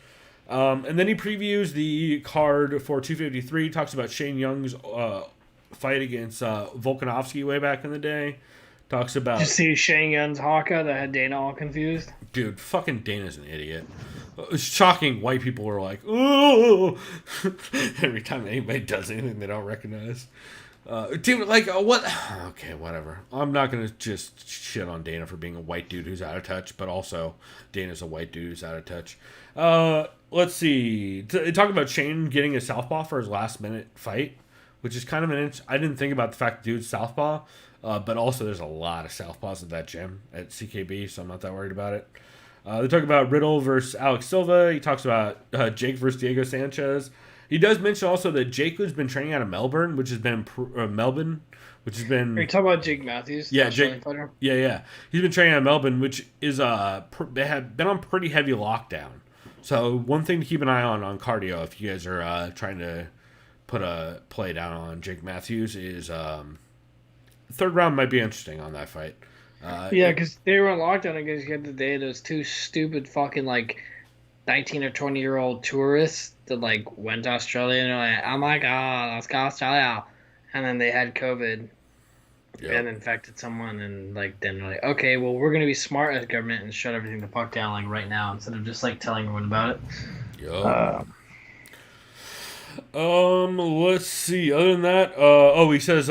And then he previews the card for 253. He talks about Shane Young's fight against Volkanovski way back in the day. Talks about... Did you see Shane Young's haka that had Dana all confused? Dude, fucking Dana's an idiot. It's shocking white people are like, ooh, every time anybody does anything they don't recognize. Dude, like, what? Okay, whatever. I'm not going to just shit on Dana for being a white dude who's out of touch, but also Dana's a white dude who's out of touch. Let's see. Talk about Shane getting a southpaw for his last minute fight, which is kind of I didn't think about the fact the dude's southpaw, but also there's a lot of southpaws at that gym at CKB, so I'm not that worried about it. They talk about Riddle versus Alex Silva. He talks about Jake versus Diego Sanchez. He does mention also that Jake has been training out of Melbourne, which has been Melbourne, which has been. Are you talking about Jake Matthews? Yeah, Jake. Yeah. He's been training out of Melbourne, which is they have been on pretty heavy lockdown. So one thing to keep an eye on cardio if you guys are trying to put a play down on Jake Matthews is third round might be interesting on that fight. Because they were on lockdown against you the day those 2 stupid fucking like 19 or 20-year-old tourists that like went to Australia and they're like, oh my god, let's go to Australia, and then they had COVID and infected someone, and like then they're like, okay, well we're gonna be smart as government and shut everything the fuck down like right now instead of just like telling everyone about it. Let's see. Other than that, he says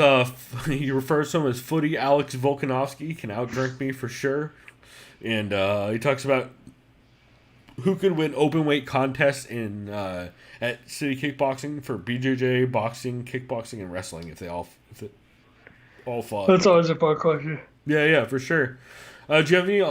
he refers to him as Footy Alex Volkanovski can outdrink me for sure, and he talks about who could win open weight contests in at City Kickboxing for BJJ, boxing, kickboxing, and wrestling if it all fought. That's always a fun question. Yeah, for sure. Do you have any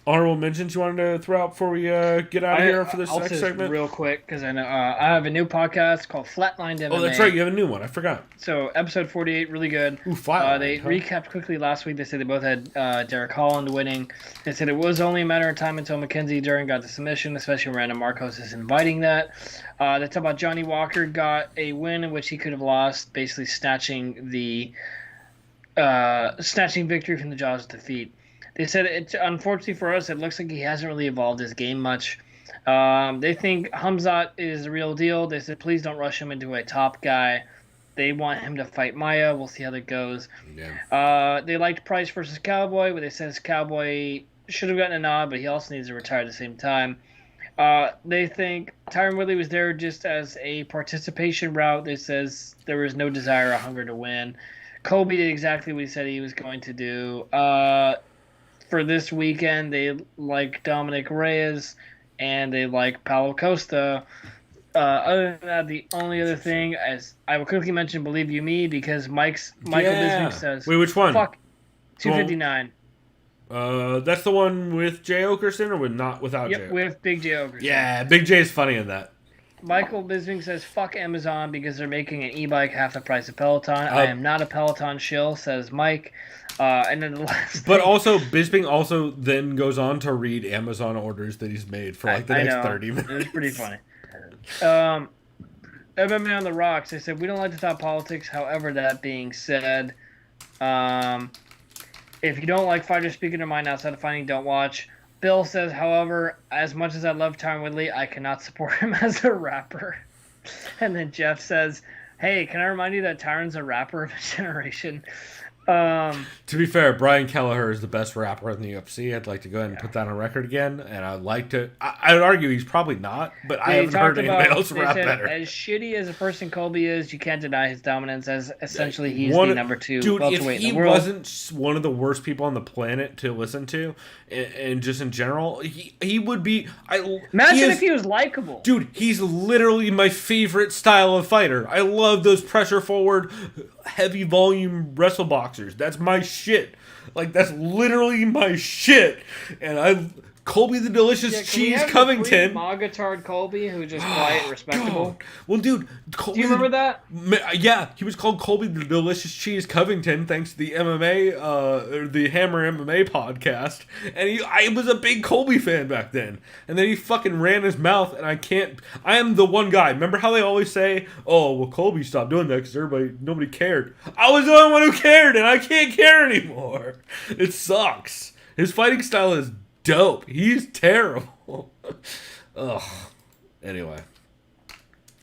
honorable mentions you wanted to throw out before we get out of here for this next segment? Real quick, because I know I have a new podcast called Flatlined MMA. Oh, that's right. You have a new one. I forgot. So episode 48, really good. Ooh, Flatlined. They recapped quickly last week. They said they both had Derek Holland winning. They said it was only a matter of time until Mackenzie Dern got the submission, especially when Random Marcos is inviting that. They talk about Johnny Walker got a win in which he could have lost, basically snatching victory from the jaws of defeat. They said, unfortunately for us, it looks like he hasn't really evolved his game much. They think Hamzat is the real deal. They said, please don't rush him into a top guy. They want him to fight Maya. We'll see how that goes. Yeah. They liked Price versus Cowboy, but they said Cowboy should have gotten a nod, but he also needs to retire at the same time. They think Tyron Woodley was there just as a participation route. They says there was no desire or hunger to win. Colby did exactly what he said he was going to do. For this weekend, they like Dominic Reyes and they like Paulo Costa. Other than that, the only other thing, as I will quickly mention, Believe You Me, because Michael Bisping says, wait, which one? Fuck 259. That's the one with Jay Okerson or without Jay? Yep, with Big Jay Okerson. Yeah, Big Jay is funny in that. Michael Bisping says, fuck Amazon because they're making an e-bike half the price of Peloton. I am not a Peloton shill, says Mike. And then the last But also, Bisping also then goes on to read Amazon orders that he's made for like the next 30 minutes. It was pretty funny. MMA on the rocks. They said, we don't like to talk politics. However, that being said, if you don't like fighters speaking their mind outside of fighting, don't watch. Bill says, however, as much as I love Tyron Woodley, I cannot support him as a rapper. And then Jeff says, hey, can I remind you that Tyron's a rapper of a generation? To be fair, Brian Kelleher is the best rapper in the UFC. I'd like to go ahead and put that on record again, and I'd like to. I would argue he's probably not, but I haven't heard anybody else rap better. As shitty as a person Colby is, you can't deny his dominance. As essentially he's the number 2 welterweight in the world. If he wasn't one of the worst people on the planet to listen to, and just in general, he would be. Imagine if he was likable, dude. He's literally my favorite style of fighter. I love those pressure forward, heavy volume wrestle boxers. That's my shit. Like, that's literally my shit. And Colby the Delicious Cheese Covington. Magatard Colby, who's just quiet and respectable. God. Well, dude, Colby, do you remember that? Yeah, he was called Colby the Delicious Cheese Covington thanks to the MMA, the Hammer MMA podcast. And I was a big Colby fan back then. And then he fucking ran his mouth, and I am the one guy. Remember how they always say, oh, well, Colby stopped doing that because nobody cared. I was the only one who cared, and I can't care anymore. It sucks. His fighting style is dope. He's terrible. Ugh. Anyway.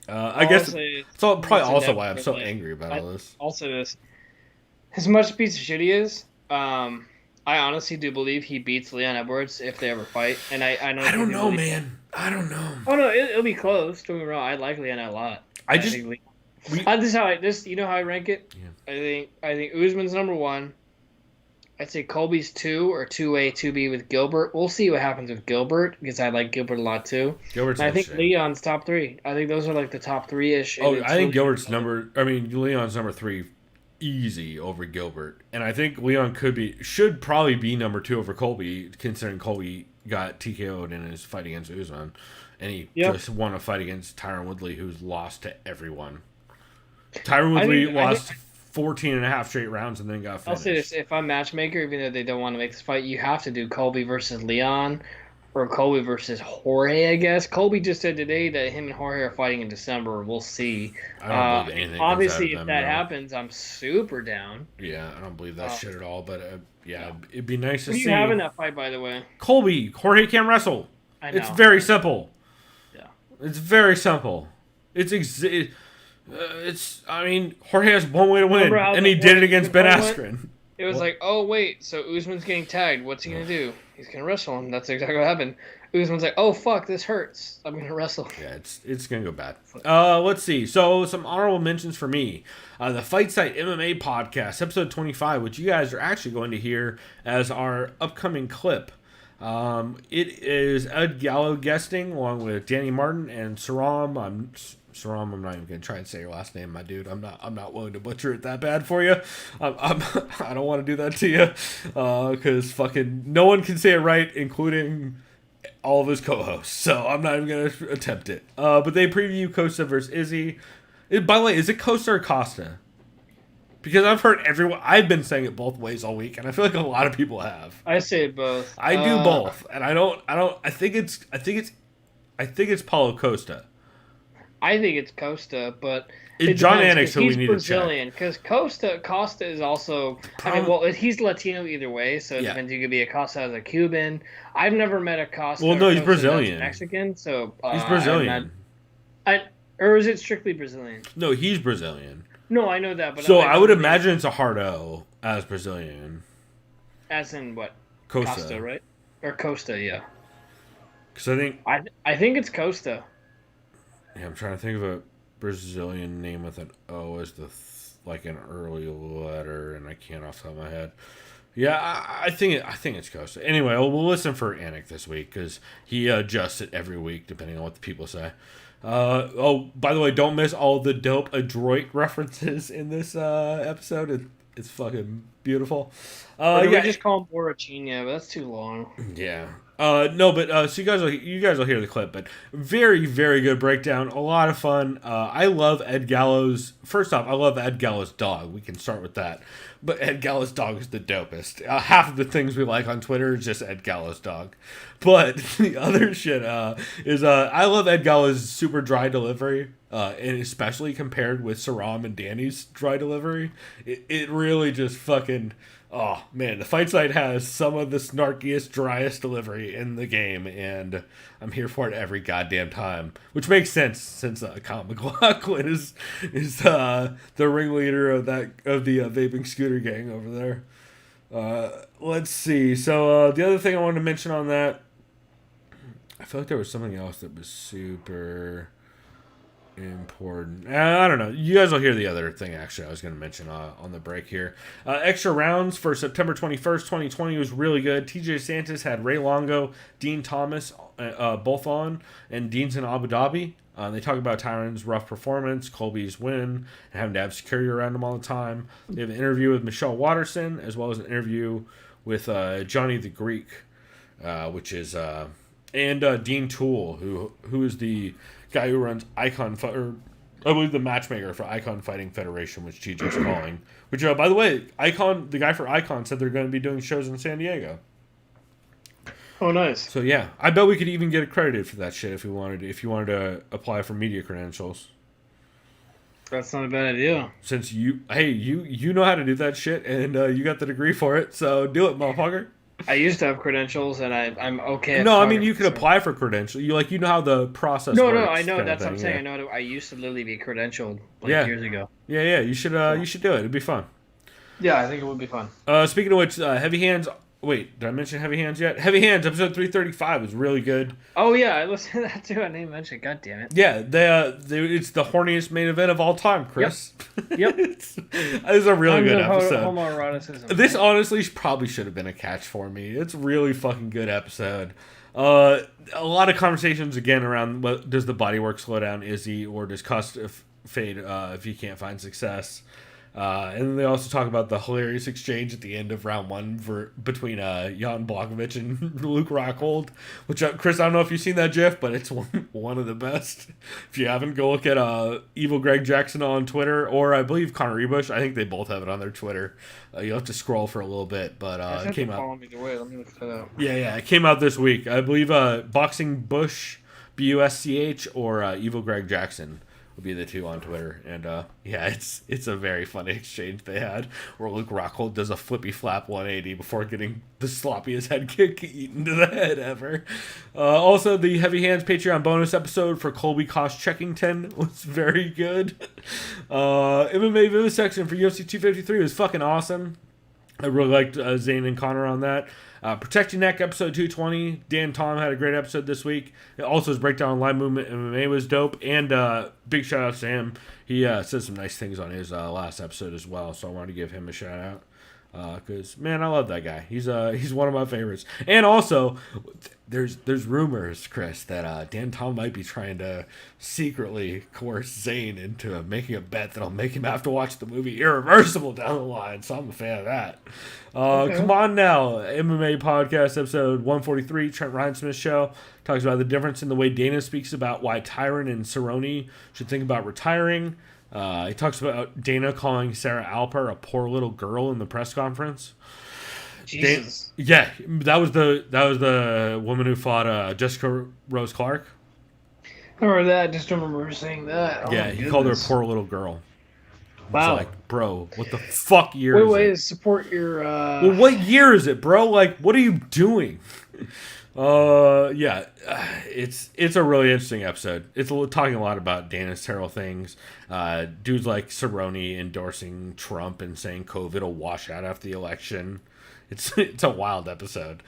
I guess it's probably also why I'm so angry about all this. Also this. As much piece of shit he is, I honestly do believe he beats Leon Edwards if they ever fight. And I don't know, man. I don't know. Oh, no, it'll be close. Don't get me wrong. I like Leon a lot. This is how you know how I rank it? Yeah. I think Usman's number 1. I'd say Colby's 2 or 2A, 2B with Gilbert. We'll see what happens with Gilbert because I like Gilbert a lot too. I think Leon's top 3. I think those are like the top 3-ish. Oh, I think Leon's number 3 easy over Gilbert. And I think Leon should probably be number 2 over Colby, considering Colby got TKO'd in his fight against Usman. And he just won a fight against Tyron Woodley, who's lost to everyone. Tyron Woodley lost 14 and a half straight rounds and then got finished. I'll say this, if I'm matchmaker, even though they don't want to make this fight, you have to do Colby versus Leon or Colby versus Jorge, I guess. Colby just said today that him and Jorge are fighting in December. We'll see. I don't believe anything. Obviously, if that happens, I'm super down. Yeah, I don't believe that shit at all, but it'd be nice to see. Who do you have in that fight, by the way? Colby. Jorge can't wrestle. I know. It's very simple. Yeah. It's very simple. Jorge has one way to win, and he did it against Ben Askren. It was like, oh, wait, so Usman's getting tagged. What's he going to do? He's going to wrestle him. That's exactly what happened. Usman's like, oh, fuck, this hurts. I'm going to wrestle. Yeah, it's going to go bad. Let's see. So, some honorable mentions for me. The Fight Site MMA podcast, episode 25, which you guys are actually going to hear as our upcoming clip. It is Ed Gallo guesting along with Danny Martin and Saram. I'm not even gonna try and say your last name, my dude. I'm not willing to butcher it that bad for you. I don't want to do that to you, because fucking no one can say it right, including all of his co-hosts. So I'm not even gonna attempt it. But they preview Costa versus Izzy. By the way, is it Costa or Costa? Because I've heard I've been saying it both ways all week, and I feel like a lot of people have. I say both. I do both, and I think it's Paulo Costa. I think it's Costa, but it's John Anik, so we need Brazilian, because Costa is also. I mean, well, he's Latino either way, so it depends. You could be a Costa as a Cuban. I've never met a Costa. Well, no, he's Costa Brazilian. Mexican, so he's Brazilian. Or is it strictly Brazilian? No, he's Brazilian. No, I know that, but so I would imagine it's a hard O as Brazilian. As in what? Costa, right? Or Costa, yeah. Because I think it's Costa. Yeah, I'm trying to think of a Brazilian name with an O as like an early letter, and I can't off the top of my head. Yeah, I think it's Costa. Anyway, we'll listen for Anik this week because he adjusts it every week depending on what the people say. By the way, don't miss all the dope adroit references in this episode. It's fucking beautiful. We just call him Borrachina, but that's too long. Yeah. No, but so you guys will hear the clip, but very, very good breakdown. A lot of fun. I love Ed Gallo's. First off, I love Ed Gallo's dog. We can start with that. But Ed Gallo's dog is the dopest. Half of the things we like on Twitter is just Ed Gallo's dog. But the other shit is I love Ed Gallo's super dry delivery, and especially compared with Saram and Danny's dry delivery. It really just fucking... Oh, man, the fight site has some of the snarkiest, driest delivery in the game, and I'm here for it every goddamn time. Which makes sense, since Kyle McLaughlin is the ringleader of the vaping scooter gang over there. Let's see. So, the other thing I wanted to mention on that, I feel like there was something else that was super important. I don't know. You guys will hear the other thing, actually, I was going to mention on the break here. Extra rounds for September 21st, 2020 was really good. TJ Santos had Ray Longo, Dean Thomas both on, and Dean's in Abu Dhabi. They talk about Tyron's rough performance, Colby's win, and having to have security around him all the time. They have an interview with Michelle Watterson, as well as an interview with Johnny the Greek, which is... and Dean Toole, who is the guy who runs Icon, or I believe the matchmaker for Icon Fighting Federation, which TJ's calling. Which, by the way, the guy for Icon said they're going to be doing shows in San Diego. Oh, nice. So yeah, I bet we could even get accredited for that shit if we wanted to, if you wanted to apply for media credentials. That's not a bad idea. Since you know how to do that shit, and you got the degree for it, so do it, motherfucker. I used to have credentials, and I'm okay. No, I mean you could apply for credentials. You know how the process works. No, I know. That's what I'm saying. Yeah. I know. I used to literally be credentialed years ago. Yeah. You should do it. It'd be fun. Yeah, I think it would be fun. Speaking of which, Heavy Hands. Wait, did I mention Heavy Hands yet? Heavy Hands episode 335 was really good. Oh yeah, I listened to that too. I didn't mention. God damn it. Yeah, it's the horniest main event of all time, Chris. Yep. It's a really good episode. Homoeroticism. This honestly probably should have been a catch for me. It's a really fucking good episode. A lot of conversations again around does the bodywork slow down Izzy, or does Costa fade if he can't find success. And then they also talk about the hilarious exchange at the end of round one between Jan Blachowicz and Luke Rockhold, which, Chris, I don't know if you've seen that GIF, but it's one of the best. If you haven't, go look at Evil Greg Jackson on Twitter, or I believe Connor Ebush. I think they both have it on their Twitter. You'll have to scroll for a little bit, but it came out. Follow me away. Let me look that up. Yeah, it came out this week. I believe Boxing Bush, BUSCH, or Evil Greg Jackson would be the two on Twitter, and it's a very funny exchange they had where Luke Rockhold does a flippy flap 180 before getting the sloppiest head kick eaten to the head ever. Also, the Heavy Hands Patreon bonus episode for Colby Kosh Checkington was very good. MMA Vivisection for UFC 253 was fucking awesome. I really liked Zane and Connor on that. Protect Your Neck, episode 220. Dan Tom had a great episode this week. Also, his breakdown on Live Movement MMA was dope. And big shout out to him. He said some nice things on his last episode as well, so I wanted to give him a shout out. Because man, I love that guy. He's one of my favorites. And also, there's rumors, Chris, that Dan Tom might be trying to secretly coerce Zane into making a bet that'll make him have to watch the movie Irreversible down the line. So I'm a fan of that. Okay. Come on now, MMA podcast episode 143, Trent Ryan-Smith show talks about the difference in the way Dana speaks about why Tyron and Cerrone should think about retiring. He talks about Dana calling Sarah Alper a poor little girl in the press conference. Jesus. Yeah, that was the woman who fought Jessica Rose Clark. I remember that. Just remember her saying that. Yeah, he called her a poor little girl. Wow. Like, bro, what the fuck year is Way it? to support your. Well, what year is it, bro? Like, what are you doing? It's a really interesting episode. It's talking a lot about Dana's terrible things. Dudes like Cerrone endorsing Trump and saying COVID will wash out after the election. It's a wild episode.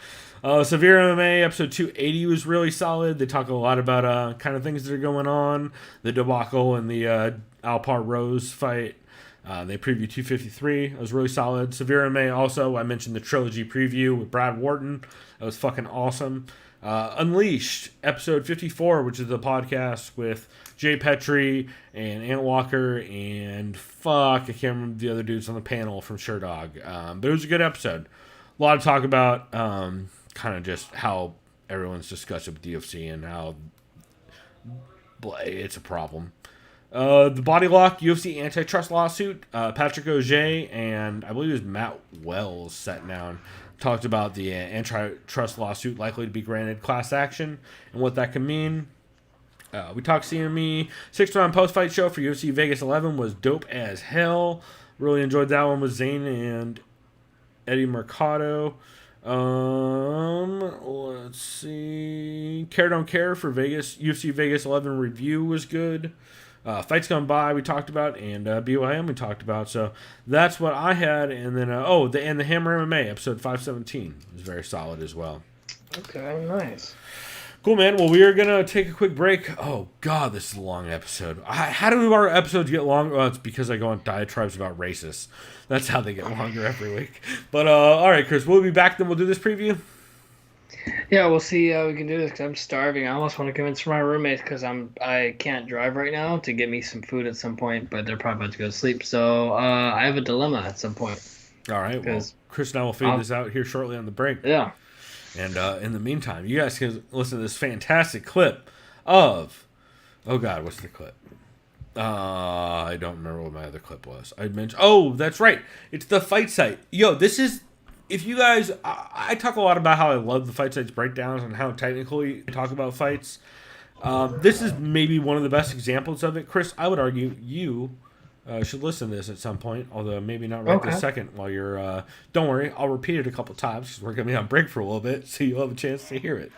Severe MMA episode 280 was really solid. They talk a lot about kind of things that are going on, the debacle and the Alpar Rose fight. They previewed 253. It was really solid. Severe MMA also, I mentioned the trilogy preview with Brad Wharton. That was fucking awesome. Unleashed, episode 54, which is the podcast with Jay Petrie and Ant Walker and I can't remember the other dudes on the panel from Sherdog. But it was a good episode. A lot to talk about, kind of just how everyone's discussed it with UFC and how it's a problem. The Body Lock UFC antitrust lawsuit, Patrick Auger and I believe it was Matt Wells sat down, talked about the antitrust lawsuit likely to be granted class action and what that can mean. We talked CME. 6-round post-fight show for UFC Vegas 11 was dope as hell. Really enjoyed that one with Zane and Eddie Mercado. Let's see. Care Don't Care for Vegas. UFC Vegas 11 review was good. Fights Gone By we talked about, and BYM we talked about. So that's what I had. And then, the Hammer MMA episode 517 was very solid as well. Okay, nice. Cool, man. Well, we are going to take a quick break. Oh, God, this is a long episode. How do our episodes get long? Well, it's because I go on diatribes about racists. That's how they get longer every week. But, all right, Chris, we'll be back. Then we'll do this preview. Yeah, we'll see how we can do this because I'm starving. I almost want to convince my roommates because I can't drive right now to get me some food at some point, but they're probably about to go to sleep. So I have a dilemma at some point. All right. Well, Chris and I will figure this out here shortly on the break. Yeah. And in the meantime, you guys can listen to this fantastic clip of... Oh, God, what's the clip? I don't remember what my other clip was. I mentioned... Oh, that's right. It's the fight site. Yo, this is... If you guys... I talk a lot about how I love the fight site's breakdowns and how technically I talk about fights. This is maybe one of the best examples of it. Chris, I would argue you should listen to this at some point, although maybe not right this second while you're... don't worry, I'll repeat it a couple times because we're going to be on break for a little bit, so you'll have a chance to hear it.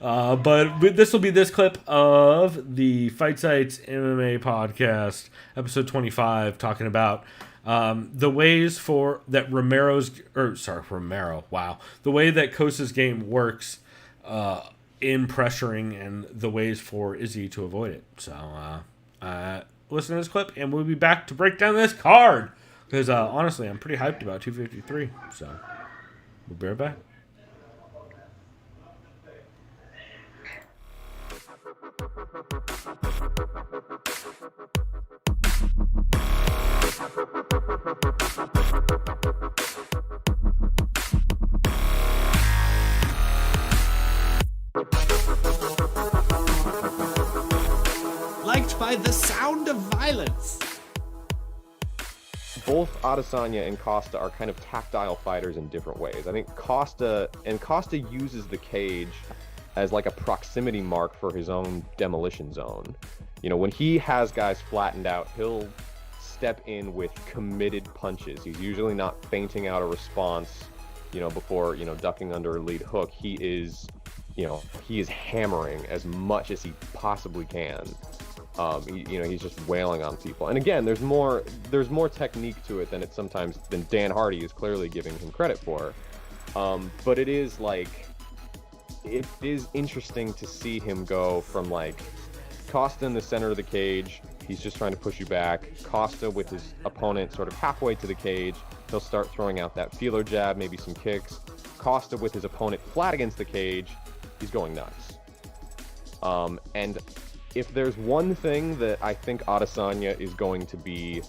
But this will be this clip of the Fight Sites MMA podcast, episode 25, talking about... the ways the way that Kosa's game works in pressuring and the ways for Izzy to avoid it. So listen to this clip and we'll be back to break down this card because honestly I'm pretty hyped about 253. So we'll be right back. Liked by the sound of violence. Both Adesanya and Costa are kind of tactile fighters in different ways. I think Costa uses the cage as like a proximity mark for his own demolition zone. You know, when he has guys flattened out, he'll step in with committed punches. He's usually not feinting out a response, before, ducking under a lead hook. He is hammering as much as he possibly can. He's just wailing on people. And again, there's more technique to it than Dan Hardy is clearly giving him credit for. But it is interesting to see him go from like Costa in the center of the cage, He's just trying to push you back. Costa, with his opponent sort of halfway to the cage, he'll start throwing out that feeler jab, maybe some kicks. Costa, with his opponent flat against the cage, he's going nuts. And if there's one thing that I think Adesanya is going to be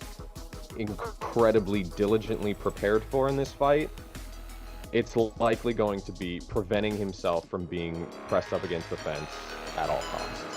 incredibly diligently prepared for in this fight, it's likely going to be preventing himself from being pressed up against the fence at all costs.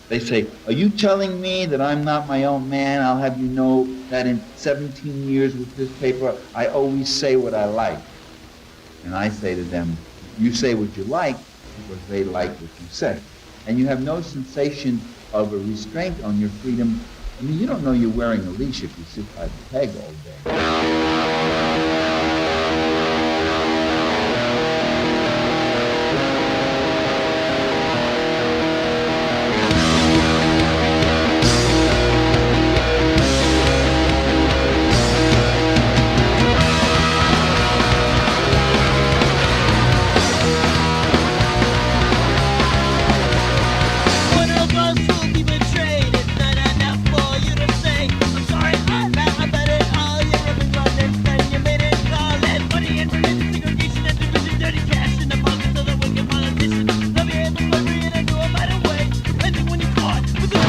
They say, are you telling me that I'm not my own man? I'll have you know that in 17 years with this paper, I always say what I like. And I say to them, you say what you like because they like what you say. And you have no sensation of a restraint on your freedom. I mean, you don't know you're wearing a leash if you sit by the peg all day. One of us will be betrayed. It's not enough for you to say, I'm sorry, I bet it all. You're rubbing on and you made it call it money and religion, segregation and division, dirty cash in the pockets of the wicked politicians. Love you in the slavery and I do it right away. And then when you're caught with the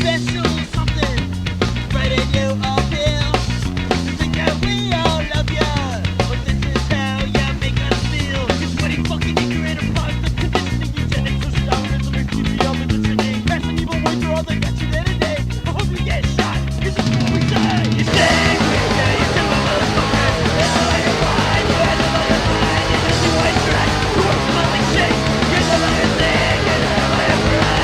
special something right in you all feel. You think that we all love ya, but this is how ya make us feel. It's what he fucking ignorant of positive conditioning, eugenics, socialism, and TV oppositioning. Passing evil words are all that got you there today. I hope you get shot, 'cause it's what we say. You say, you say, you say, motherfucker. It's all your mind, you had the fucking mind. You just do white trash, you are smelling shit. You're the fucking thing, you're the fucking pride.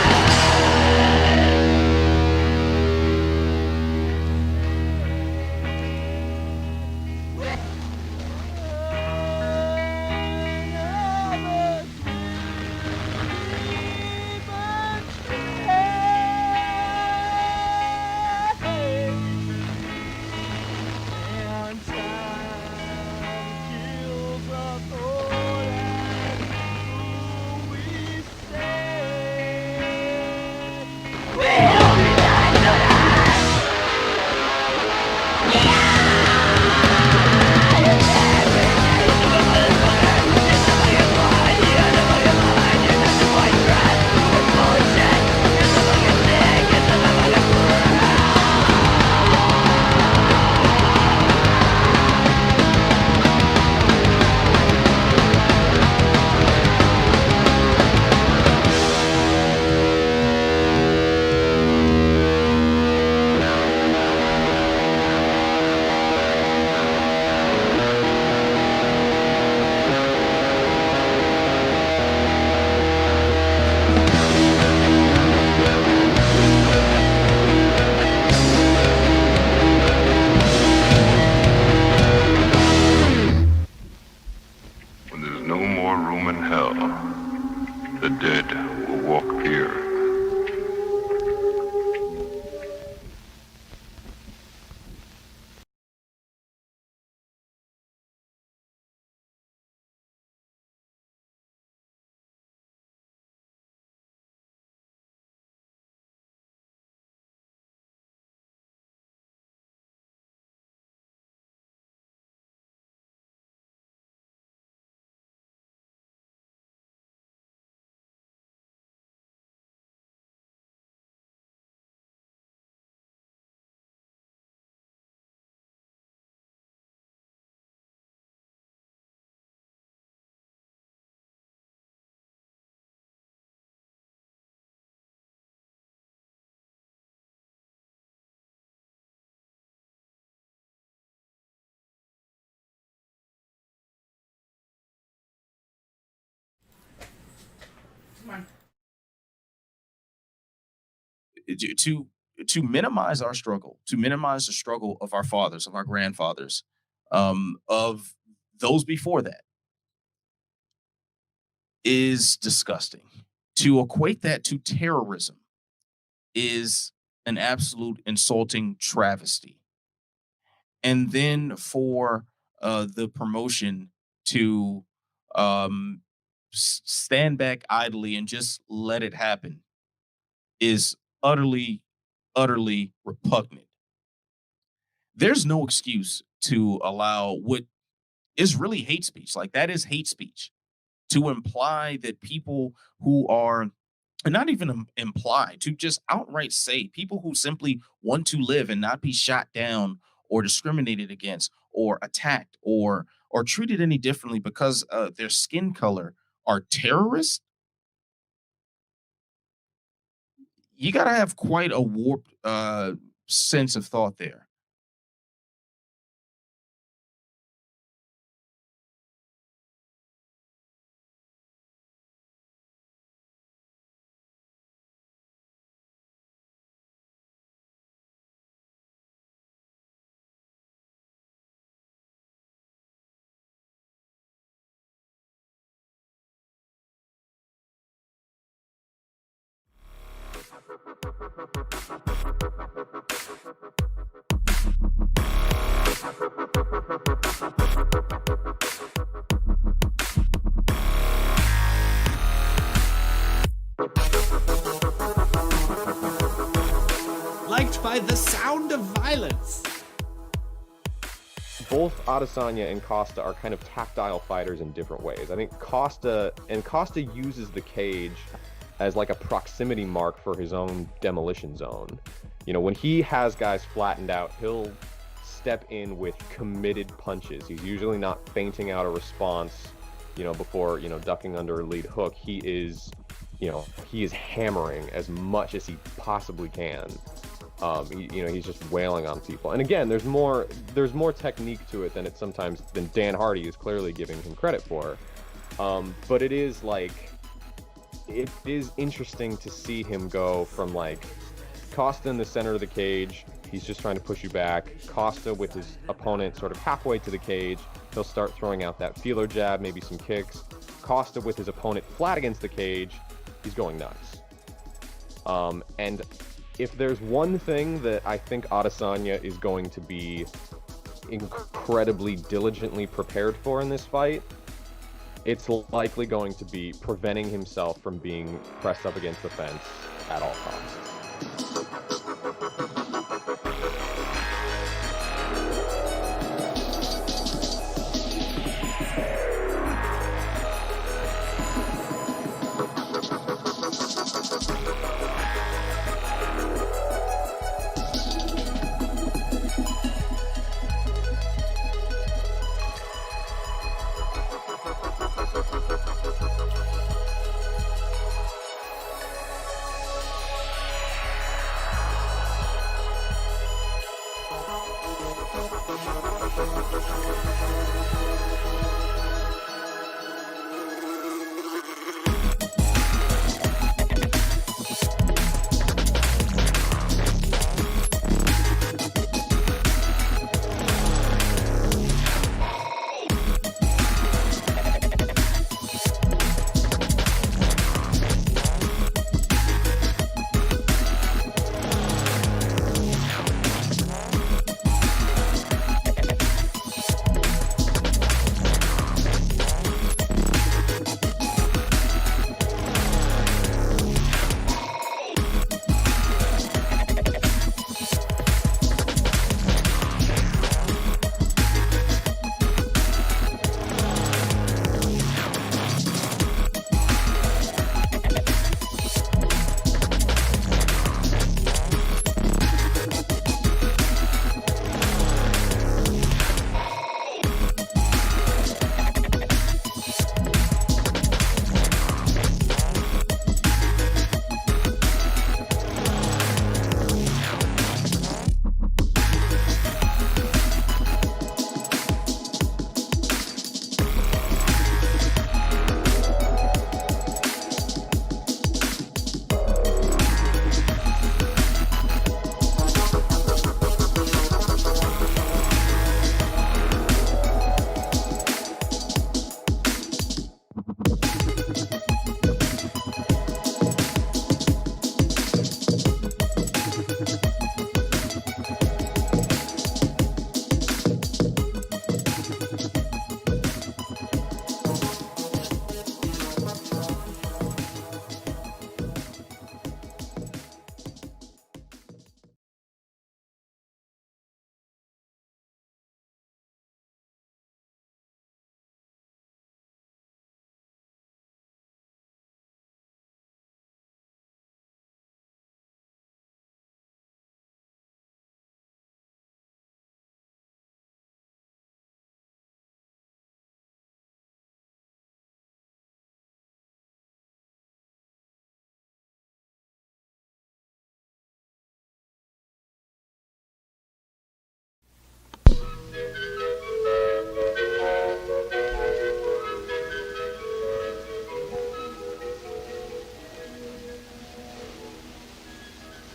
When there's no more room in hell, the dead will walk here. To minimize our struggle, to minimize the struggle of our fathers, of our grandfathers, of those before that, is disgusting. To equate that to terrorism is an absolute insulting travesty. And then for the promotion to stand back idly and just let it happen is utterly, utterly repugnant. There's no excuse to allow what is really hate speech. Like, that is hate speech, to imply that people who are and not even imply, to just outright say, people who simply want to live and not be shot down or discriminated against or attacked or treated any differently because their skin color are terrorists. You got to have quite a warped sense of thought there. Liked by the sound of violence. Both Adesanya and Costa are kind of tactile fighters in different ways. I think Costa uses the cage as like a proximity mark for his own demolition zone. You know, when he has guys flattened out, he'll step in with committed punches. He's usually not feinting out a response, you know, before, you know, ducking under a lead hook. He is hammering as much as he possibly can. He's just wailing on people. And again, there's more technique to it than Dan Hardy is clearly giving him credit for. But it is interesting to see him go from like Costa in the center of the cage. He's just trying to push you back. Costa with his opponent sort of halfway to the cage. He'll start throwing out that feeler jab, maybe some kicks. Costa with his opponent flat against the cage. He's going nuts. And if there's one thing that I think Adesanya is going to be incredibly diligently prepared for in this fight, it's likely going to be preventing himself from being pressed up against the fence at all costs.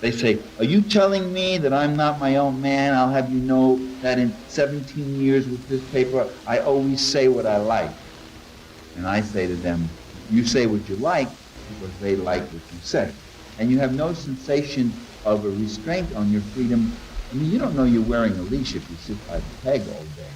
They say, are you telling me that I'm not my own man? I'll have you know that in 17 years with this paper, I always say what I like. And I say to them, you say what you like because they like what you say. And you have no sensation of a restraint on your freedom. I mean, you don't know you're wearing a leash if you sit by the peg all day.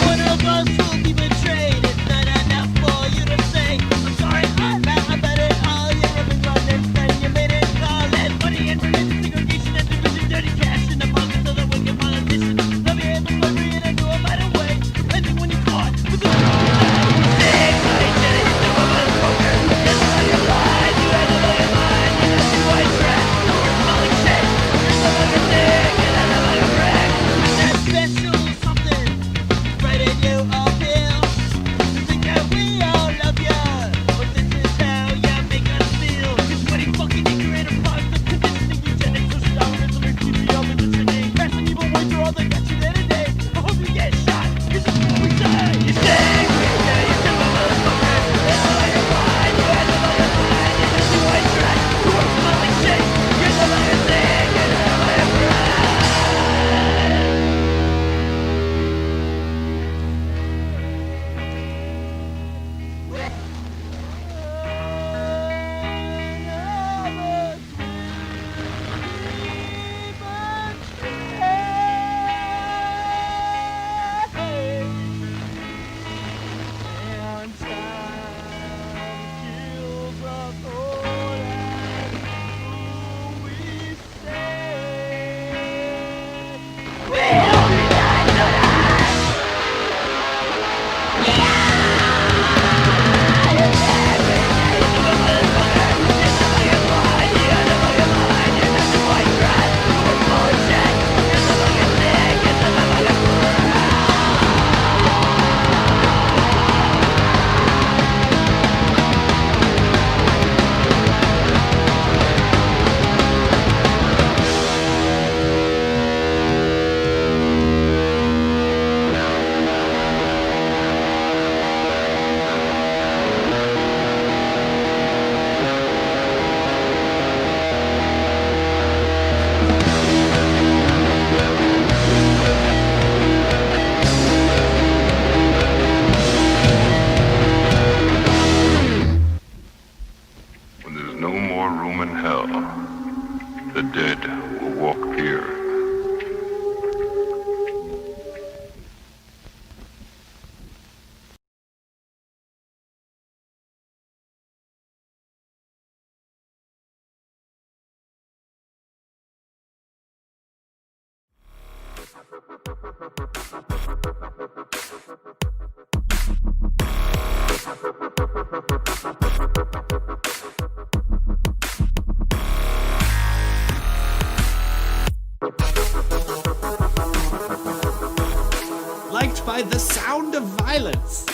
One of us will be betrayed. It's not enough for you to say, I'm sorry, I bet it all. You're rubbing on and you made it call. That money and religion, segregation and division, dirty cash in the pockets of the wicked politicians. Love you in the slavery and I do it right away. And then when you're caught with the special something right in you uphill. You think that we all love ya, but this is how ya make us feel. It's sweaty, fucking ignorant, and positive conditioning, eugenics, socialism, and TBL conditioning. Fast and evil boys are all that got you there today. I hope you get shot, 'cause it's what we say. You say, we say, you say, motherfucker. That's all you're fine, you had the fucking fine. You just do white trash, you work smelling shit. You're the fucking thing, you're the fucking pride. When there's no more room in hell, the dead will walk here. Liked by the sound of violence.